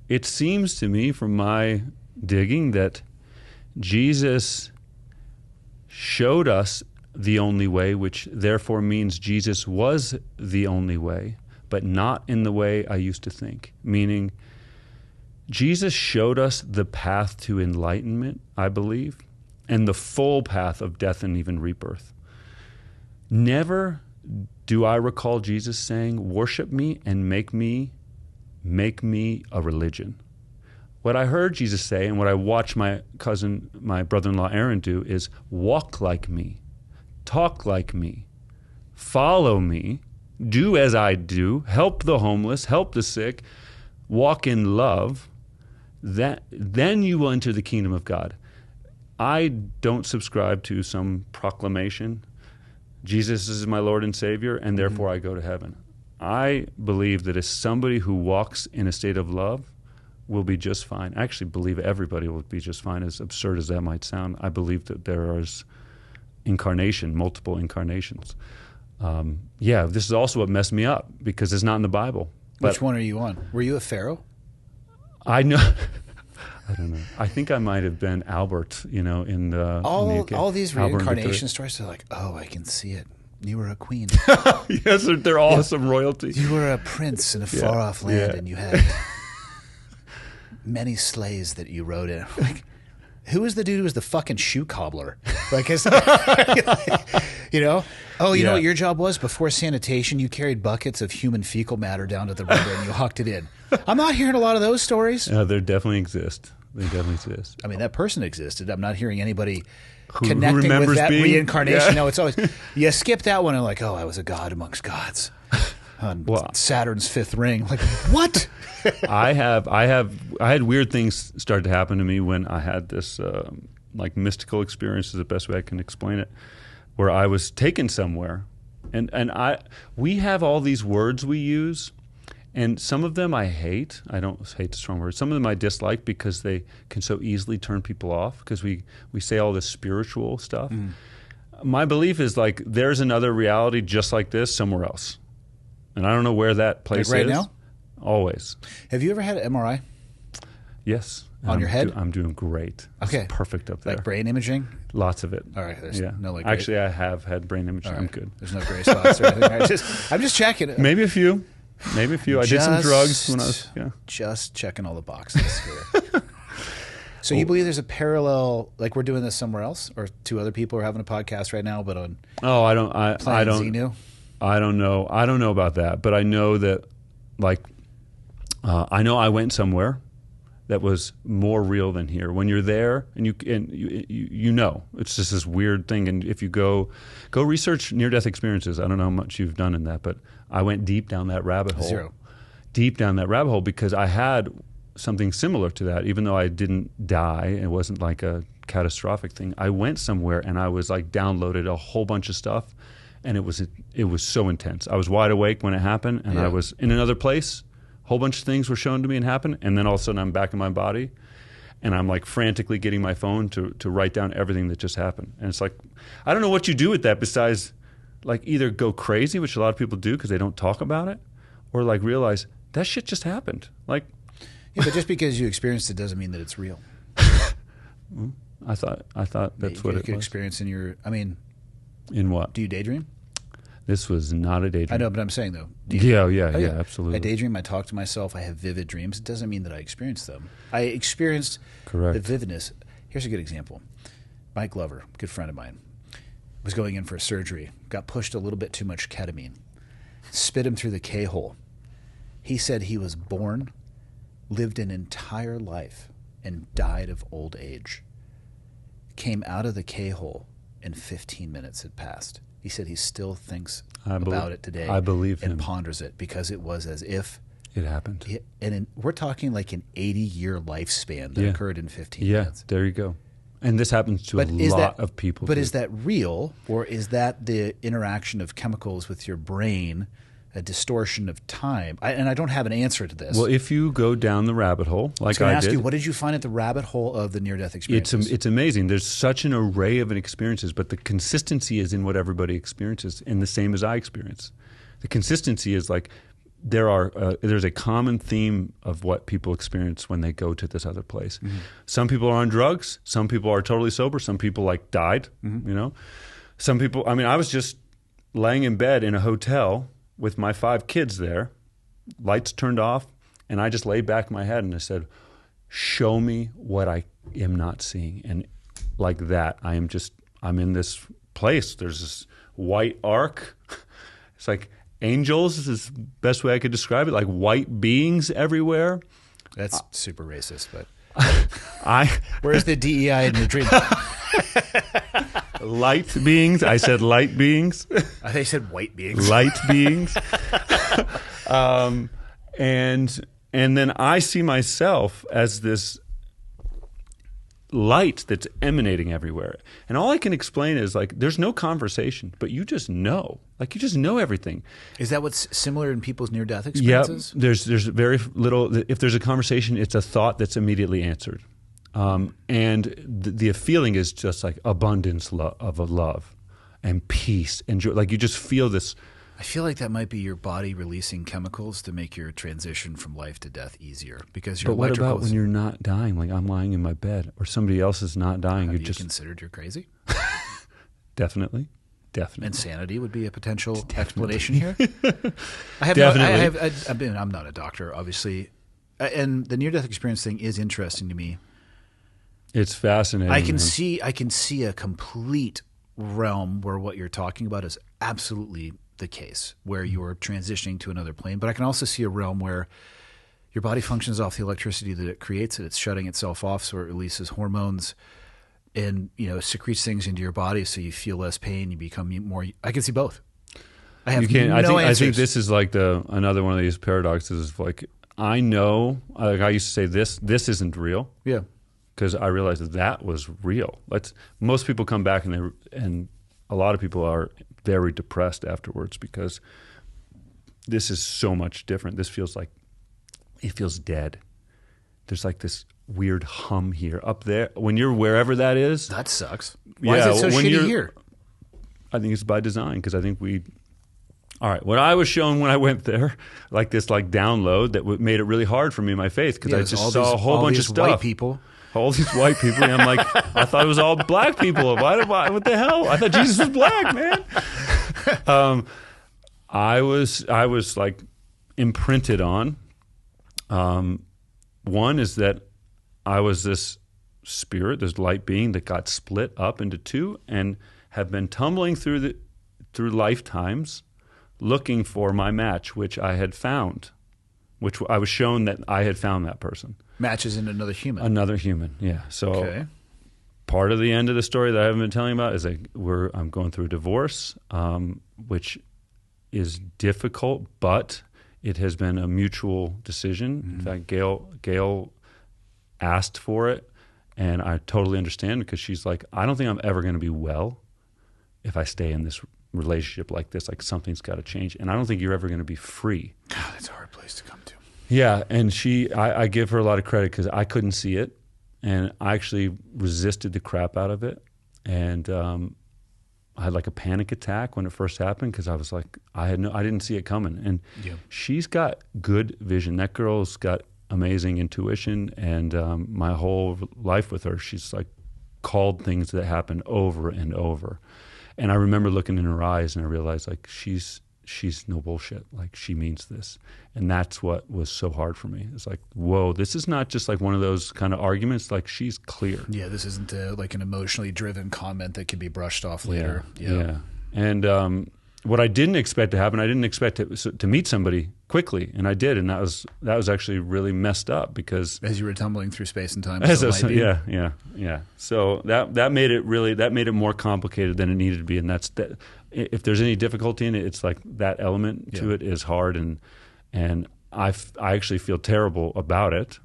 it seems to me from my digging that Jesus showed us the only way, which therefore means Jesus was the only way, but not in the way I used to think. Meaning, Jesus showed us the path to enlightenment, I believe, and the full path of death and even rebirth. Never do I recall Jesus saying, worship me and make me a religion. What I heard Jesus say, and what I watched my brother-in-law Aaron do, is walk like me, talk like me, follow me, do as I do, help the homeless, help the sick, walk in love, then you will enter the kingdom of God. I don't subscribe to some proclamation, Jesus is my Lord and Savior, and therefore I go to heaven. I believe that as somebody who walks in a state of love will be just fine. I actually believe everybody will be just fine, as absurd as that might sound. I believe that there is incarnation, multiple incarnations. This is also what messed me up, because it's not in the Bible. Which one are you on? Were you a pharaoh? I know. I don't know. I think I might have been Albert, in the... All these reincarnation stories are like, oh, I can see it. You were a queen. Yes, they're awesome royalty. You were a prince in a far-off land, and you had many sleighs that you rode in. Like, who was the dude who was the fucking shoe cobbler? Like, you know? Oh, you know what your job was? Before sanitation, you carried buckets of human fecal matter down to the river and you hucked it in. I'm not hearing a lot of those stories. No, there definitely exist. They definitely exist. I mean, that person existed. I'm not hearing anybody connecting with that reincarnation. No, it's always, you skip that one and like, oh, I was a god amongst gods on Saturn's fifth ring. Like, what? I had weird things start to happen to me when I had this like mystical experience, is the best way I can explain it, where I was taken somewhere, and we have all these words we use, and some of them I hate. I don't hate the strong word. Some of them I dislike because they can so easily turn people off, because we say all this spiritual stuff. My belief is like there's another reality just like this somewhere else, and I don't know where that place like right is. Now? Always. Have you ever had an MRI? Yes. On your head? I'm doing great. Okay. It's perfect up there. Like brain imaging? Lots of it. All right. There's no like. Actually, I have had brain imaging. Right. I'm good. There's no gray spots or anything. I'm just checking it. Maybe a few. I did some drugs when I was just checking all the boxes here. So you believe there's a parallel, like we're doing this somewhere else, or two other people are having a podcast right now, but on I don't Xenu? I don't know. I don't know about that, but I know that I know I went somewhere that was more real than here. When you're there and you know, it's just this weird thing. And if you go research near-death experiences, I don't know how much you've done in that, but I went deep down that rabbit hole. Zero. Deep down that rabbit hole, because I had something similar to that, even though I didn't die. It wasn't like a catastrophic thing. I went somewhere and I was like downloaded a whole bunch of stuff, and it was so intense. I was wide awake when it happened, and I was in another place. Whole bunch of things were shown to me and happened, and then all of a sudden I'm back in my body, and I'm like frantically getting my phone to write down everything that just happened. And it's like, I don't know what you do with that besides like either go crazy, which a lot of people do because they don't talk about it, or like realize that shit just happened. Like, yeah, but just because you experienced it doesn't mean that it's real. I thought that's what it could was. Experience in your, I mean, in what? Do you daydream? This was not a daydream. I know, but I'm saying though. Yeah, absolutely. I daydream. I talk to myself. I have vivid dreams. It doesn't mean that I experience them. I experienced the vividness. Here's a good example. Mike Glover, good friend of mine, was going in for a surgery. Got pushed a little bit too much ketamine. Spit him through the K-hole. He said he was born, lived an entire life, and died of old age. Came out of the K-hole, and 15 minutes had passed. He said he still thinks about it today. I believe him. And ponders it because it was as if it happened. We're talking like an 80-year lifespan that occurred in 15 minutes. Yeah, there you go. And this happens to a lot of people. But is that real, or is that the interaction of chemicals with your brain, a distortion of time? And I don't have an answer to this. Well, if you go down the rabbit hole, like I did. Ask you, what did you find at the rabbit hole of the near-death experiences? It's amazing. There's such an array of experiences, but the consistency is in what everybody experiences, and the same as I experience. The consistency is like there's a common theme of what people experience when they go to this other place. Mm-hmm. Some people are on drugs. Some people are totally sober. Some people like died. Mm-hmm. You know, some people. I mean, I was just laying in bed in a hotel with my 5 kids there, lights turned off, and I just laid back my head and I said, show me what I am not seeing. And like that, I'm in this place. There's this white arc. It's like angels is the best way I could describe it, like white beings everywhere. That's super racist, but where's the DEI in your dream? Light beings. I said light beings. They said white beings. Light beings. And then I see myself as this light that's emanating everywhere. And all I can explain is like, there's no conversation, but you just know. Like, you just know everything. Is that what's similar in people's near-death experiences? Yeah, there's very little. If there's a conversation, it's a thought that's immediately answered. And the feeling is just like abundance of a love and peace and joy. Like, you just feel this. I feel like that might be your body releasing chemicals to make your transition from life to death easier, because your But what about when you're not dying? Like, I'm lying in my bed, or somebody else is not dying. Have you considered you're crazy? Definitely. Insanity would be a potential explanation here. I'm not a doctor, obviously, and the near-death experience thing is interesting to me. It's fascinating. I can see a complete realm where what you're talking about is absolutely the case, where you're transitioning to another plane. But I can also see a realm where your body functions off the electricity that it creates, and it's shutting itself off, so it releases hormones and, secretes things into your body, so you feel less pain. You become more. I can see both. I think this is like another one of these paradoxes. Of like, I know. Like, I used to say this isn't real. Yeah. Because I realized that was real. Most people come back and a lot of people are very depressed afterwards, because this is so much different. This feels like, it feels dead. There's like this weird hum here, up there. When you're wherever that is. That sucks. Why is it so shitty here? I think it's by design, because I think all right, what I was shown when I went there, like this download that made it really hard for me in my faith, because I just saw a whole bunch of stuff. White people. All these white people. And I'm like, I thought it was all black people. What the hell? I thought Jesus was black, man. I was like imprinted on. One is that I was this spirit, this light being that got split up into two, and have been tumbling through lifetimes looking for my match, which I had found, which I was shown that I had found that person. Matches in another human. Another human, yeah. So part of the end of the story that I haven't been telling about is I'm going through a divorce, which is difficult, but it has been a mutual decision. Mm-hmm. In fact, Gail asked for it, and I totally understand, because she's like, I don't think I'm ever going to be well if I stay in this relationship like this. Like, something's got to change, and I don't think you're ever going to be free. God, that's a hard place to come to. Yeah, and I give her a lot of credit, because I couldn't see it, and I actually resisted the crap out of it, and I had like a panic attack when it first happened, because I was like, I didn't see it coming, and she's got good vision. That girl's got amazing intuition, and my whole life with her, she's like called things that happened over and over, and I remember looking in her eyes, and I realized like she's no bullshit. Like, she means this. And that's what was so hard for me. It's like, whoa, this is not just like one of those kind of arguments. Like, she's clear. Yeah, this isn't like an emotionally driven comment that can be brushed off later. Yeah. And what I didn't expect to happen, I didn't expect to meet somebody quickly, and I did, and that was actually really messed up, because as you were tumbling through space and time. Yeah. So that made it more complicated than it needed to be, and that's that. If there's any difficulty in it, it's like that element to it is hard, and I actually feel terrible about it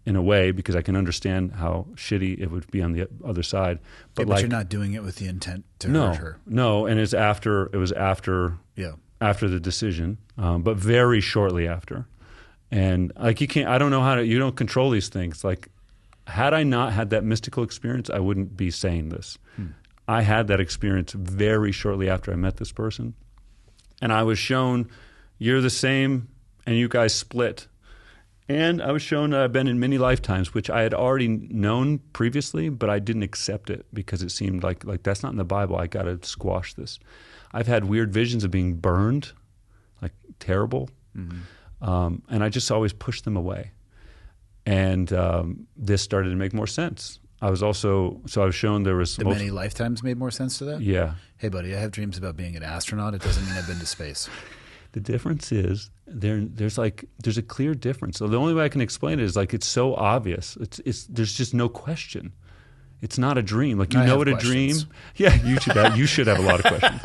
in a way, because I can understand how shitty it would be on the other side. But you're not doing it with the intent to hurt her. No, and it was after the decision, but very shortly after. And like, I don't know you don't control these things. Like, had I not had that mystical experience, I wouldn't be saying this. I had that experience very shortly after I met this person, and I was shown, you're the same, and you guys split. And I was shown that I've been in many lifetimes, which I had already known previously, but I didn't accept it, because it seemed like that's not in the Bible. I got to squash this. I've had weird visions of being burned, like terrible, and I just always pushed them away. And this started to make more sense. I was shown there was many lifetimes made more sense to that? Yeah. Hey, buddy, I have dreams about being an astronaut. It doesn't mean I've been to space. The difference is there's a clear difference. So the only way I can explain it is like, it's so obvious. There's just no question. It's not a dream. Like, you I know have what questions. a dream? Yeah, you should have a lot of questions.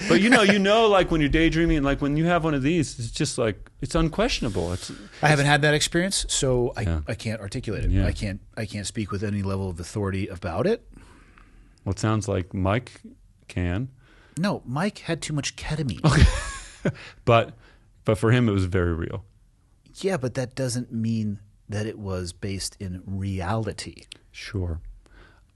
But you know, like when you're daydreaming, and like when you have one of these, it's just like, it's unquestionable. I haven't had that experience, so Yeah. I can't articulate it. Yeah. I can't speak with any level of authority about it. Well, it sounds like Mike can. No, Mike had too much ketamine. But for him, it was very real. Yeah, but that doesn't mean that it was based in reality. Sure.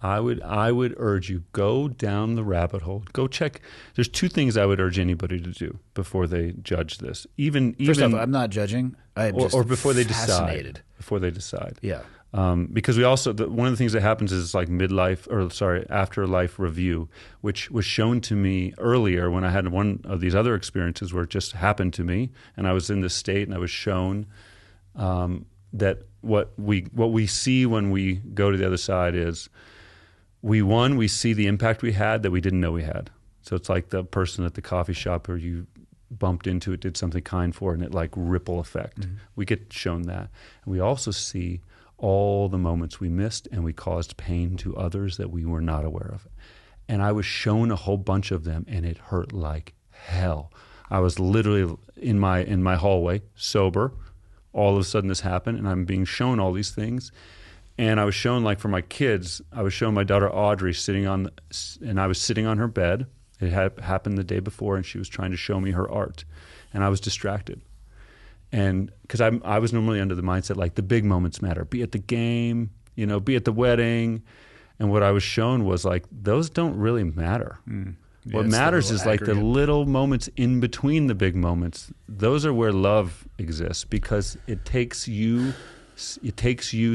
I would urge you, go down the rabbit hole. Go check. There's two things I would urge anybody to do before they judge this. First off, I'm not judging. I'm just or before they fascinated. decide. Before they decide. Yeah. Because we also, one of the things that happens is like afterlife review, which was shown to me earlier when I had one of these other experiences where it just happened to me, and I was in this state, and I was shown that what we see when we go to the other side is we see the impact we had that we didn't know we had. So it's like the person at the coffee shop where you bumped into it, did something kind for, and it like ripple effect. Mm-hmm. We get shown that. And we also see all the moments we missed and we caused pain to others that we were not aware of. And I was shown a whole bunch of them, and it hurt like hell. I was literally in my hallway, sober. All of a sudden this happened, and I'm being shown all these things. And I was shown, like for my kids, I was showing my daughter Audrey and I was sitting on her bed. It had happened the day before, and she was trying to show me her art. And I was distracted. And because I was normally under the mindset, like, the big moments matter. Be at the game, be at the wedding. And what I was shown was, like, those don't really matter. Yeah, what matters is like the little moments in between the big moments. Those are where love exists, because it takes you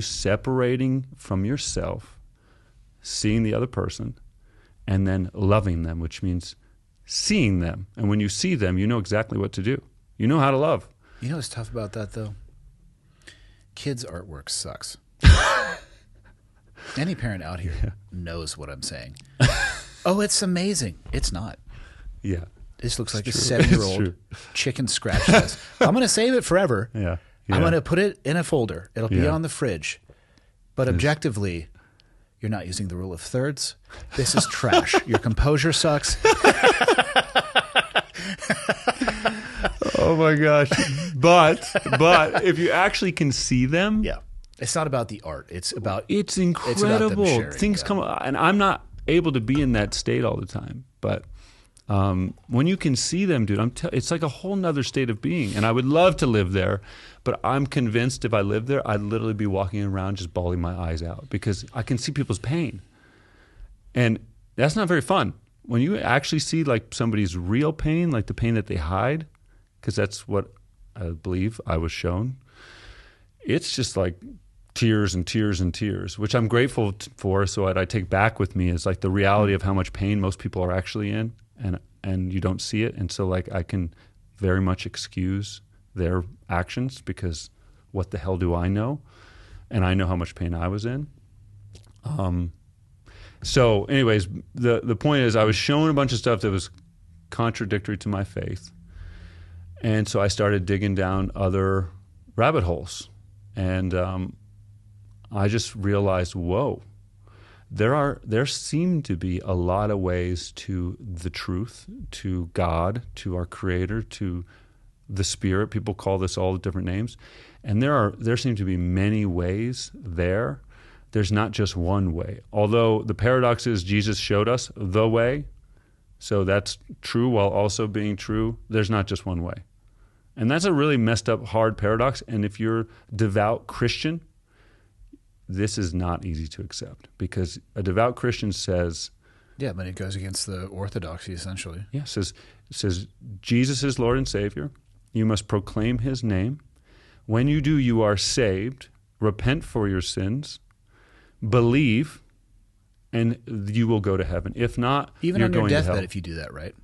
separating from yourself, seeing the other person, and then loving them, which means seeing them. And when you see them, you know exactly what to do. You know how to love. You know what's tough about that, though? Kids' artwork sucks. Any parent out here knows what I'm saying. Oh, it's amazing. It's not. Yeah. This looks like a 7-year-old chicken scratch this. I'm going to save it forever. Yeah. I'm going to put it in a folder. It'll be on the fridge. But objectively, you're not using the rule of thirds. This is trash. Your composure sucks. Oh my gosh. But if you actually can see them. Yeah. It's not about the art. It's incredible. It's about them sharing, things come, and I'm not able to be in that state all the time. But when you can see them, dude, it's like a whole nother state of being. And I would love to live there, but I'm convinced if I lived there, I'd literally be walking around just bawling my eyes out, because I can see people's pain. And that's not very fun. When you actually see like somebody's real pain, like the pain that they hide, because that's what I believe I was shown, it's just like tears and tears and tears, which I'm grateful for. So what I take back with me is like the reality of how much pain most people are actually in, and you don't see it. And so like I can very much excuse their actions, because what the hell do I know? And I know how much pain I was in. So anyways, the point is I was shown a bunch of stuff that was contradictory to my faith. And so I started digging down other rabbit holes. And I just realized, whoa, there seem to be a lot of ways to the truth, to God, to our Creator, to the Spirit. People call this all different names. And there seem to be many ways there. There's not just one way. Although the paradox is Jesus showed us the way, so that's true while also being true. There's not just one way. And that's a really messed up, hard paradox. And if you're devout Christian, this is not easy to accept, because a devout Christian says... Yeah, but it goes against the orthodoxy, essentially. Yeah, it says Jesus is Lord and Savior. You must proclaim His name. When you do, you are saved. Repent for your sins. Believe, and you will go to heaven. If not, even you're on your going to hell. deathbed, if you do that, right?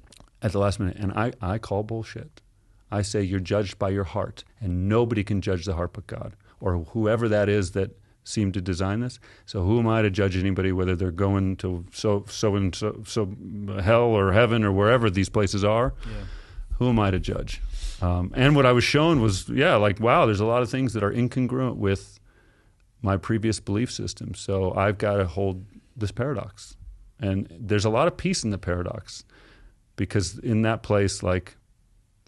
At the last minute. And I call bullshit. I say you're judged by your heart, and nobody can judge the heart but God, or whoever that is that seemed to design this. So who am I to judge anybody whether they're going to so hell or heaven or wherever these places are? Yeah. Who am I to judge? And what I was shown was, wow, there's a lot of things that are incongruent with my previous belief system. So I've got to hold this paradox. And there's a lot of peace in the paradox, because in that place, like,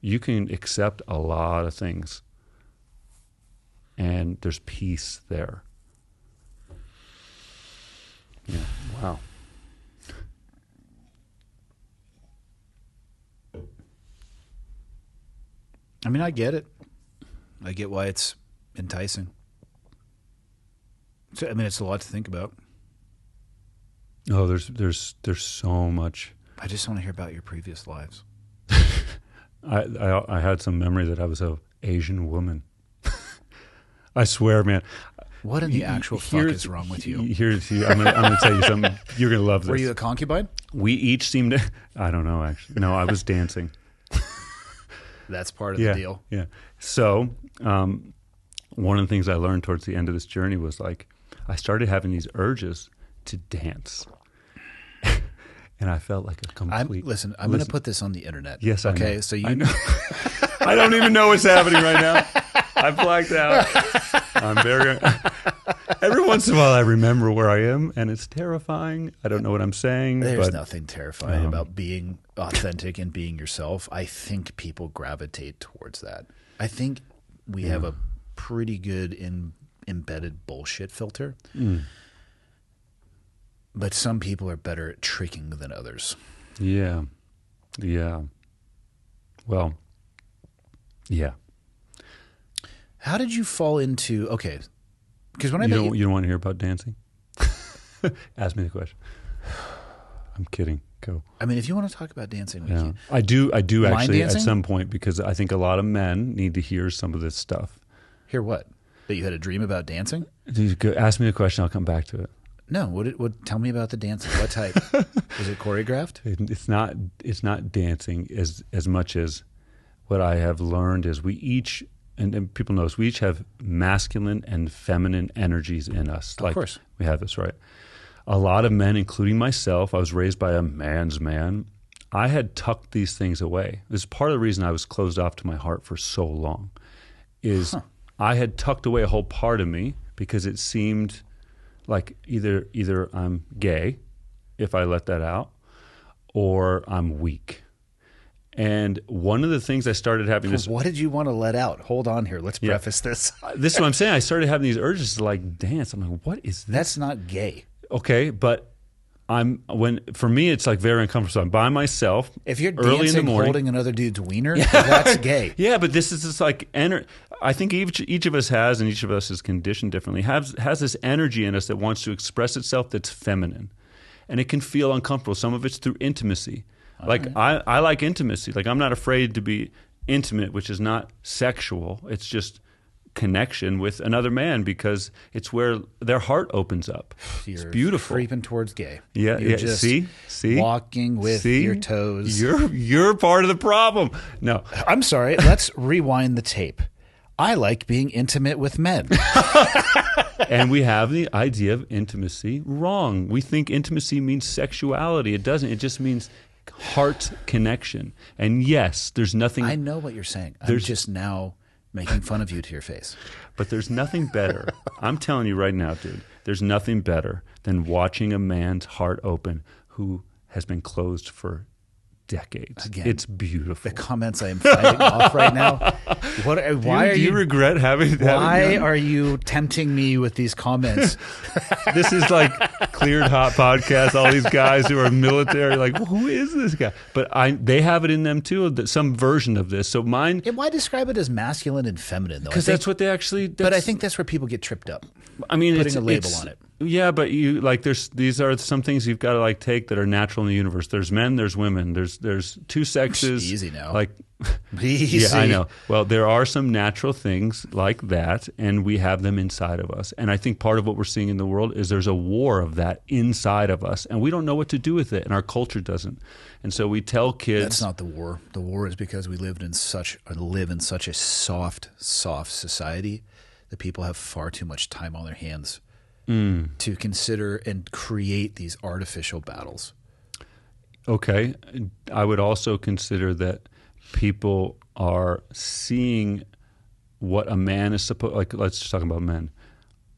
you can accept a lot of things and there's peace there. Yeah. Wow. I mean, I get it. I get why it's enticing. So, I mean, it's a lot to think about. Oh, there's so much. I just want to hear about your previous lives. I had some memory that I was an Asian woman. I swear, man. What in the actual fuck is wrong with you? I'm gonna tell you something. You're gonna love this. Were you a concubine? We each seemed to. I don't know, actually. No, I was dancing. That's part of the deal. Yeah. So one of the things I learned towards the end of this journey was, like, I started having these urges to dance. And I felt like a complete... I'm going to put this on the internet. Yes, I know. Okay, so I know. I don't even know what's happening right now. I blacked out. I'm very... Every once in a while I remember where I am, and it's terrifying. I don't know what I'm saying. There's nothing terrifying about being authentic and being yourself. I think people gravitate towards that. I think we have a pretty good embedded bullshit filter. But some people are better at tricking than others. Yeah. Yeah. Well, yeah. How did you fall into, okay, because when I met you... You don't want to hear about dancing? Ask me the question. I'm kidding. Go. I mean, if you want to talk about dancing, we can. I do actually dancing? At some point, because I think a lot of men need to hear some of this stuff. Hear what? That you had a dream about dancing? Ask me a question, I'll come back to it. No, tell me about the dancing. What type? Is it choreographed? It's not dancing as much as what I have learned is we each, and people know this, we each have masculine and feminine energies in us. Of course. We have this, right? A lot of men, including myself, I was raised by a man's man. I had tucked these things away. This is part of the reason I was closed off to my heart for so long, is I had tucked away a whole part of me because it seemed like either I'm gay, if I let that out, or I'm weak. And one of the things I started having this... What did you want to let out? Hold on here. Let's preface this. This is what I'm saying. I started having these urges to, like, dance. I'm like, what is this? That's not gay. Okay, but for me, it's like very uncomfortable. So I'm by myself. If you're early dancing in the morning, holding another dude's wiener, that's gay. Yeah, but this is just like I think each of us has, and each of us is conditioned differently, has this energy in us that wants to express itself that's feminine. And it can feel uncomfortable. Some of it's through intimacy. Like I like intimacy. Like I'm not afraid to be intimate, which is not sexual. It's just connection with another man because it's where their heart opens up. It's beautiful. Creeping towards gay. Yeah, You're just see, walking with your toes. You're part of the problem. No, I'm sorry. Let's rewind the tape. I like being intimate with men. And we have the idea of intimacy wrong. We think intimacy means sexuality. It doesn't. It just means heart connection. And yes, there's nothing. I know what you're saying. I'm just now making fun of you to your face. But there's nothing better. I'm telling you right now, dude, there's nothing better than watching a man's heart open who has been closed for decades. Again, it's beautiful. The comments I am fighting off right now. Why do you regret having that? Why are you tempting me with these comments? This is like Cleared Hot podcast. All these guys who are military, like, well, who is this guy? But they have it in them too. Some version of this. So mine. Yeah, why describe it as masculine and feminine though? Because that's what they actually. But I think that's where people get tripped up. I mean, putting a label on it. Yeah, but these are some things you've got to like take that are natural in the universe. There's men, there's women, there's two sexes. Easy now. Like easy. Yeah, I know. Well, there are some natural things like that, and we have them inside of us. And I think part of what we're seeing in the world is there's a war of that inside of us, and we don't know what to do with it, and our culture doesn't. And so we tell kids that's not the war. The war is because we live in such a soft society that people have far too much time on their hands to consider and create these artificial battles. Okay. I would also consider that people are seeing what a man is supposed, like, let's just talk about men.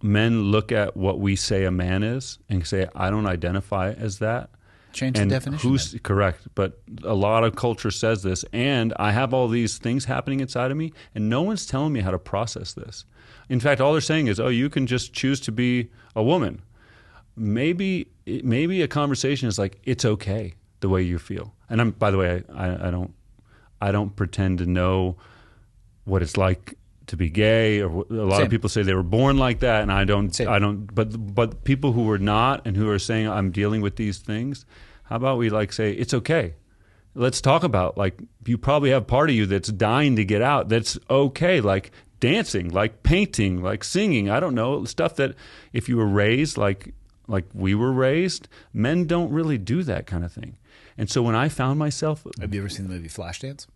men look at what we say a man is and say, I don't identify as that. Change the definition. Who's correct? But a lot of culture says this, and I have all these things happening inside of me, and no one's telling me how to process this. In fact, all they're saying is, "Oh, you can just choose to be a woman." Maybe a conversation is like, "It's okay the way you feel." And by the way, I don't pretend to know what it's like to be gay, or a lot Same. of people say they were born like that, and I don't. Same. I don't. But people who are not and who are saying I'm dealing with these things, how about we like say it's okay? Let's talk about, like, you probably have part of you that's dying to get out. That's okay, like dancing, like painting, like singing. I don't know, stuff that if you were raised like we were raised, men don't really do that kind of thing. And so when I found myself, have you ever seen the movie Flashdance?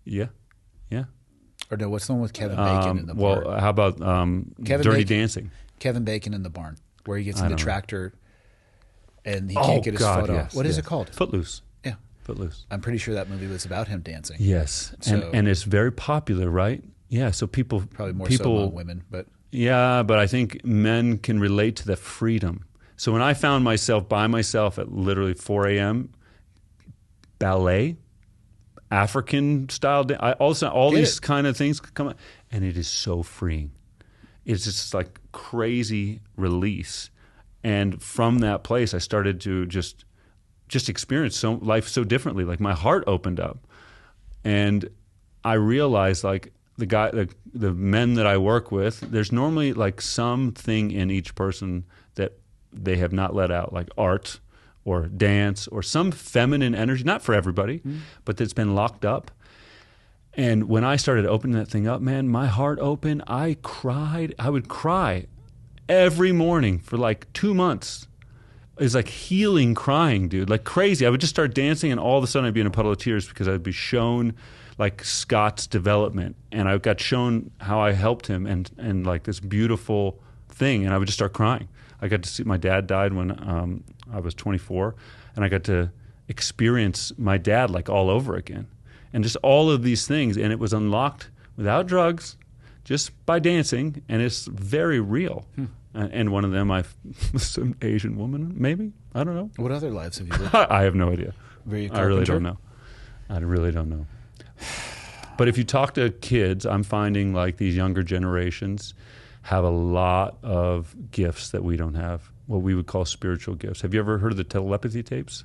yeah. Or no, what's the one with Kevin Bacon in the barn? Well, how about Dirty Dancing? Kevin Bacon in the barn, where he gets in the tractor and he can't get his foot off. What is it called? Footloose. Yeah. Footloose. I'm pretty sure that movie was about him dancing. Yes. So, and it's very popular, right? Yeah, so people... Probably more so among women, but... Yeah, but I think men can relate to the freedom. So when I found myself by myself at literally 4 a.m., ballet, African style, all these kind of things come out, and it is so freeing. It's just like crazy release. And from that place, I started to just experience life so differently. Like my heart opened up, and I realized like the men that I work with, there's normally like something in each person that they have not let out, like art or dance or some feminine energy, not for everybody, but that's been locked up. And when I started opening that thing up, man, my heart opened. I cried. I would cry every morning for like 2 months. It was like healing crying, dude, like crazy. I would just start dancing, and all of a sudden I'd be in a puddle of tears because I'd be shown like Scott's development, and I got shown how I helped him, and like this beautiful thing, and I would just start crying. I got to see my dad died when I was 24, and I got to experience my dad like all over again, and just all of these things, and it was unlocked without drugs, just by dancing, and it's very real. And one of them, some Asian woman, maybe, I don't know. What other lives have you lived? I have no idea. Were you a I really carpenter? don't know. I really don't know. But if you talk to kids, I'm finding like these younger generations have a lot of gifts that we don't have, what we would call spiritual gifts. Have you ever heard of the telepathy tapes?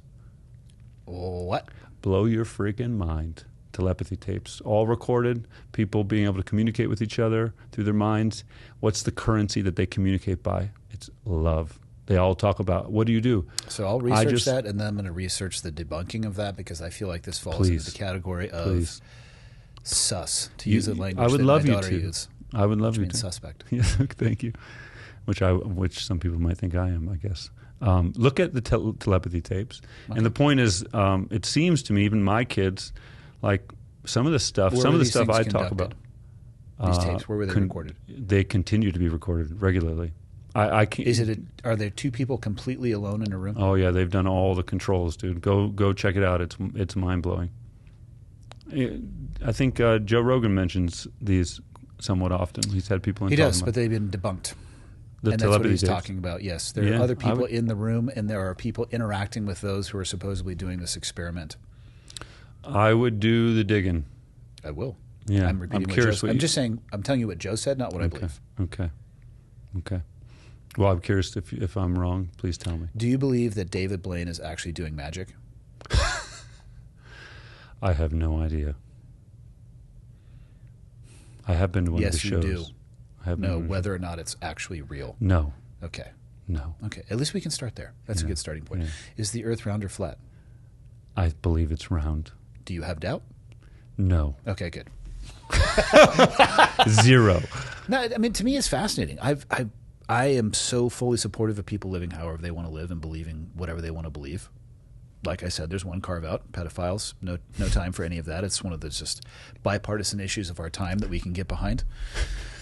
What? Blow your freaking mind. Telepathy tapes, all recorded, people being able to communicate with each other through their minds. What's the currency that they communicate by? It's love. They all talk about, what do you do? So I'll research that, and then I'm going to research the debunking of that, because I feel like this falls into the category of sus, to use a language I would that love my you daughter to. uses. I would love you Which to. means suspect. Yes, thank you. Which some people might think I am, I guess. Look at the telepathy tapes. Okay. And the point is, it seems to me, even my kids, like some of the stuff I talk about. These tapes, where were they recorded? They continue to be recorded regularly. I can't. Are there two people completely alone in a room? Oh yeah, they've done all the controls, dude. Go check it out. It's mind blowing. I think Joe Rogan mentions these somewhat often. He's had people in. He does, but they've been debunked. And that's what he's talking about. Yes, there are other people in the room, and there are people interacting with those who are supposedly doing this experiment. I would do the digging. I will. Yeah, I'm repeating curious. I'm just saying. I'm telling you what Joe said, not what I believe. Okay. Well, I'm curious if I'm wrong. Please tell me. Do you believe that David Blaine is actually doing magic? I have no idea. I have been to one of the shows. Yes, you do. I have know whether or not it's actually real. No. Okay. No. Okay. At least we can start there. That's a good starting point. Yeah. Is the Earth round or flat? I believe it's round. Do you have doubt? No. Okay, good. 0. No, I mean, to me, it's fascinating. I am so fully supportive of people living however they want to live and believing whatever they want to believe. Like I said, there's one carve out, pedophiles. No time for any of that. It's one of the just bipartisan issues of our time that we can get behind.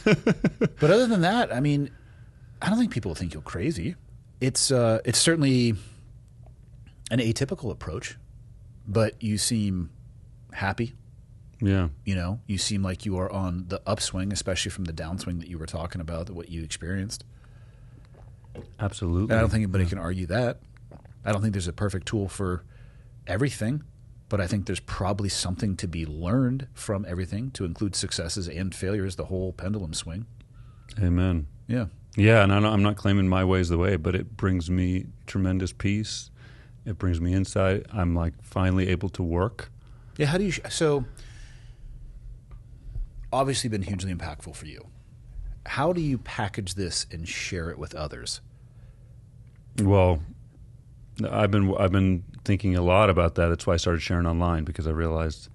But other than that, I mean, I don't think people think you're crazy. It's certainly an atypical approach, but you seem happy. Yeah. You know, you seem like you are on the upswing, especially from the downswing that you were talking about, what you experienced. Absolutely. And I don't think anybody can argue that. I don't think there's a perfect tool for everything, but I think there's probably something to be learned from everything, to include successes and failures, the whole pendulum swing. Amen. Yeah. Yeah, and I'm not claiming my way is the way, but it brings me tremendous peace. It brings me insight. I'm like finally able to work. Yeah, how do you so obviously been hugely impactful for you. How do you package this and share it with others? Well, I've been thinking a lot about that. That's why I started sharing online, because I realized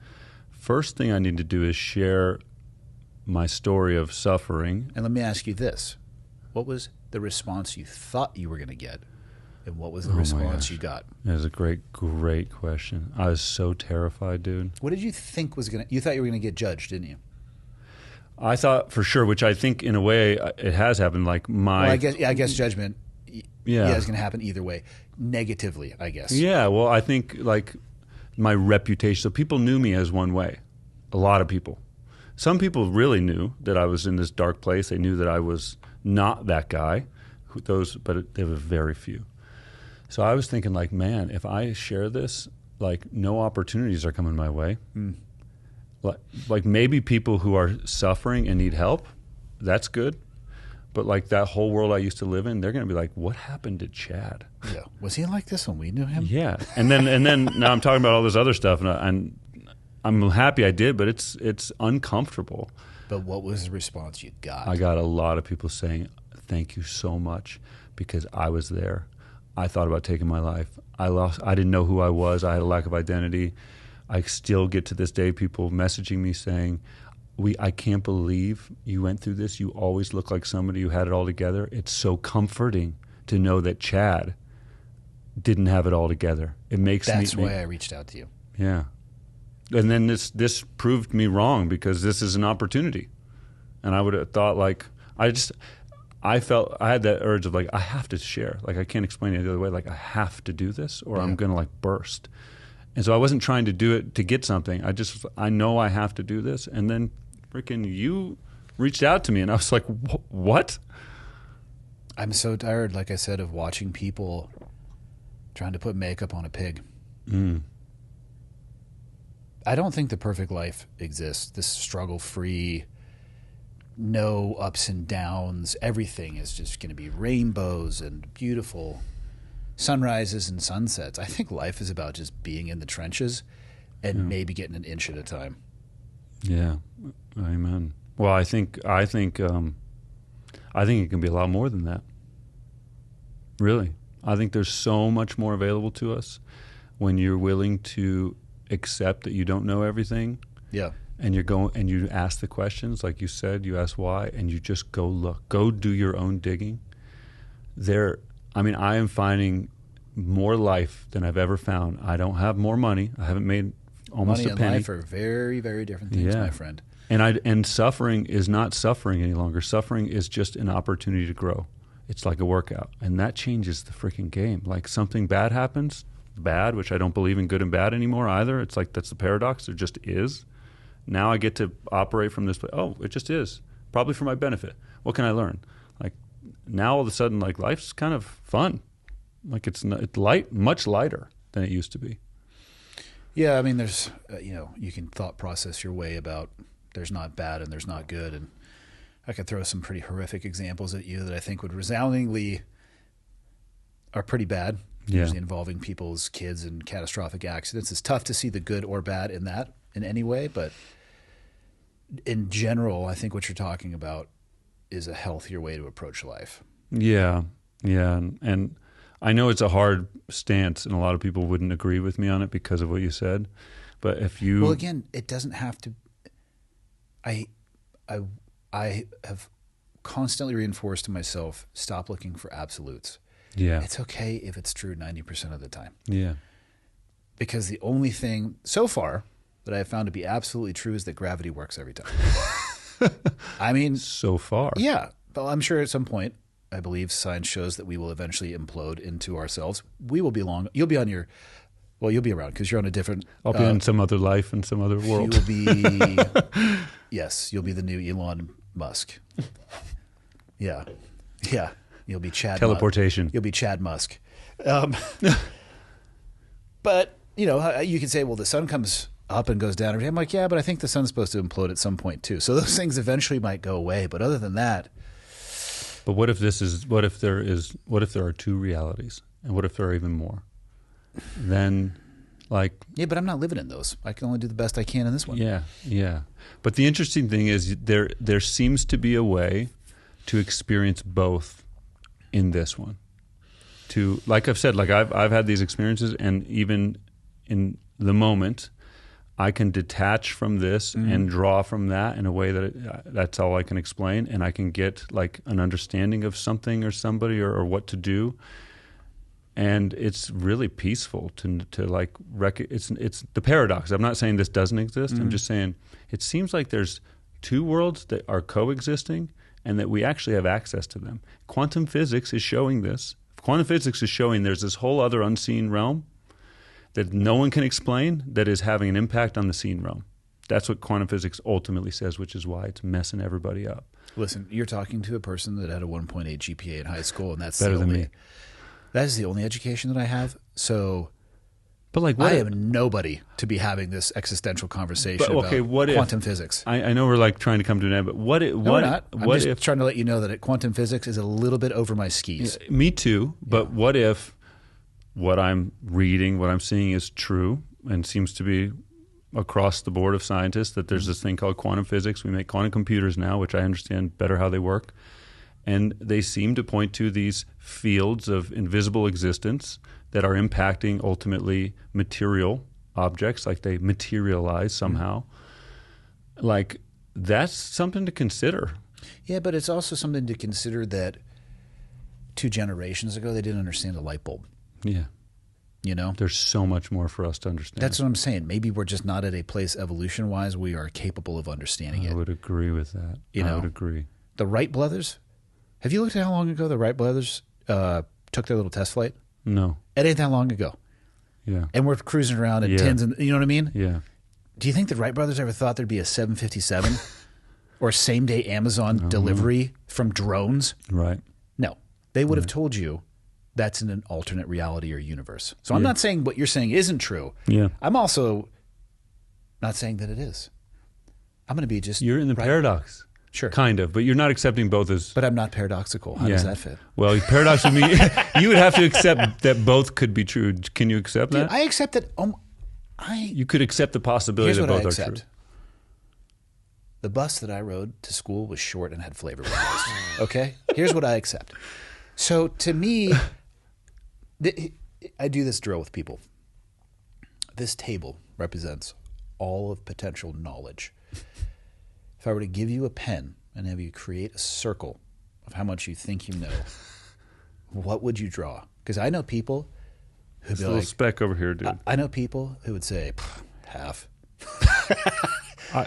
first thing I need to do is share my story of suffering. And let me ask you this. What was the response you thought you were going to get? And what was the response you got? That is a great question. I was so terrified, dude. What did you think was going to... You thought you were going to get judged, didn't you? I thought for sure, which I think in a way it has happened, like my... Well, I guess judgment is going to happen either way. Negatively, I guess. Yeah, well, I think like my reputation... So people knew me as one way. A lot of people. Some people really knew that I was in this dark place. They knew that I was not that guy. But there were very few. So I was thinking, like, man, if I share this, like, no opportunities are coming my way. Like maybe people who are suffering and need help, that's good. But like that whole world I used to live in, they're going to be like, what happened to Chad? Yeah, was he like this when we knew him? Yeah, and then now I'm talking about all this other stuff, and I'm happy I did, but it's uncomfortable. But what was the response you got? I got a lot of people saying, thank you so much, because I was there. I thought about taking my life. I didn't know who I was. I had a lack of identity. I still get to this day people messaging me saying, I can't believe you went through this. You always look like somebody who had it all together. It's so comforting to know that Chad didn't have it all together. It makes That's why I reached out to you. Yeah. And then this proved me wrong, because this is an opportunity. And I would have thought, like, I had that urge of like, I have to share. Like, I can't explain it the other way. Like, I have to do this or I'm going to like burst. And so I wasn't trying to do it to get something. I know I have to do this. And then freaking you reached out to me and I was like, what? I'm so tired, like I said, of watching people trying to put makeup on a pig. I don't think the perfect life exists. This struggle-free, no ups and downs. Everything is just going to be rainbows and beautiful sunrises and sunsets. I think life is about just being in the trenches and maybe getting an inch at a time. Yeah, amen. Well, I think it can be a lot more than that. Really, I think there's so much more available to us when you're willing to accept that you don't know everything. Yeah. And you ask the questions, like you said, you ask why, and you just go look, go do your own digging. I am finding more life than I've ever found. I don't have more money. I haven't made almost money a penny. Money and life are very, very different things, my friend. And suffering is not suffering any longer. Suffering is just an opportunity to grow. It's like a workout, and that changes the freaking game. Like something bad happens, which I don't believe in good and bad anymore either. It's like that's the paradox. There just is. Now I get to operate from this, oh, it just is. Probably for my benefit. What can I learn? Like now all of a sudden, like life's kind of fun. Like it's much lighter than it used to be. Yeah, I mean, there's, you can thought process your way about there's not bad and there's not good. And I could throw some pretty horrific examples at you that I think would resoundingly are pretty bad. Yeah. Usually involving people's kids in catastrophic accidents. It's tough to see the good or bad in that in any way, but in general, I think what you're talking about is a healthier way to approach life. Yeah, and I know it's a hard stance, and a lot of people wouldn't agree with me on it because of what you said. But if you... Well, again, it doesn't have to... I have constantly reinforced to myself, stop looking for absolutes. Yeah. It's okay if it's true 90% of the time. Yeah. Because the only thing so far that I have found to be absolutely true is that gravity works every time. I mean... So far. Yeah. But I'm sure at some point, I believe science shows that we will eventually implode into ourselves. We will be long. You'll be on your Well, you'll be around because you're on a different. I'll be in some other life in some other world. You'll be. Yes, you'll be the new Elon Musk. Yeah. You'll be Chad. Teleportation. You'll be Chad Musk. But you can say, well, the sun comes up and goes down every day. I'm like, yeah, but I think the sun's supposed to implode at some point too. So those things eventually might go away. But other than that. But what if there are two realities, and what if there are even more? Then, yeah, but I'm not living in those. I can only do the best I can in this one. Yeah. But the interesting thing is there seems to be a way to experience both in this one. To, like I've said, I've had these experiences, and even in the moment, I can detach from this and draw from that in a way that that's all I can explain, and I can get an understanding of something or somebody or what to do, and it's really peaceful to it's the paradox. I'm not saying this doesn't exist. I'm just saying it seems like there's two worlds that are coexisting and that we actually have access to them. Quantum physics is showing this. Quantum physics is showing there's this whole other unseen realm that no one can explain that is having an impact on the seen realm. That's what quantum physics ultimately says, which is why it's messing everybody up. Listen, you're talking to a person that had a 1.8 GPA in high school, and that's better than me. That is the only education that I have. So, but I am nobody to be having this existential conversation about quantum physics. I know we're trying to come to an end, but what if? No, we're not. I'm just trying to let you know that quantum physics is a little bit over my skis. Yeah, me too. But what if what I'm reading, what I'm seeing is true and seems to be across the board of scientists, that there's this thing called quantum physics. We make quantum computers now, which I understand better how they work. And they seem to point to these fields of invisible existence that are impacting ultimately material objects, like they materialize somehow. That's something to consider. Yeah, but it's also something to consider that 2 generations ago, they didn't understand a light bulb. Yeah. There's so much more for us to understand. That's what I'm saying. Maybe we're just not at a place evolution-wise we are capable of understanding it. I would agree with that. I would agree. The Wright brothers, have you looked at how long ago the Wright brothers took their little test flight? No. It ain't that long ago. Yeah. And we're cruising around in tins, and you know what I mean? Yeah. Do you think the Wright brothers ever thought there'd be a 757 or same-day Amazon delivery from drones? Right. No. They would have told you that's in an alternate reality or universe. So I'm not saying what you're saying isn't true. Yeah. I'm also not saying that it is. I'm going to be just... You're in the paradox. Sure. Kind of, but you're not accepting both as... But I'm not paradoxical. How does that fit? Well, paradox would mean you would have to accept that both could be true. Can you accept that? I accept that... You could accept the possibility that both are true. The bus that I rode to school was short and had flavor windows. Okay? Here's what I accept. So to me, I do this drill with people. This table represents all of potential knowledge. If I were to give you a pen and have you create a circle of how much you think you know, what would you draw? Because I know people who'd be a little speck over here, dude. I know people who would say, half.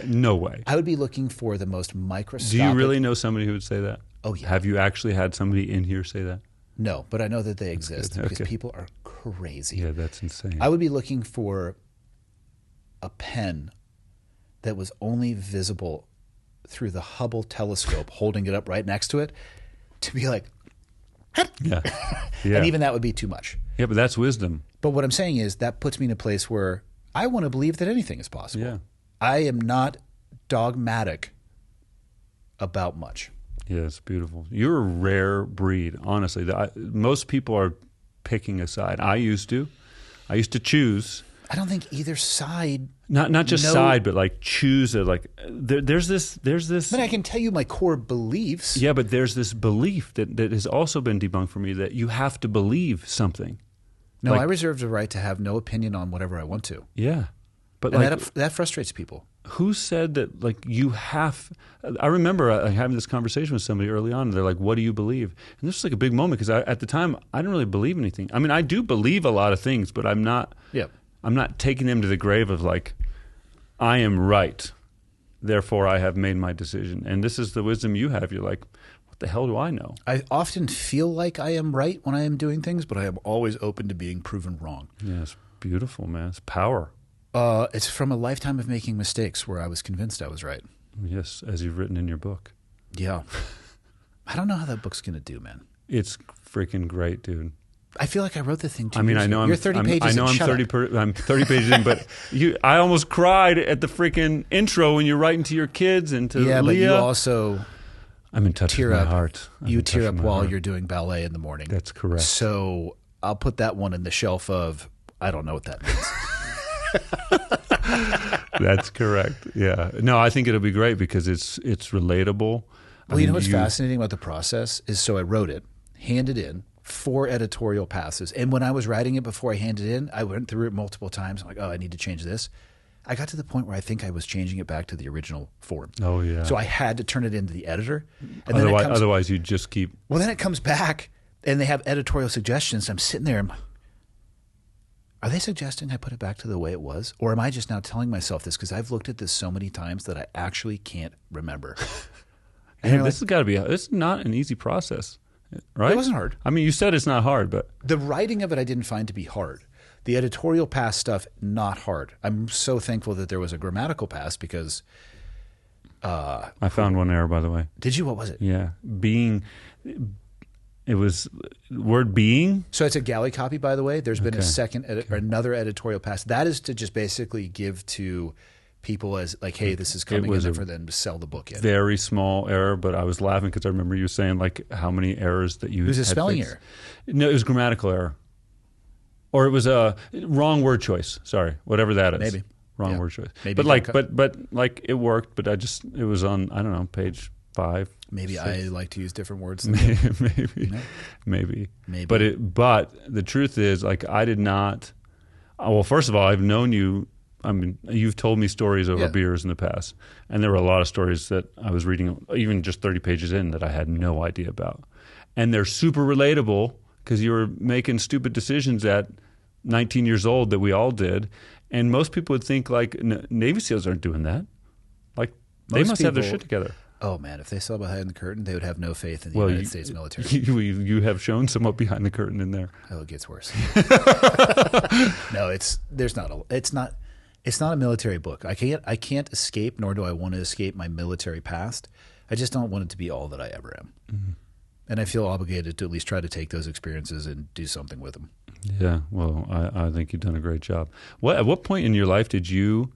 No way. I would be looking for the most microscopic... Do you really know somebody who would say that? Oh, yeah. Have you actually had somebody in here say that? No, but I know that they exist because people are crazy. Yeah, that's insane. I would be looking for a pen that was only visible through the Hubble telescope, holding it up right next to it, to be like... Yeah. And even that would be too much. Yeah, but that's wisdom. But what I'm saying is that puts me in a place where I want to believe that anything is possible. Yeah. I am not dogmatic about much. Yeah, it's beautiful. You're a rare breed, honestly. Most people are picking a side. I used to choose. I don't think either side. Not just side, but choose it. There's this. But I can tell you my core beliefs. Yeah, but there's this belief that has also been debunked for me that you have to believe something. No, I reserve the right to have no opinion on whatever I want to. Yeah, but that frustrates people. Who said that? You have. I remember having this conversation with somebody early on. And they're like, "What do you believe?" And this was a big moment because at the time I didn't really believe anything. I mean, I do believe a lot of things, but I'm not. Yeah. I'm not taking them to the grave of I am right, therefore I have made my decision. And this is the wisdom you have. You're like, what the hell do I know? I often feel like I am right when I am doing things, but I am always open to being proven wrong. Yes, beautiful, man. It's power. It's from a lifetime of making mistakes where I was convinced I was right. Yes, as you've written in your book. Yeah. I don't know how that book's going to do, man. It's freaking great, dude. I feel like I wrote the thing too. I mean, I know You're 30 pages. I know I'm 30 pages in, but I almost cried at the freaking intro when you're writing to your kids and to Leah. But you also I'm in touch with my heart. You tear up while you're doing ballet in the morning. That's correct. So I'll put that one in the shelf of I don't know what that means. That's correct. Yeah. No, I think it'll be great because it's relatable. Well, you know what's fascinating about the process is, so I wrote it, handed in 4 editorial passes. And when I was writing it before I handed in, I went through it multiple times. I'm like, oh, I need to change this. I got to the point where I think I was changing it back to the original form. Oh, yeah. So I had to turn it into the editor. And otherwise you just keep... Well, then it comes back and they have editorial suggestions. I'm sitting there. Are they suggesting I put it back to the way it was? Or am I just now telling myself this because I've looked at this so many times that I actually can't remember? And this has got to be... It's not an easy process, right? It wasn't hard. I mean, you said it's not hard, but... The writing of it I didn't find to be hard. The editorial pass stuff, not hard. I'm so thankful that there was a grammatical pass because... I found one error, by the way. Did you? What was it? Yeah. Being... It was word being. So it's a galley copy, by the way. There's been another editorial pass. That is to just basically give to people as like, hey, this is coming in for them to sell the book in. Very small error, but I was laughing because I remember you saying like how many errors that you. It was a spelling error. No, it was grammatical error, or it was a wrong word choice. Sorry, whatever that is. Maybe wrong word choice. Maybe but like it worked. But it was on page 5. Maybe 6. I like to use different words. Maybe. But the truth is, like, I did not. Well, first of all, I've known you. I mean, you've told me stories over beers in the past, and there were a lot of stories that I was reading, even just 30 pages in, that I had no idea about, and they're super relatable because you were making stupid decisions at 19 years old that we all did, and most people would think like Navy SEALs aren't doing that. Like they must have their shit together. Oh, man, if they saw behind the curtain, they would have no faith in the United States military. You have shown somewhat behind the curtain in there. Oh, it gets worse. No, it's not a military book. I can't escape, nor do I want to escape my military past. I just don't want it to be all that I ever am. Mm-hmm. And I feel obligated to at least try to take those experiences and do something with them. Yeah, well, I think you've done a great job. At what point in your life did you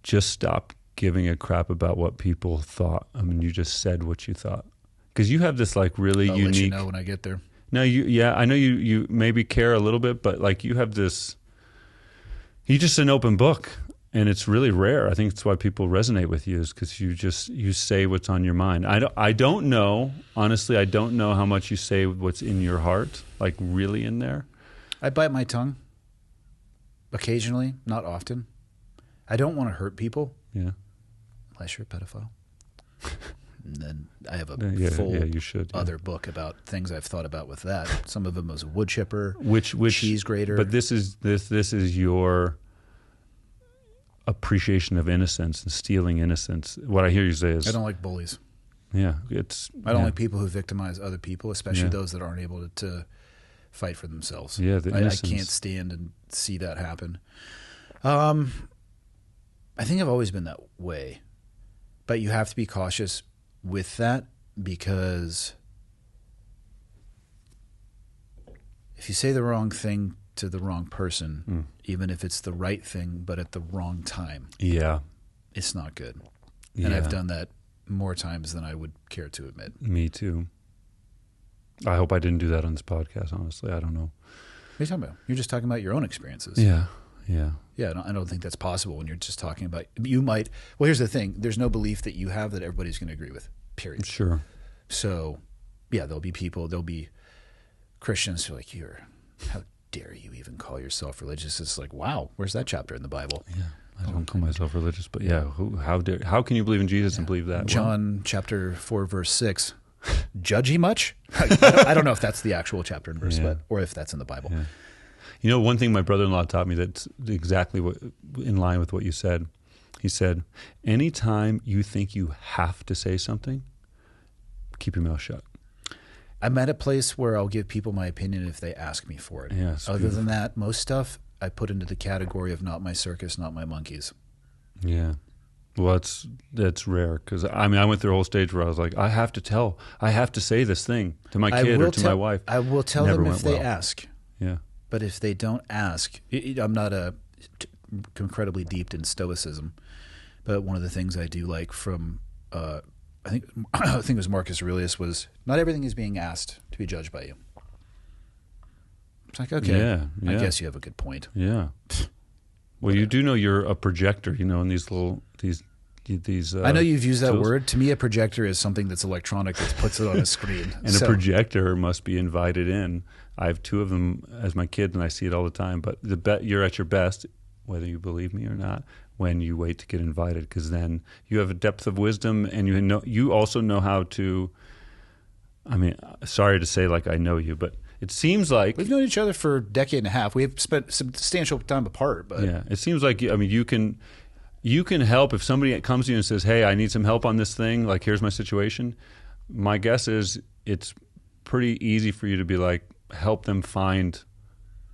just stop giving a crap about what people thought? I mean, you just said what you thought. Because you have this like really unique... I'll let you know when I get there. No, I know you maybe care a little bit, but like you have this... You're just an open book, and it's really rare. I think it's why people resonate with you is because you say what's on your mind. I don't know, honestly, I don't know how much you say what's in your heart, like really in there. I bite my tongue occasionally, not often. I don't want to hurt people. Yeah. Unless you're a pedophile. And then I have a other book about things I've thought about with that. Some of them was a wood chipper, cheese grater. But this is your appreciation of innocence and stealing innocence. What I hear you say is I don't like bullies. Yeah, I don't like people who victimize other people, especially those that aren't able to fight for themselves. Yeah, the innocence. I can't stand and see that happen. I think I've always been that way, but you have to be cautious with that because if you say the wrong thing to the wrong person, even if it's the right thing but at the wrong time, it's not good. Yeah. And I've done that more times than I would care to admit. Me too. I hope I didn't do that on this podcast, honestly. I don't know. What are you talking about? You're just talking about your own experiences. Yeah. I don't think that's possible when you're just talking about, you might, well, here's the thing. There's no belief that you have that everybody's going to agree with, period. Sure. So, there'll be Christians who are like, how dare you even call yourself religious? It's like, wow, where's that chapter in the Bible? Yeah. I don't call myself religious, but how can you believe in Jesus and believe that? John chapter 4, verse 6, judge ye much? I don't know if that's the actual chapter and verse, or if that's in the Bible. Yeah. You know, one thing my brother-in-law taught me that's exactly in line with what you said. He said, anytime you think you have to say something, keep your mouth shut. I'm at a place where I'll give people my opinion if they ask me for it. Yeah, Other than that, most stuff, I put into the category of not my circus, not my monkeys. Yeah. Well, that's rare because I went through a whole stage where I was like, I have to say this thing to my kid or to my wife. I will tell them if they ask. Yeah. But if they don't ask, I'm not incredibly deep in stoicism, but one of the things I do like from I think it was Marcus Aurelius was not everything is being asked to be judged by you. It's like, okay, I guess you have a good point. Yeah. Well, you do know you're a projector, in these little these. I know you've used that tools. word. To me, a projector is something that's electronic that puts it on a screen. And a projector must be invited in. I have 2 of them as my kids, and I see it all the time. But you're at your best, whether you believe me or not, when you wait to get invited, because then you have a depth of wisdom, and you also know how to. Sorry to say, like I know you, but it seems like we've known each other for a decade and a half. We have spent substantial time apart, but yeah, it seems like you can help if somebody comes to you and says, "Hey, I need some help on this thing. Like, here's my situation." My guess is it's pretty easy for you to be like, help them find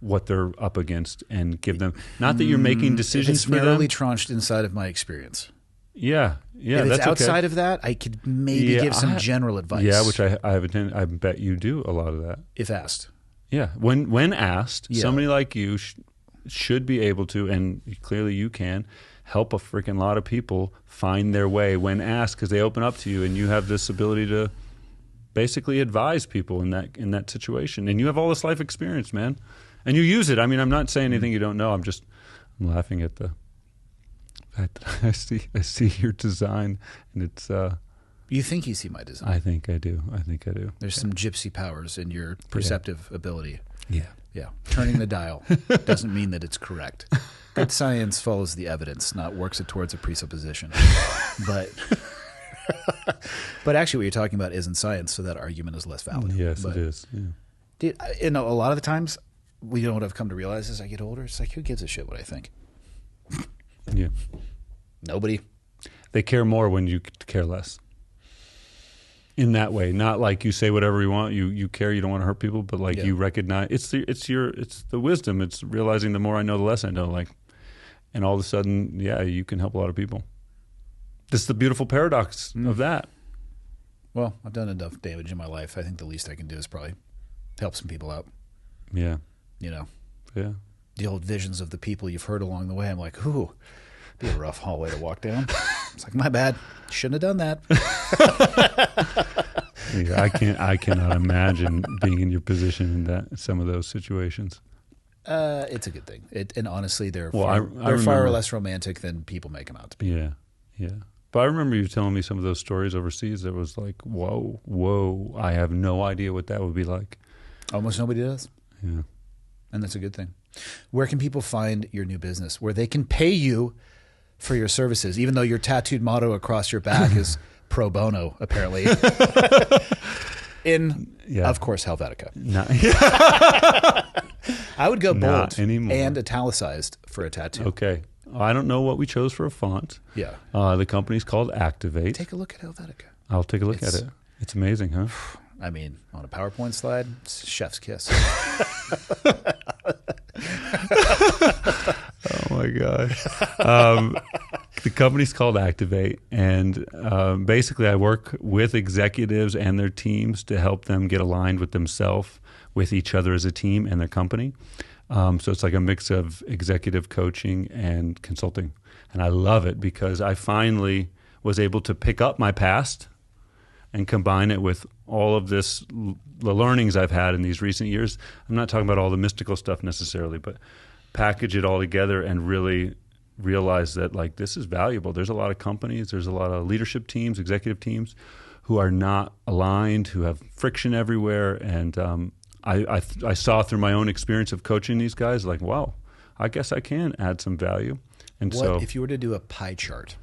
what they're up against and give them. Not that you're making decisions for them. It's narrowly tranched inside of my experience. Yeah. If it's outside of that, I could maybe give some general advice. Yeah, which I bet you do a lot of that. If asked. Yeah, when asked, somebody like you should be able to, and clearly you can, help a freaking lot of people find their way when asked, because they open up to you, and you have this ability to basically advise people in that situation, and you have all this life experience, man, and you use it. I'm not saying anything you don't know. I'm laughing at the fact that I see your design, and it's. You think you see my design? I think I do. There's some gypsy powers in your perceptive ability. Yeah. Yeah. Turning the dial doesn't mean that it's correct. Good science follows the evidence, not works it towards a presupposition. But actually what you're talking about isn't science, so that argument is less valid. Yes, it is. Yeah. Dude, a lot of the times, what I've come to realize as I get older, it's like, who gives a shit what I think? Yeah. Nobody. They care more when you care less. In that way, not like you say whatever you want. You care. You don't want to hurt people, but like you recognize it's the wisdom. It's realizing the more I know, the less I know. Like, and all of a sudden, you can help a lot of people. This is the beautiful paradox of that. Well, I've done enough damage in my life. I think the least I can do is probably help some people out. Yeah. Yeah. The old visions of the people you've heard along the way. I'm like, ooh, be a rough hallway to walk down. It's like, my bad. Shouldn't have done that. I cannot imagine being in your position in some of those situations. It's a good thing. And honestly, they're far less romantic than people make them out to be. Yeah. But I remember you telling me some of those stories overseas that was like, whoa, I have no idea what that would be like. Almost nobody does. Yeah. And that's a good thing. Where can people find your new business? Where they can pay you for your services, even though your tattooed motto across your back is pro bono, apparently. Of course, Helvetica. I would go bold and italicized for a tattoo. Okay. I don't know what we chose for a font. Yeah. The company's called ACTIV8. Take a look at Helvetica. I'll take a look at it. It's amazing, huh? On a PowerPoint slide, it's chef's kiss. Oh my gosh. The company's called ACTIV8, and basically I work with executives and their teams to help them get aligned with themselves, with each other as a team and their company. So it's like a mix of executive coaching and consulting. And I love it because I finally was able to pick up my past and combine it with all of the learnings I've had in these recent years. I'm not talking about all the mystical stuff necessarily, but package it all together and really realize that like this is valuable. There's a lot of companies, there's a lot of leadership teams, executive teams who are not aligned, who have friction everywhere. And I saw through my own experience of coaching these guys, like, wow, I guess I can add some value. And so if you were to do a pie chart,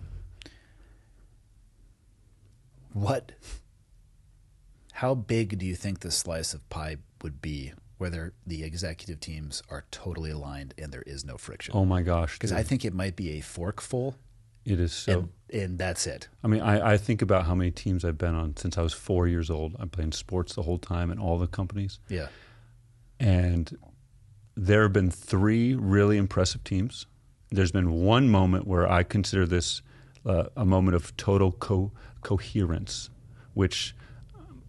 how big do you think the slice of pie would be, whether the executive teams are totally aligned and there is no friction? Oh my gosh. Because I think it might be a forkful. It is so. And that's it. I think about how many teams I've been on since I was 4 years old. I'm playing sports the whole time in all the companies. Yeah. And there have been 3 really impressive teams. There's been one moment where I consider this a moment of total coherence, which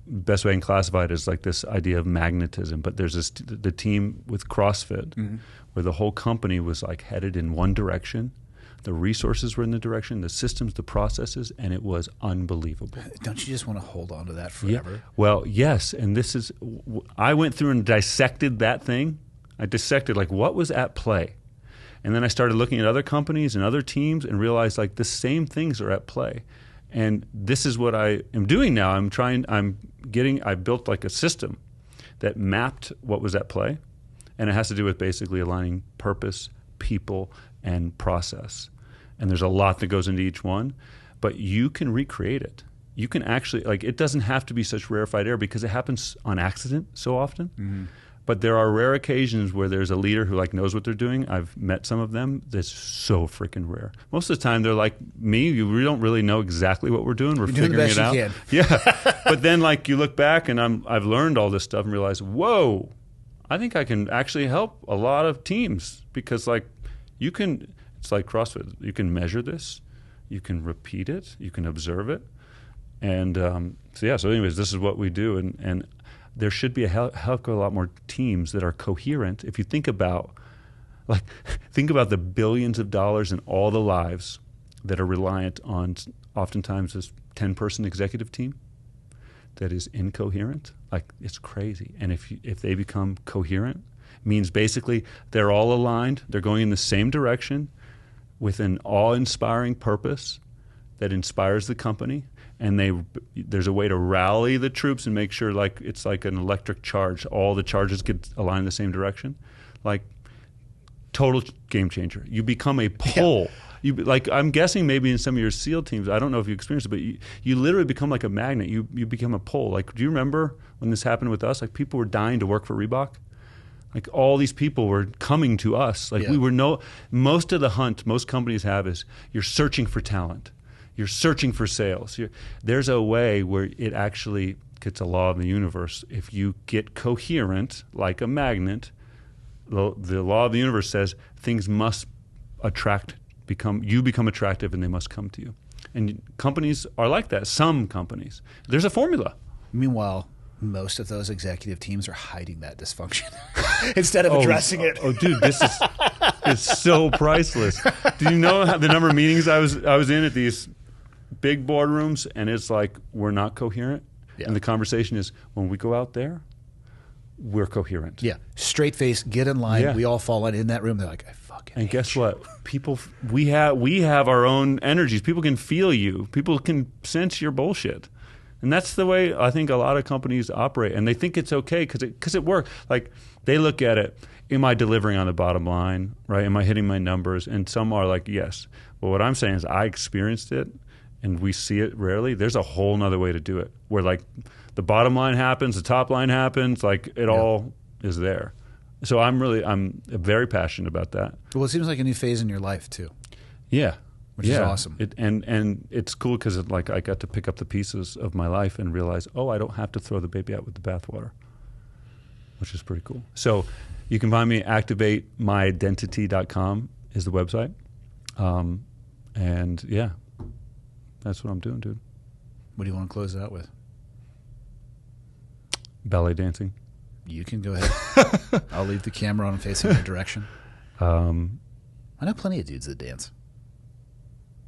best way I can classify it is like this idea of magnetism. But there's the team with CrossFit where the whole company was like headed in one direction. The resources were in the direction, the systems, the processes, and it was unbelievable. Don't you just want to hold on to that forever? Yeah. Well, yes, and this is, I went through and dissected that thing. I dissected like what was at play. And then I started looking at other companies and other teams and realized like the same things are at play. And this is what I am doing now. I built like a system that mapped what was at play. And it has to do with basically aligning purpose, people, and process. And there's a lot that goes into each one, but you can recreate it. You can actually, like, it doesn't have to be such rarefied air because it happens on accident so often. Mm-hmm. But there are rare occasions where there's a leader who like knows what they're doing. I've met some of them. That's so freaking rare. Most of the time, they're like me. We don't really know exactly what we're doing. We're figuring it out. You're doing the best you can. Yeah. But then, like, you look back, and I've learned all this stuff and realize, whoa, I think I can actually help a lot of teams because, like, you can. It's like CrossFit. You can measure this. You can repeat it. You can observe it. And so anyways, this is what we do, and there should be a hell of a lot more teams that are coherent. If you think about the billions of dollars in all the lives that are reliant on oftentimes this 10-person executive team that is incoherent, like it's crazy. And if they become coherent, means basically they're all aligned, they're going in the same direction with an awe-inspiring purpose that inspires the company. And there's a way to rally the troops and make sure like it's like an electric charge. All the charges get aligned in the same direction. Like total game changer. You become a pole. Yeah. Like I'm guessing maybe in some of your SEAL teams, I don't know if you experienced it, but you literally become like a magnet. You become a pole. Like do you remember when this happened with us? Like people were dying to work for Reebok. Like all these people were coming to us. Like most of the hunt most companies have is you're searching for talent. You're searching for sales. There's a way where it actually gets a law of the universe. If you get coherent, like a magnet, the law of the universe says things must you become attractive and they must come to you. And companies are like that. Some companies. There's a formula. Meanwhile, most of those executive teams are hiding that dysfunction instead of addressing it. Oh, dude, this is it's so priceless. Do you know the number of meetings I was in at these big boardrooms, and it's like we're not coherent, and the conversation is when we go out there, we're coherent. Yeah, straight face, get in line. Yeah. We all fall in that room. They're like, I fucking. And guess what? People, we have our own energies. People can feel you. People can sense your bullshit, and that's the way I think a lot of companies operate. And they think it's okay because it works. Like they look at it. Am I delivering on the bottom line? Right? Am I hitting my numbers? And some are like, yes. Well, what I'm saying is I experienced it. And we see it rarely. There's a whole nother way to do it where like the bottom line happens, the top line happens, like it all is there. So I'm very passionate about that. Well, it seems like a new phase in your life too. Yeah. Which is awesome. And it's cool because I got to pick up the pieces of my life and realize, I don't have to throw the baby out with the bathwater, which is pretty cool. So you can find me at activate-myidentity.com is the website. And yeah. That's what I'm doing, dude. What do you want to close it out with? Ballet dancing. You can go ahead. I'll leave the camera on facing your direction. I know plenty of dudes that dance.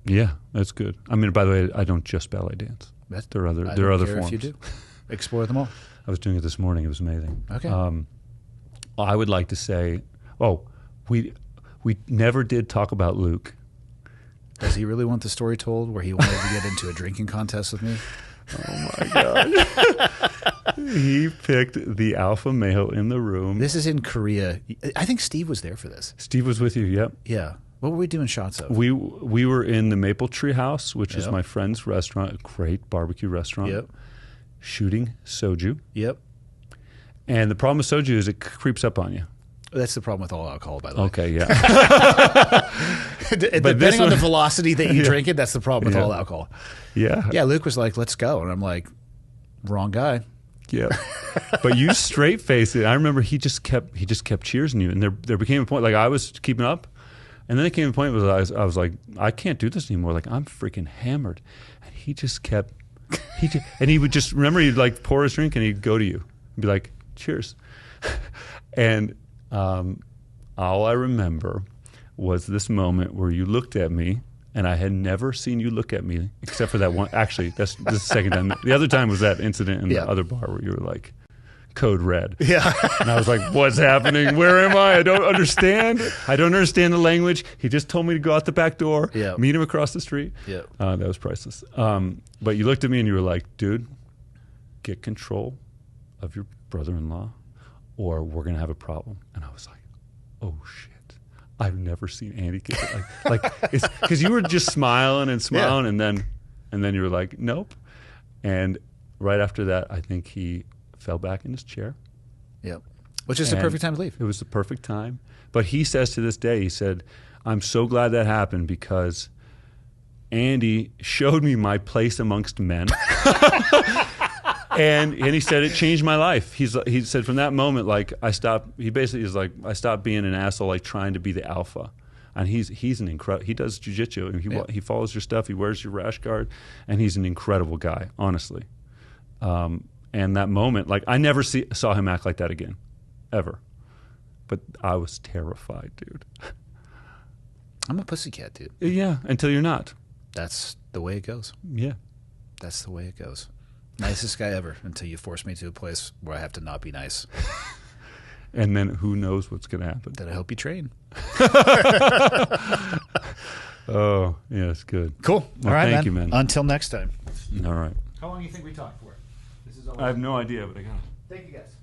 Yeah, that's good. I mean, by the way, I don't just ballet dance. There are other forms. If you do, explore them all. I was doing it this morning. It was amazing. Okay. I would like to say, we never did talk about Luke. Does he really want the story told where he wanted to get into a drinking contest with me? Oh, my God. He picked the alpha male in the room. This is in Korea. I think Steve was there for this. Steve was with you, yep. Yeah. What were we doing shots of? We were in the Maple Tree House, which is my friend's restaurant, a great barbecue restaurant. Yep. Shooting soju. Yep. And the problem with soju is it creeps up on you. That's the problem with all alcohol, by the way. Okay, yeah. Depending on the velocity that you drink it, that's the problem with all alcohol. Yeah. Yeah, Luke was like, let's go. And I'm like, wrong guy. Yeah, but you straight face it. I remember he just kept cheersing you, and there became a point like I was keeping up, and then it came a point where I was like, I can't do this anymore. Like I'm freaking hammered, and he just kept and he would just remember he'd like pour his drink and he'd go to you and be like, cheers, and all I remember was this moment where you looked at me. And I had never seen you look at me except for that one. Actually, this is the second time. The other time was that incident in the other bar where you were like, code red. Yeah. And I was like, what's happening? Where am I? I don't understand. I don't understand the language. He just told me to go out the back door, meet him across the street. Yeah. That was priceless. But you looked at me and you were like, dude, get control of your brother-in-law or we're going to have a problem. And I was like, oh, shit. I've never seen Andy get it. Like it's because you were just smiling and smiling, and then you were like, nope. And right after that, I think he fell back in his chair. Yep. Which is the perfect time to leave. It was the perfect time. But he says to this day, he said, I'm so glad that happened because Andy showed me my place amongst men. And he said it changed my life. He said from that moment, like he basically is like, I stopped being an asshole, like trying to be the alpha. And he's an incredible, he does jiu-jitsu and he follows your stuff, he wears your rash guard, and he's an incredible guy, honestly. And that moment, like I never saw him act like that again, ever. But I was terrified, dude. I'm a pussycat, dude. Yeah, until you're not. That's the way it goes. Yeah. That's the way it goes. Nicest guy ever until you force me to a place where I have to not be nice. And then who knows what's going to happen. Then I hope you train. Oh, yeah, it's good. Cool. Well, all right, thank you, man. Until next time. All right. How long do you think we talked for? I have no idea, but I got it. Thank you, guys.